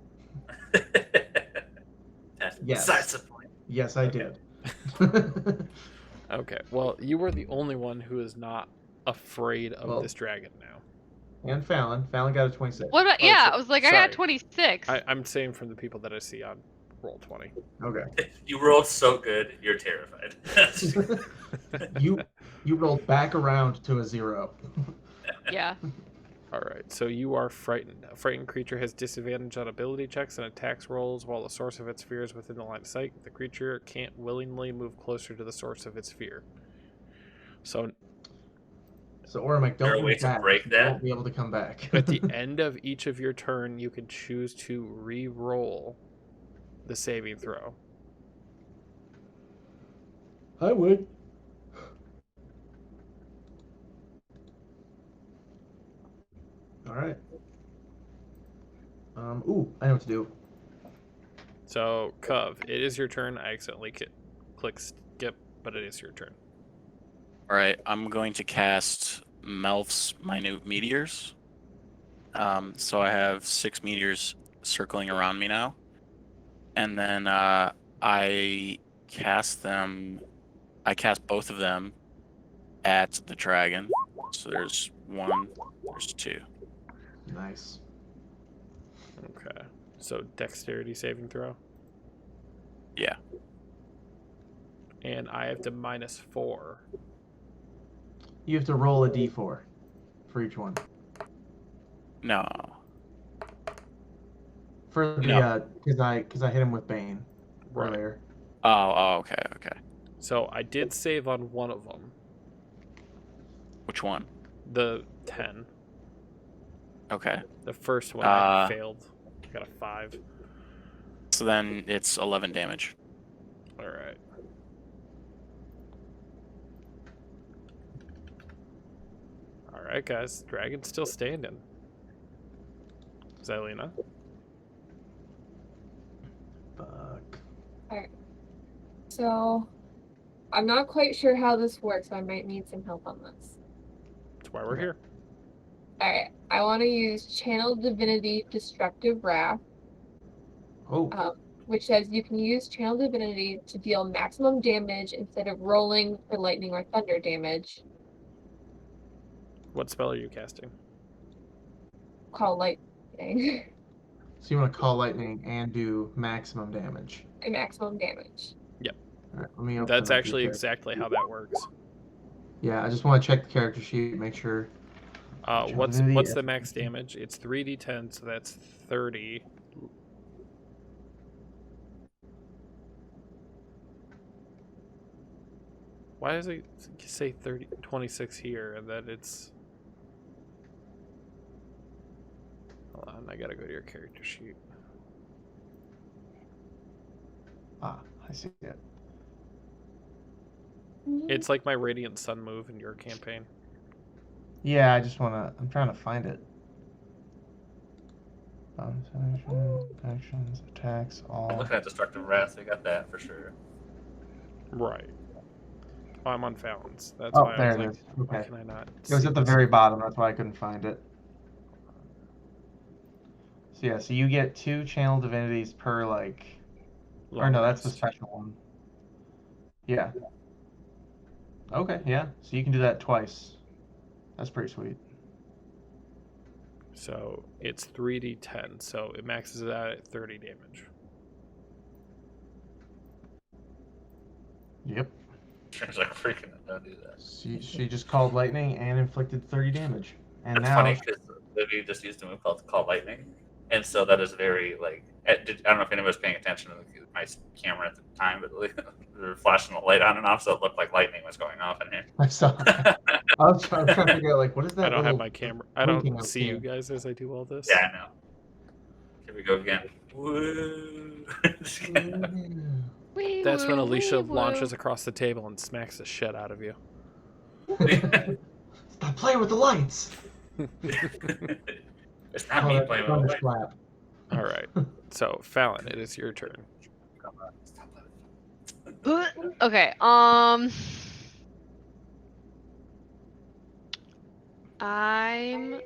[SPEAKER 1] That's
[SPEAKER 5] Yes.
[SPEAKER 1] besides the point.
[SPEAKER 5] Yes, I did.
[SPEAKER 2] Okay. Well, you were the only one who is not afraid of
[SPEAKER 5] Well-
[SPEAKER 2] this dragon now.
[SPEAKER 5] And Fallon. Fallon got a 26.
[SPEAKER 4] What about?
[SPEAKER 2] Oh,
[SPEAKER 4] Yeah,
[SPEAKER 2] so-
[SPEAKER 4] I was like, I
[SPEAKER 2] sorry.
[SPEAKER 4] got 26.
[SPEAKER 2] I'm saying from the people that I see on Roll20.
[SPEAKER 5] Okay.
[SPEAKER 1] You rolled so good, you're terrified.
[SPEAKER 5] You rolled back around to a 0.
[SPEAKER 4] Yeah.
[SPEAKER 2] All right, so you are frightened. A frightened creature has disadvantage on ability checks and attacks rolls while the source of its fear is within the line of sight. The creature can't willingly move closer to the source of its fear. So
[SPEAKER 5] So Orimic,
[SPEAKER 1] There
[SPEAKER 5] don't
[SPEAKER 1] a way
[SPEAKER 5] move
[SPEAKER 1] to
[SPEAKER 5] back.
[SPEAKER 1] break
[SPEAKER 5] You
[SPEAKER 1] that?
[SPEAKER 5] won't be able to come back.
[SPEAKER 2] at the end of each of your turn, you can choose to re-roll the saving throw.
[SPEAKER 5] I would. All right. Ooh, I know what to do.
[SPEAKER 2] So, Cov, it is your turn. I accidentally click skip, but it is your turn.
[SPEAKER 6] All right, I'm going to cast Melf's Minute Meteors. So I have 6 meteors circling around me now. And then I cast both of them at the dragon. So there's 1, there's 2.
[SPEAKER 5] Nice.
[SPEAKER 2] Okay. So, dexterity saving throw.
[SPEAKER 6] Yeah.
[SPEAKER 2] And I have to -4.
[SPEAKER 5] You have to roll a d4 for each one.
[SPEAKER 6] No.
[SPEAKER 5] For the
[SPEAKER 6] No.
[SPEAKER 5] because I hit him with Bane
[SPEAKER 2] Right.
[SPEAKER 5] earlier.
[SPEAKER 6] Oh, okay.
[SPEAKER 2] So, I did save on one of them.
[SPEAKER 6] Which one?
[SPEAKER 2] The 10.
[SPEAKER 6] Okay.
[SPEAKER 2] The first one I
[SPEAKER 6] Uh,
[SPEAKER 2] failed. I got a 5.
[SPEAKER 6] So then it's 11 damage.
[SPEAKER 2] All right. All right, guys. Dragon's still standing. Zelina.
[SPEAKER 5] Fuck.
[SPEAKER 3] So, I'm not quite sure how this works, so I might need some help on this.
[SPEAKER 2] That's why we're here.
[SPEAKER 3] Alright, I want to use Channel Divinity Destructive Wrath,
[SPEAKER 5] Oh,
[SPEAKER 3] which says you can use Channel Divinity to deal maximum damage instead of rolling for lightning or thunder damage.
[SPEAKER 2] What spell are you casting?
[SPEAKER 3] Call lightning.
[SPEAKER 5] so you want to call lightning and do maximum damage.
[SPEAKER 3] and maximum damage.
[SPEAKER 5] All right, let me open
[SPEAKER 2] That's
[SPEAKER 5] up your
[SPEAKER 2] actually
[SPEAKER 5] character.
[SPEAKER 2] exactly how that works.
[SPEAKER 5] Yeah, I just want to check the character sheet, make sure.
[SPEAKER 2] What's
[SPEAKER 5] Divinity,
[SPEAKER 2] the max damage? It's 3d10, so that's 30. Why does it say 26 here and then it's... Hold on, I gotta go to your character sheet.
[SPEAKER 5] Ah, I see it.
[SPEAKER 2] It's like my Radiant Sun move in your campaign.
[SPEAKER 5] Yeah, I just want to. I'm trying to find it. Actions, attacks, all.
[SPEAKER 1] Looking at Destructive Wrath, we got that for sure.
[SPEAKER 2] Right. Oh, I'm on Fallon's. That's
[SPEAKER 5] Oh,
[SPEAKER 2] why I
[SPEAKER 5] there
[SPEAKER 2] was
[SPEAKER 5] it
[SPEAKER 2] like,
[SPEAKER 5] is.
[SPEAKER 2] why
[SPEAKER 5] Okay.
[SPEAKER 2] can I not
[SPEAKER 5] It was
[SPEAKER 2] see
[SPEAKER 5] at the
[SPEAKER 2] this?
[SPEAKER 5] very bottom. That's why I couldn't find it. So yeah, so you get 2 channel divinities per like. Or
[SPEAKER 2] Long
[SPEAKER 5] no, that's the
[SPEAKER 2] rest.
[SPEAKER 5] special one. Yeah. Okay, yeah. So you can do that twice. That's pretty sweet.
[SPEAKER 2] So it's 3d10, so it maxes it out at 30 damage.
[SPEAKER 5] Yep.
[SPEAKER 1] Turns like freaking don't do that.
[SPEAKER 5] She just called lightning and inflicted 30 damage. And
[SPEAKER 1] It's
[SPEAKER 5] now
[SPEAKER 1] funny because Livy just used a move called Call Lightning, and so that is very like. I don't know if anyone was paying attention to my camera at the time, but we were flashing the light on and off, so it looked like lightning was going off in here.
[SPEAKER 5] I saw that. I was trying to figure out like what is that?
[SPEAKER 2] I don't have
[SPEAKER 5] little-
[SPEAKER 2] my camera. I
[SPEAKER 5] blinking
[SPEAKER 2] don't
[SPEAKER 5] up
[SPEAKER 2] see you
[SPEAKER 5] here.
[SPEAKER 2] guys as I do all this.
[SPEAKER 1] Yeah, I know. Here we go again. Woo!
[SPEAKER 4] Wee
[SPEAKER 2] That's when
[SPEAKER 4] woo,
[SPEAKER 2] Alicia
[SPEAKER 4] wee woo.
[SPEAKER 2] launches across the table and smacks the shit out of you.
[SPEAKER 5] Stop playing with the lights.
[SPEAKER 1] It's not
[SPEAKER 5] Oh,
[SPEAKER 1] me
[SPEAKER 5] that
[SPEAKER 1] playing with the light.
[SPEAKER 5] thunderclap.
[SPEAKER 2] All right. So, Fallon, it is your turn.
[SPEAKER 1] Come on, stop playing with
[SPEAKER 4] Okay. I'm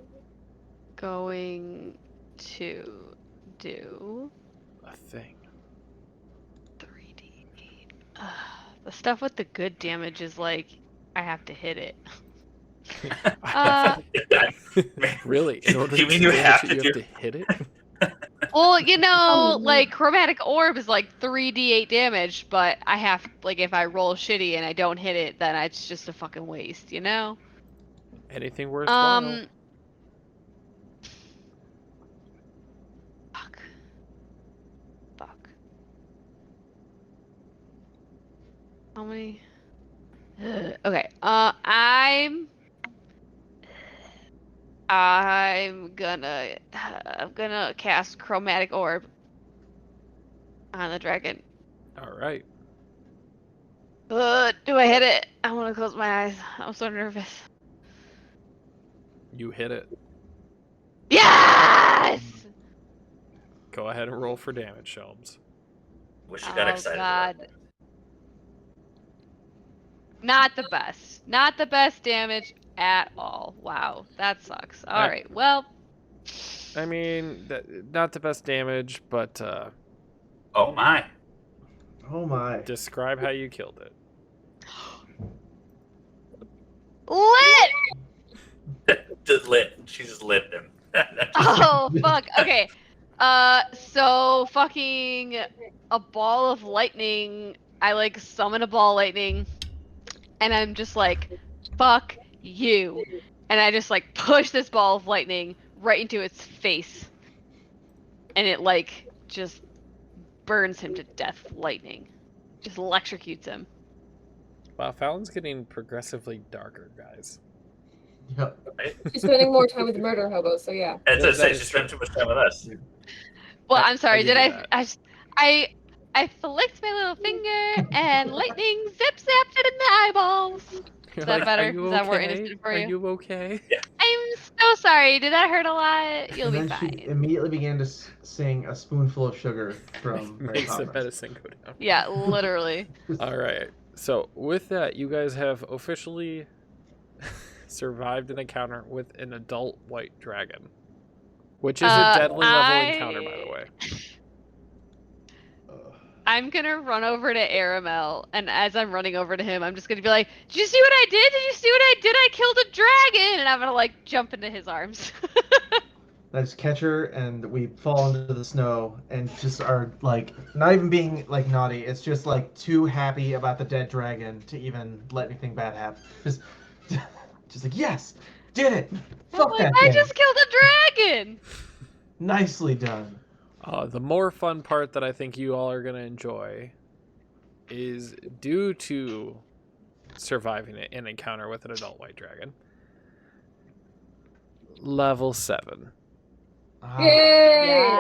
[SPEAKER 4] going to do
[SPEAKER 2] A thing.
[SPEAKER 4] 3d8. The stuff with the good damage is like I have to hit it.
[SPEAKER 2] Really? In order
[SPEAKER 1] You
[SPEAKER 2] to
[SPEAKER 1] mean you
[SPEAKER 2] damage
[SPEAKER 1] have
[SPEAKER 2] it,
[SPEAKER 1] to
[SPEAKER 2] you
[SPEAKER 1] do?
[SPEAKER 2] have to hit it?
[SPEAKER 4] Well, you know, like chromatic orb is like 3d8 damage, but I have like if I roll shitty and I don't hit it, then it's just a fucking waste, you know?
[SPEAKER 2] Anything worthwhile.
[SPEAKER 4] Fuck. Fuck. How many? Okay. I'm gonna cast chromatic orb on the dragon.
[SPEAKER 2] All right.
[SPEAKER 4] Do I hit it? I want to close my eyes. I'm so nervous.
[SPEAKER 2] You hit it.
[SPEAKER 4] Yes!
[SPEAKER 2] Go ahead and roll for damage, Shelms.
[SPEAKER 1] Wish you got excited about that.
[SPEAKER 4] Not the best. Not the best damage at all. Wow, that sucks. All right. Well,
[SPEAKER 2] I mean, not the best damage, but
[SPEAKER 1] Oh my.
[SPEAKER 5] Oh my.
[SPEAKER 2] describe how you killed it.
[SPEAKER 4] lit.
[SPEAKER 1] Just lit. She just lit him.
[SPEAKER 4] Oh fuck. Okay. So fucking a ball of lightning. I like summon a ball of lightning, and I'm just like, fuck you, and I just like push this ball of lightning right into its face, and it like just burns him to death. Lightning just electrocutes him.
[SPEAKER 2] Wow, Fallon's getting progressively darker, guys.
[SPEAKER 5] Yep.
[SPEAKER 3] She's spending more time with the murder hobo, so yeah.
[SPEAKER 1] As I
[SPEAKER 2] That
[SPEAKER 1] say,
[SPEAKER 2] is
[SPEAKER 1] she spent too much time with us.
[SPEAKER 4] Well,
[SPEAKER 2] I-
[SPEAKER 4] I'm sorry.
[SPEAKER 2] I
[SPEAKER 4] Did
[SPEAKER 2] give you
[SPEAKER 4] I flicked my little finger and lightning zip zapped it in the eyeballs.
[SPEAKER 2] You're
[SPEAKER 4] that
[SPEAKER 2] like,
[SPEAKER 4] better?
[SPEAKER 2] Are you
[SPEAKER 4] Is that more
[SPEAKER 2] okay?
[SPEAKER 4] innocent for
[SPEAKER 2] Are
[SPEAKER 4] you?
[SPEAKER 2] you okay?
[SPEAKER 4] I'm so sorry. Did that hurt a lot? You'll
[SPEAKER 5] And
[SPEAKER 4] be
[SPEAKER 5] then she
[SPEAKER 4] fine.
[SPEAKER 5] immediately began to sing a spoonful of sugar from Mary
[SPEAKER 2] Makes the
[SPEAKER 5] Poppins.
[SPEAKER 2] medicine go down.
[SPEAKER 4] Yeah, literally.
[SPEAKER 2] All right. So with that, you guys have officially survived an encounter with an adult white dragon, which is a deadly level encounter, by the way.
[SPEAKER 4] I'm gonna run over to Aramel, and as I'm running over to him, I'm just gonna be like, "Did you see what I did? Did you see what I did? I killed a dragon!" And I'm gonna like jump into his arms.
[SPEAKER 5] I just catch her and we fall into the snow and just are like not even being like naughty. It's just like too happy about the dead dragon to even let anything bad happen. Just like yes, did it. Fuck
[SPEAKER 4] I'm
[SPEAKER 5] that
[SPEAKER 4] like, I
[SPEAKER 5] thing.
[SPEAKER 4] just killed a dragon.
[SPEAKER 5] Nicely done.
[SPEAKER 2] The more fun part that I think you all are going to enjoy is due to surviving an encounter with an adult white dragon. Level 7.
[SPEAKER 3] Yay!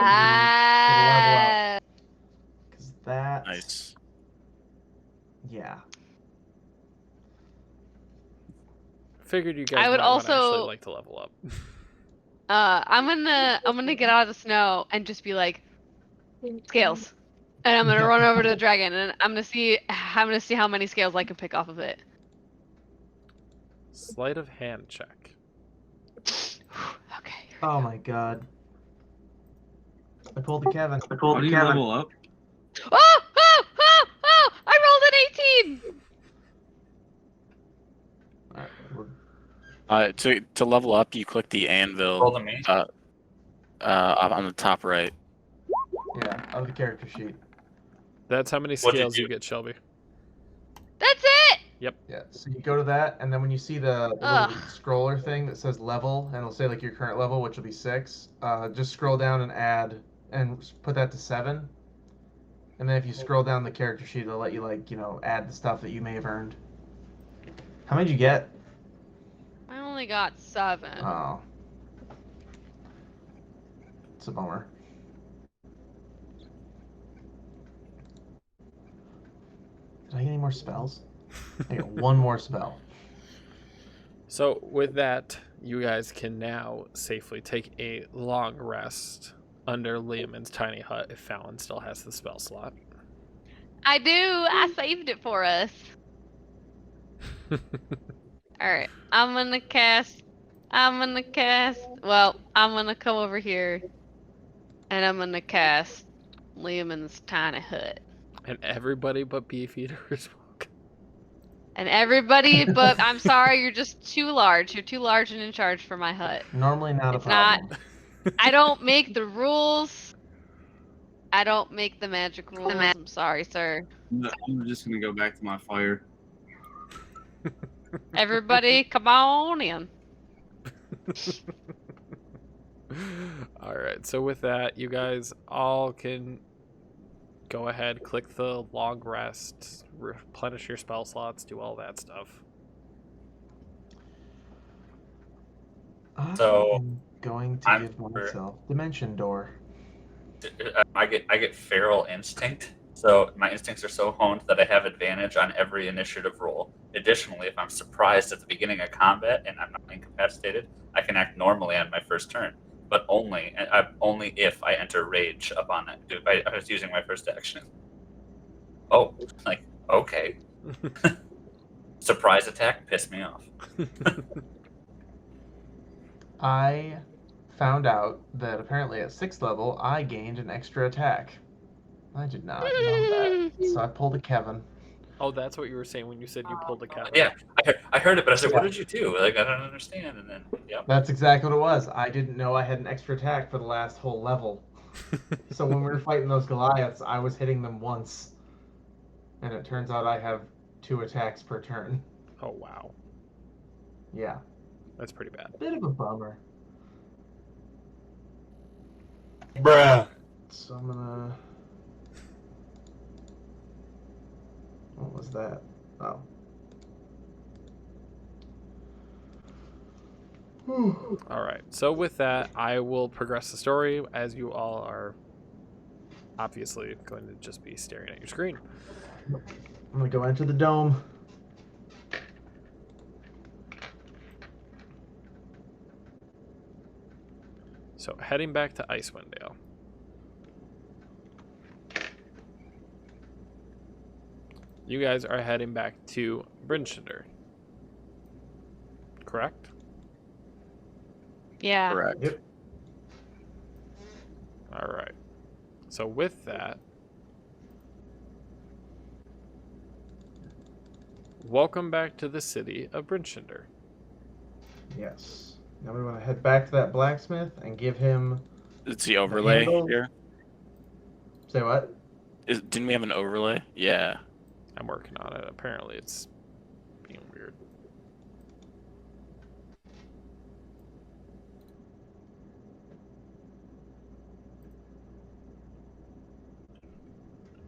[SPEAKER 4] Yeah.
[SPEAKER 5] Because that.
[SPEAKER 6] Nice.
[SPEAKER 5] Yeah.
[SPEAKER 2] Figured you guys
[SPEAKER 4] I would
[SPEAKER 2] might wanna actually
[SPEAKER 4] also-
[SPEAKER 2] like to level up.
[SPEAKER 4] I'm gonna get out of the snow and just be like, scales, and I'm gonna run over to the dragon, and I'm gonna see how many scales I can pick off of it.
[SPEAKER 2] Sleight of hand check.
[SPEAKER 4] Okay.
[SPEAKER 5] Oh my god. I pulled the Kevin.
[SPEAKER 7] How do you level up?
[SPEAKER 4] Oh! I rolled an 18.
[SPEAKER 5] Alright,
[SPEAKER 6] To level up, you click the anvil
[SPEAKER 1] Roll to me.
[SPEAKER 6] on the top right.
[SPEAKER 5] yeah, of the character sheet.
[SPEAKER 2] That's how many
[SPEAKER 1] What'd you
[SPEAKER 2] scales you
[SPEAKER 1] do?
[SPEAKER 2] get, Shelby.
[SPEAKER 4] That's it.
[SPEAKER 5] Yeah, so you go to that, and then when you see the little
[SPEAKER 4] Ugh.
[SPEAKER 5] scroller thing that says level, and it'll say like your current level, which will be 6, just scroll down and add, and put that to 7. And then if you scroll down the character sheet, it'll let you like, add the stuff that you may have earned. How many did you get?
[SPEAKER 4] I only got 7.
[SPEAKER 5] Oh. It's a bummer. Did I get any more spells? I got one more spell.
[SPEAKER 2] So with that, you guys can now safely take a long rest under Liamon's tiny hut if Fallon still has the spell slot.
[SPEAKER 4] I do. I saved it for us. Alright. I'm gonna cast. Well, I'm gonna come over here. And I'm gonna cast Liam's tiny hut.
[SPEAKER 2] And everybody but Beefeater is welcome.
[SPEAKER 4] And everybody, but I'm sorry, you're just too large. You're too large and in charge for my hut.
[SPEAKER 5] Normally not
[SPEAKER 4] It's
[SPEAKER 5] a problem.
[SPEAKER 4] I don't make the rules. I don't make the magic rules. I'm sorry, sir.
[SPEAKER 7] I'm just gonna go back to my fire.
[SPEAKER 4] Everybody, come on in.
[SPEAKER 2] All right. So with that, you guys all can go ahead, click the long rest, replenish your spell slots, do all that stuff.
[SPEAKER 1] So,
[SPEAKER 5] I'm going to
[SPEAKER 1] I'm
[SPEAKER 5] give myself Dimension Door.
[SPEAKER 1] I get feral instinct, so my instincts are so honed that I have advantage on every initiative roll. Additionally, if I'm surprised at the beginning of combat and I'm not incapacitated, I can act normally on my first turn, but only if I enter rage upon it. If I was using my first action. Oh, like okay. Surprise attack pissed me off.
[SPEAKER 5] I found out that apparently at 6th level, I gained an extra attack. I did not know that, so I pulled a Kevin.
[SPEAKER 2] Oh, that's what you were saying when you said you pulled a Kevin.
[SPEAKER 1] Yeah, I heard it, but I said, "What did you do?" Like I don't understand. And then, yep.
[SPEAKER 5] That's exactly what it was. I didn't know I had an extra attack for the last whole level. So when we were fighting those Goliaths, I was hitting them once. And it turns out I have 2 attacks per turn.
[SPEAKER 2] Oh, wow.
[SPEAKER 5] Yeah.
[SPEAKER 2] That's pretty bad.
[SPEAKER 5] Bit of a bummer.
[SPEAKER 1] Bruh.
[SPEAKER 5] So I'm gonna... What was that? Oh.
[SPEAKER 2] All right. So with that, I will progress the story as you all are obviously going to just be staring at your screen.
[SPEAKER 5] I'm gonna go into the dome.
[SPEAKER 2] So heading back to Icewind Dale. You guys are heading back to Brynshire. Correct?
[SPEAKER 4] Yeah.
[SPEAKER 6] Correct.
[SPEAKER 5] Yep.
[SPEAKER 2] All right. So with that, welcome back to the city of Brynshire.
[SPEAKER 5] Yes. Now we want to head back to that blacksmith and give him...
[SPEAKER 6] It's the overlay
[SPEAKER 5] handle.
[SPEAKER 6] here.
[SPEAKER 5] Say what?
[SPEAKER 6] Didn't we have an overlay? Yeah.
[SPEAKER 2] I'm working on it. Apparently it's being weird.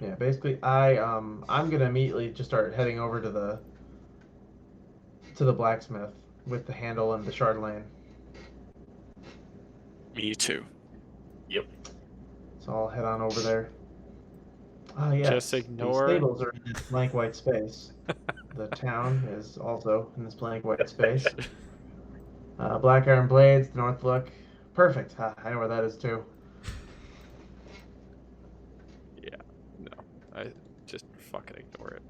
[SPEAKER 5] Yeah, basically, I'm gonna immediately just start heading over to the blacksmith with the handle and the shard lane.
[SPEAKER 6] Me too.
[SPEAKER 1] Yep.
[SPEAKER 5] So I'll head on over there. Ah, yes.
[SPEAKER 2] Just ignore-
[SPEAKER 5] The stables are in this blank white space. The town is also in this blank white space. Black iron blades, the north look. Perfect. I know where that is too.
[SPEAKER 2] Yeah. No. I just fucking ignore it.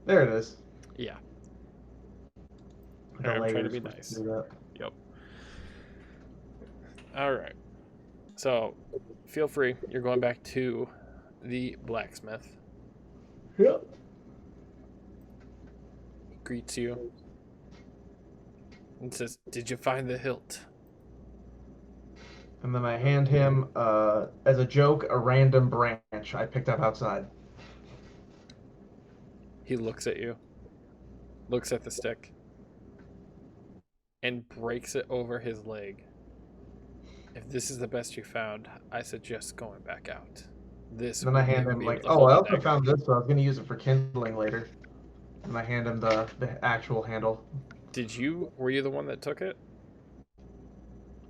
[SPEAKER 5] There it is.
[SPEAKER 2] Yeah.
[SPEAKER 5] The
[SPEAKER 2] I'm trying to
[SPEAKER 5] layers
[SPEAKER 2] be
[SPEAKER 5] which
[SPEAKER 2] nice.
[SPEAKER 5] do that.
[SPEAKER 2] Yep. All right. So, feel free. You're going back to the blacksmith.
[SPEAKER 5] Yep.
[SPEAKER 2] He greets you and says, "Did you find the hilt?"
[SPEAKER 5] And then I hand him, as a joke, a random branch I picked up outside.
[SPEAKER 2] He looks at you, looks at the stick, and breaks it over his leg. "If this is the best you found, I suggest going back out. This
[SPEAKER 5] Then I
[SPEAKER 2] will
[SPEAKER 5] hand
[SPEAKER 2] never
[SPEAKER 5] him,
[SPEAKER 2] be
[SPEAKER 5] like,
[SPEAKER 2] able to
[SPEAKER 5] oh,
[SPEAKER 2] hold
[SPEAKER 5] I
[SPEAKER 2] a
[SPEAKER 5] also
[SPEAKER 2] dagger."
[SPEAKER 5] found this, so I was going to use it for kindling later. And I hand him the actual handle.
[SPEAKER 2] Were you the one that took it?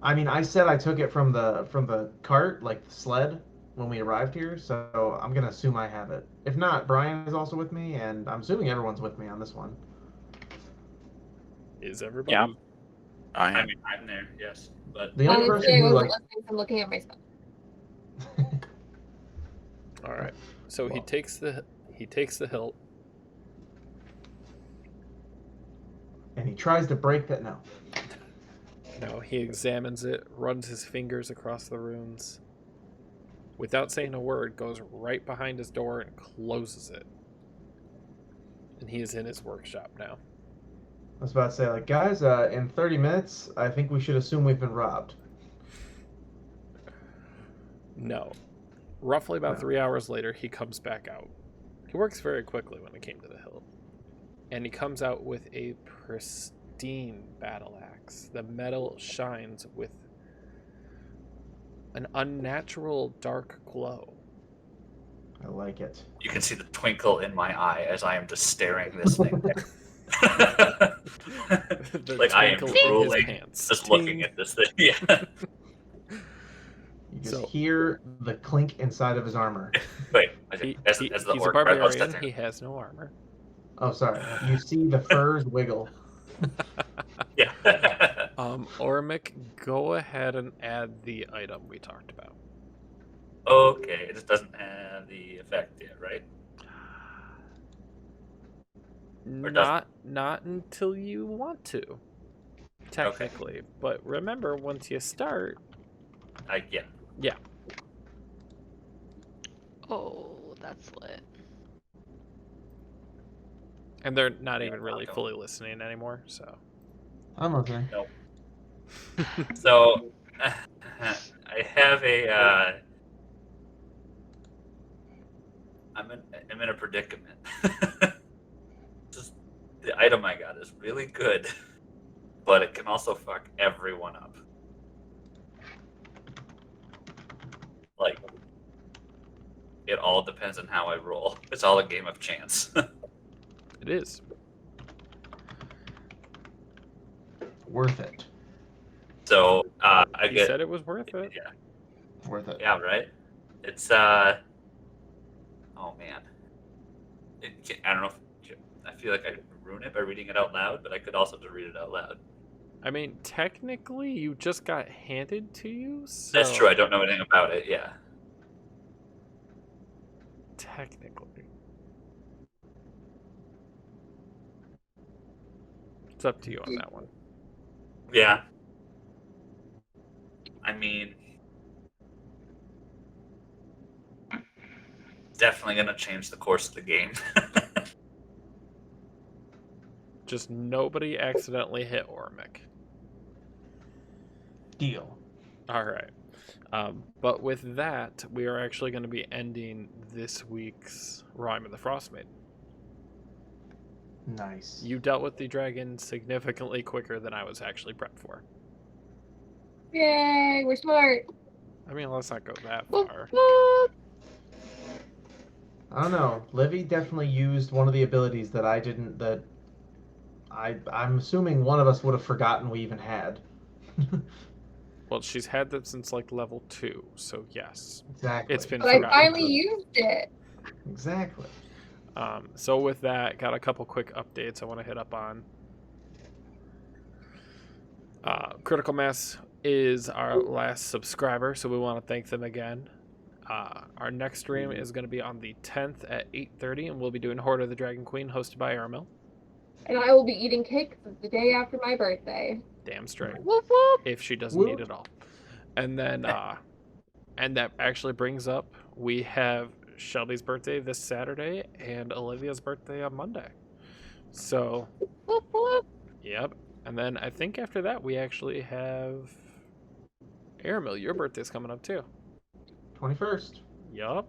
[SPEAKER 5] I mean, I said I took it from the cart, like the sled, when we arrived here, so I'm going to assume I have it. If not, Brian is also with me, and I'm assuming everyone's with me on this one.
[SPEAKER 2] Is everybody?
[SPEAKER 6] Yeah. I
[SPEAKER 1] I
[SPEAKER 6] am.
[SPEAKER 1] mean, I'm there, yes, but
[SPEAKER 5] The only
[SPEAKER 3] Honestly,
[SPEAKER 5] person
[SPEAKER 3] I
[SPEAKER 5] who,
[SPEAKER 3] wasn't
[SPEAKER 5] like,
[SPEAKER 3] listening from looking at my stuff.
[SPEAKER 2] All right. So he
[SPEAKER 5] Well.
[SPEAKER 2] takes the hilt.
[SPEAKER 5] And he tries to break that. No.
[SPEAKER 2] No, he examines it, runs his fingers across the runes. Without saying a word, goes right behind his door and closes it. And he is in his workshop now.
[SPEAKER 5] I was about to say, like, guys, in 30 minutes, I think we should assume we've been robbed.
[SPEAKER 2] No. Roughly about
[SPEAKER 5] No.
[SPEAKER 2] 3 hours later, he comes back out. He works very quickly when it came to the hilt. And he comes out with a pristine battle axe. The metal shines with an unnatural dark glow.
[SPEAKER 5] I like it.
[SPEAKER 1] You can see the twinkle in my eye as I am just staring this thing.
[SPEAKER 2] The
[SPEAKER 1] Like I am
[SPEAKER 2] twinkle in his
[SPEAKER 1] drooling,
[SPEAKER 2] pants.
[SPEAKER 1] just looking
[SPEAKER 2] Ting.
[SPEAKER 1] at this thing. Yeah.
[SPEAKER 5] You just
[SPEAKER 2] So-
[SPEAKER 5] hear the clink inside of his armor.
[SPEAKER 1] Wait,
[SPEAKER 2] He's
[SPEAKER 1] the
[SPEAKER 2] a
[SPEAKER 1] orc part- oh,
[SPEAKER 2] barbarian. He has no armor.
[SPEAKER 5] Oh, sorry. You see the furs wiggle.
[SPEAKER 1] yeah.
[SPEAKER 2] Ormic, go ahead and add the item we talked about.
[SPEAKER 1] Okay, it just doesn't have the effect yet, right? Or does
[SPEAKER 2] Not until you want to, technically. But remember, once you start,
[SPEAKER 1] Yeah.
[SPEAKER 4] Oh, that's lit.
[SPEAKER 2] and they're not
[SPEAKER 1] Yeah,
[SPEAKER 2] even really
[SPEAKER 1] Rocco.
[SPEAKER 2] fully listening anymore. So
[SPEAKER 5] I'm listening.
[SPEAKER 1] So I have a. I'm in a predicament. Just the item I got is really good, but it can also fuck everyone up. Like, it all depends on how I roll. It's all a game of chance.
[SPEAKER 2] it is.
[SPEAKER 5] Worth it.
[SPEAKER 1] So I
[SPEAKER 2] He
[SPEAKER 1] get.
[SPEAKER 2] said it was worth it.
[SPEAKER 1] Yeah.
[SPEAKER 5] Worth it.
[SPEAKER 1] Yeah, right. It's oh man, I don't know. I feel like I could ruin it by reading it out loud, but I could also just read it out loud.
[SPEAKER 2] I mean, technically, you just got handed to you. So
[SPEAKER 1] That's true. I don't know anything about it. Yeah.
[SPEAKER 2] Technically, it's up to you on that one.
[SPEAKER 1] Yeah. I mean, definitely gonna change the course of the game.
[SPEAKER 2] Just nobody accidentally hit Ormic.
[SPEAKER 5] Deal.
[SPEAKER 2] All right. But with that, we are actually going to be ending this week's Rime of the Frostmaiden.
[SPEAKER 5] Nice.
[SPEAKER 2] You dealt with the dragon significantly quicker than I was actually prepped for.
[SPEAKER 3] Yay, we're smart.
[SPEAKER 2] I mean, let's not go that
[SPEAKER 3] Whoop,
[SPEAKER 2] far.
[SPEAKER 3] whoop.
[SPEAKER 5] I don't know. Livy definitely used one of the abilities that I didn't. That I'm assuming one of us would have forgotten we even had.
[SPEAKER 2] Well, she's had that since like level 2, so yes.
[SPEAKER 5] Exactly.
[SPEAKER 2] It's been
[SPEAKER 3] But I
[SPEAKER 2] forgotten.
[SPEAKER 3] finally used it.
[SPEAKER 5] Exactly.
[SPEAKER 2] So with that, got a couple quick updates I want to hit up on. Critical Mass is our last subscriber, so we want to thank them again. Our next stream is going to be on the 10th at 8:30, and we'll be doing Horde of the Dragon Queen, hosted by Aramil.
[SPEAKER 3] And I will be eating cake the day after my birthday.
[SPEAKER 2] Damn straight.
[SPEAKER 4] Whoop whoop.
[SPEAKER 2] If she doesn't
[SPEAKER 5] Whoop.
[SPEAKER 2] eat it all. And then, and that actually brings up, we have Shelby's birthday this Saturday and Olivia's birthday on Monday. So,
[SPEAKER 4] Whoop whoop.
[SPEAKER 2] yep. And then I think after that, we actually have Aramil, your birthday's coming up too.
[SPEAKER 5] 21st.
[SPEAKER 2] Yup.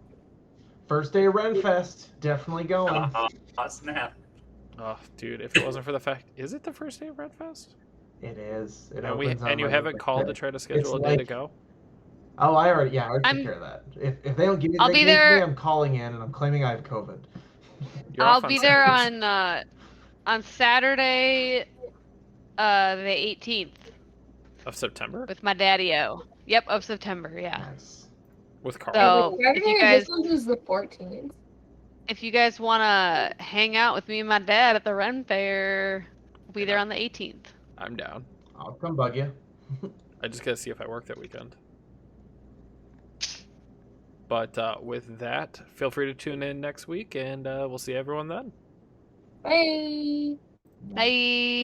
[SPEAKER 5] First day of Renfest. Definitely going.
[SPEAKER 1] Snap.
[SPEAKER 2] Oh, dude, if it wasn't for the fact, is it the first day of Redfest?
[SPEAKER 5] It is. It
[SPEAKER 2] And,
[SPEAKER 5] opens on
[SPEAKER 2] and you
[SPEAKER 5] my
[SPEAKER 2] haven't
[SPEAKER 5] birthday.
[SPEAKER 2] called to try to schedule a day to
[SPEAKER 5] like-
[SPEAKER 2] go?
[SPEAKER 5] Oh, I already took
[SPEAKER 4] I'm-
[SPEAKER 5] care of that. If they don't give me
[SPEAKER 4] I'll
[SPEAKER 5] the
[SPEAKER 4] be
[SPEAKER 5] date
[SPEAKER 4] there-
[SPEAKER 5] today, I'm calling in and I'm claiming I have COVID.
[SPEAKER 2] You're
[SPEAKER 4] I'll
[SPEAKER 2] off
[SPEAKER 4] be there
[SPEAKER 2] Saturdays.
[SPEAKER 4] on Saturday, the 18th
[SPEAKER 2] Of September?
[SPEAKER 4] with my daddy-o. Yep, of September. Yeah.
[SPEAKER 5] Nice.
[SPEAKER 2] With Carl.
[SPEAKER 4] So-
[SPEAKER 3] Was it Saturday
[SPEAKER 4] if you
[SPEAKER 3] or
[SPEAKER 4] guys-
[SPEAKER 3] this one was the 14th.
[SPEAKER 4] If you guys want to hang out with me and my dad at the Ren Fair, we'll be there on the 18th.
[SPEAKER 2] I'm down.
[SPEAKER 5] I'll come bug you.
[SPEAKER 2] I just gotta see if I work that weekend. But with that, feel free to tune in next week, and we'll see everyone then.
[SPEAKER 3] Bye.
[SPEAKER 4] Bye.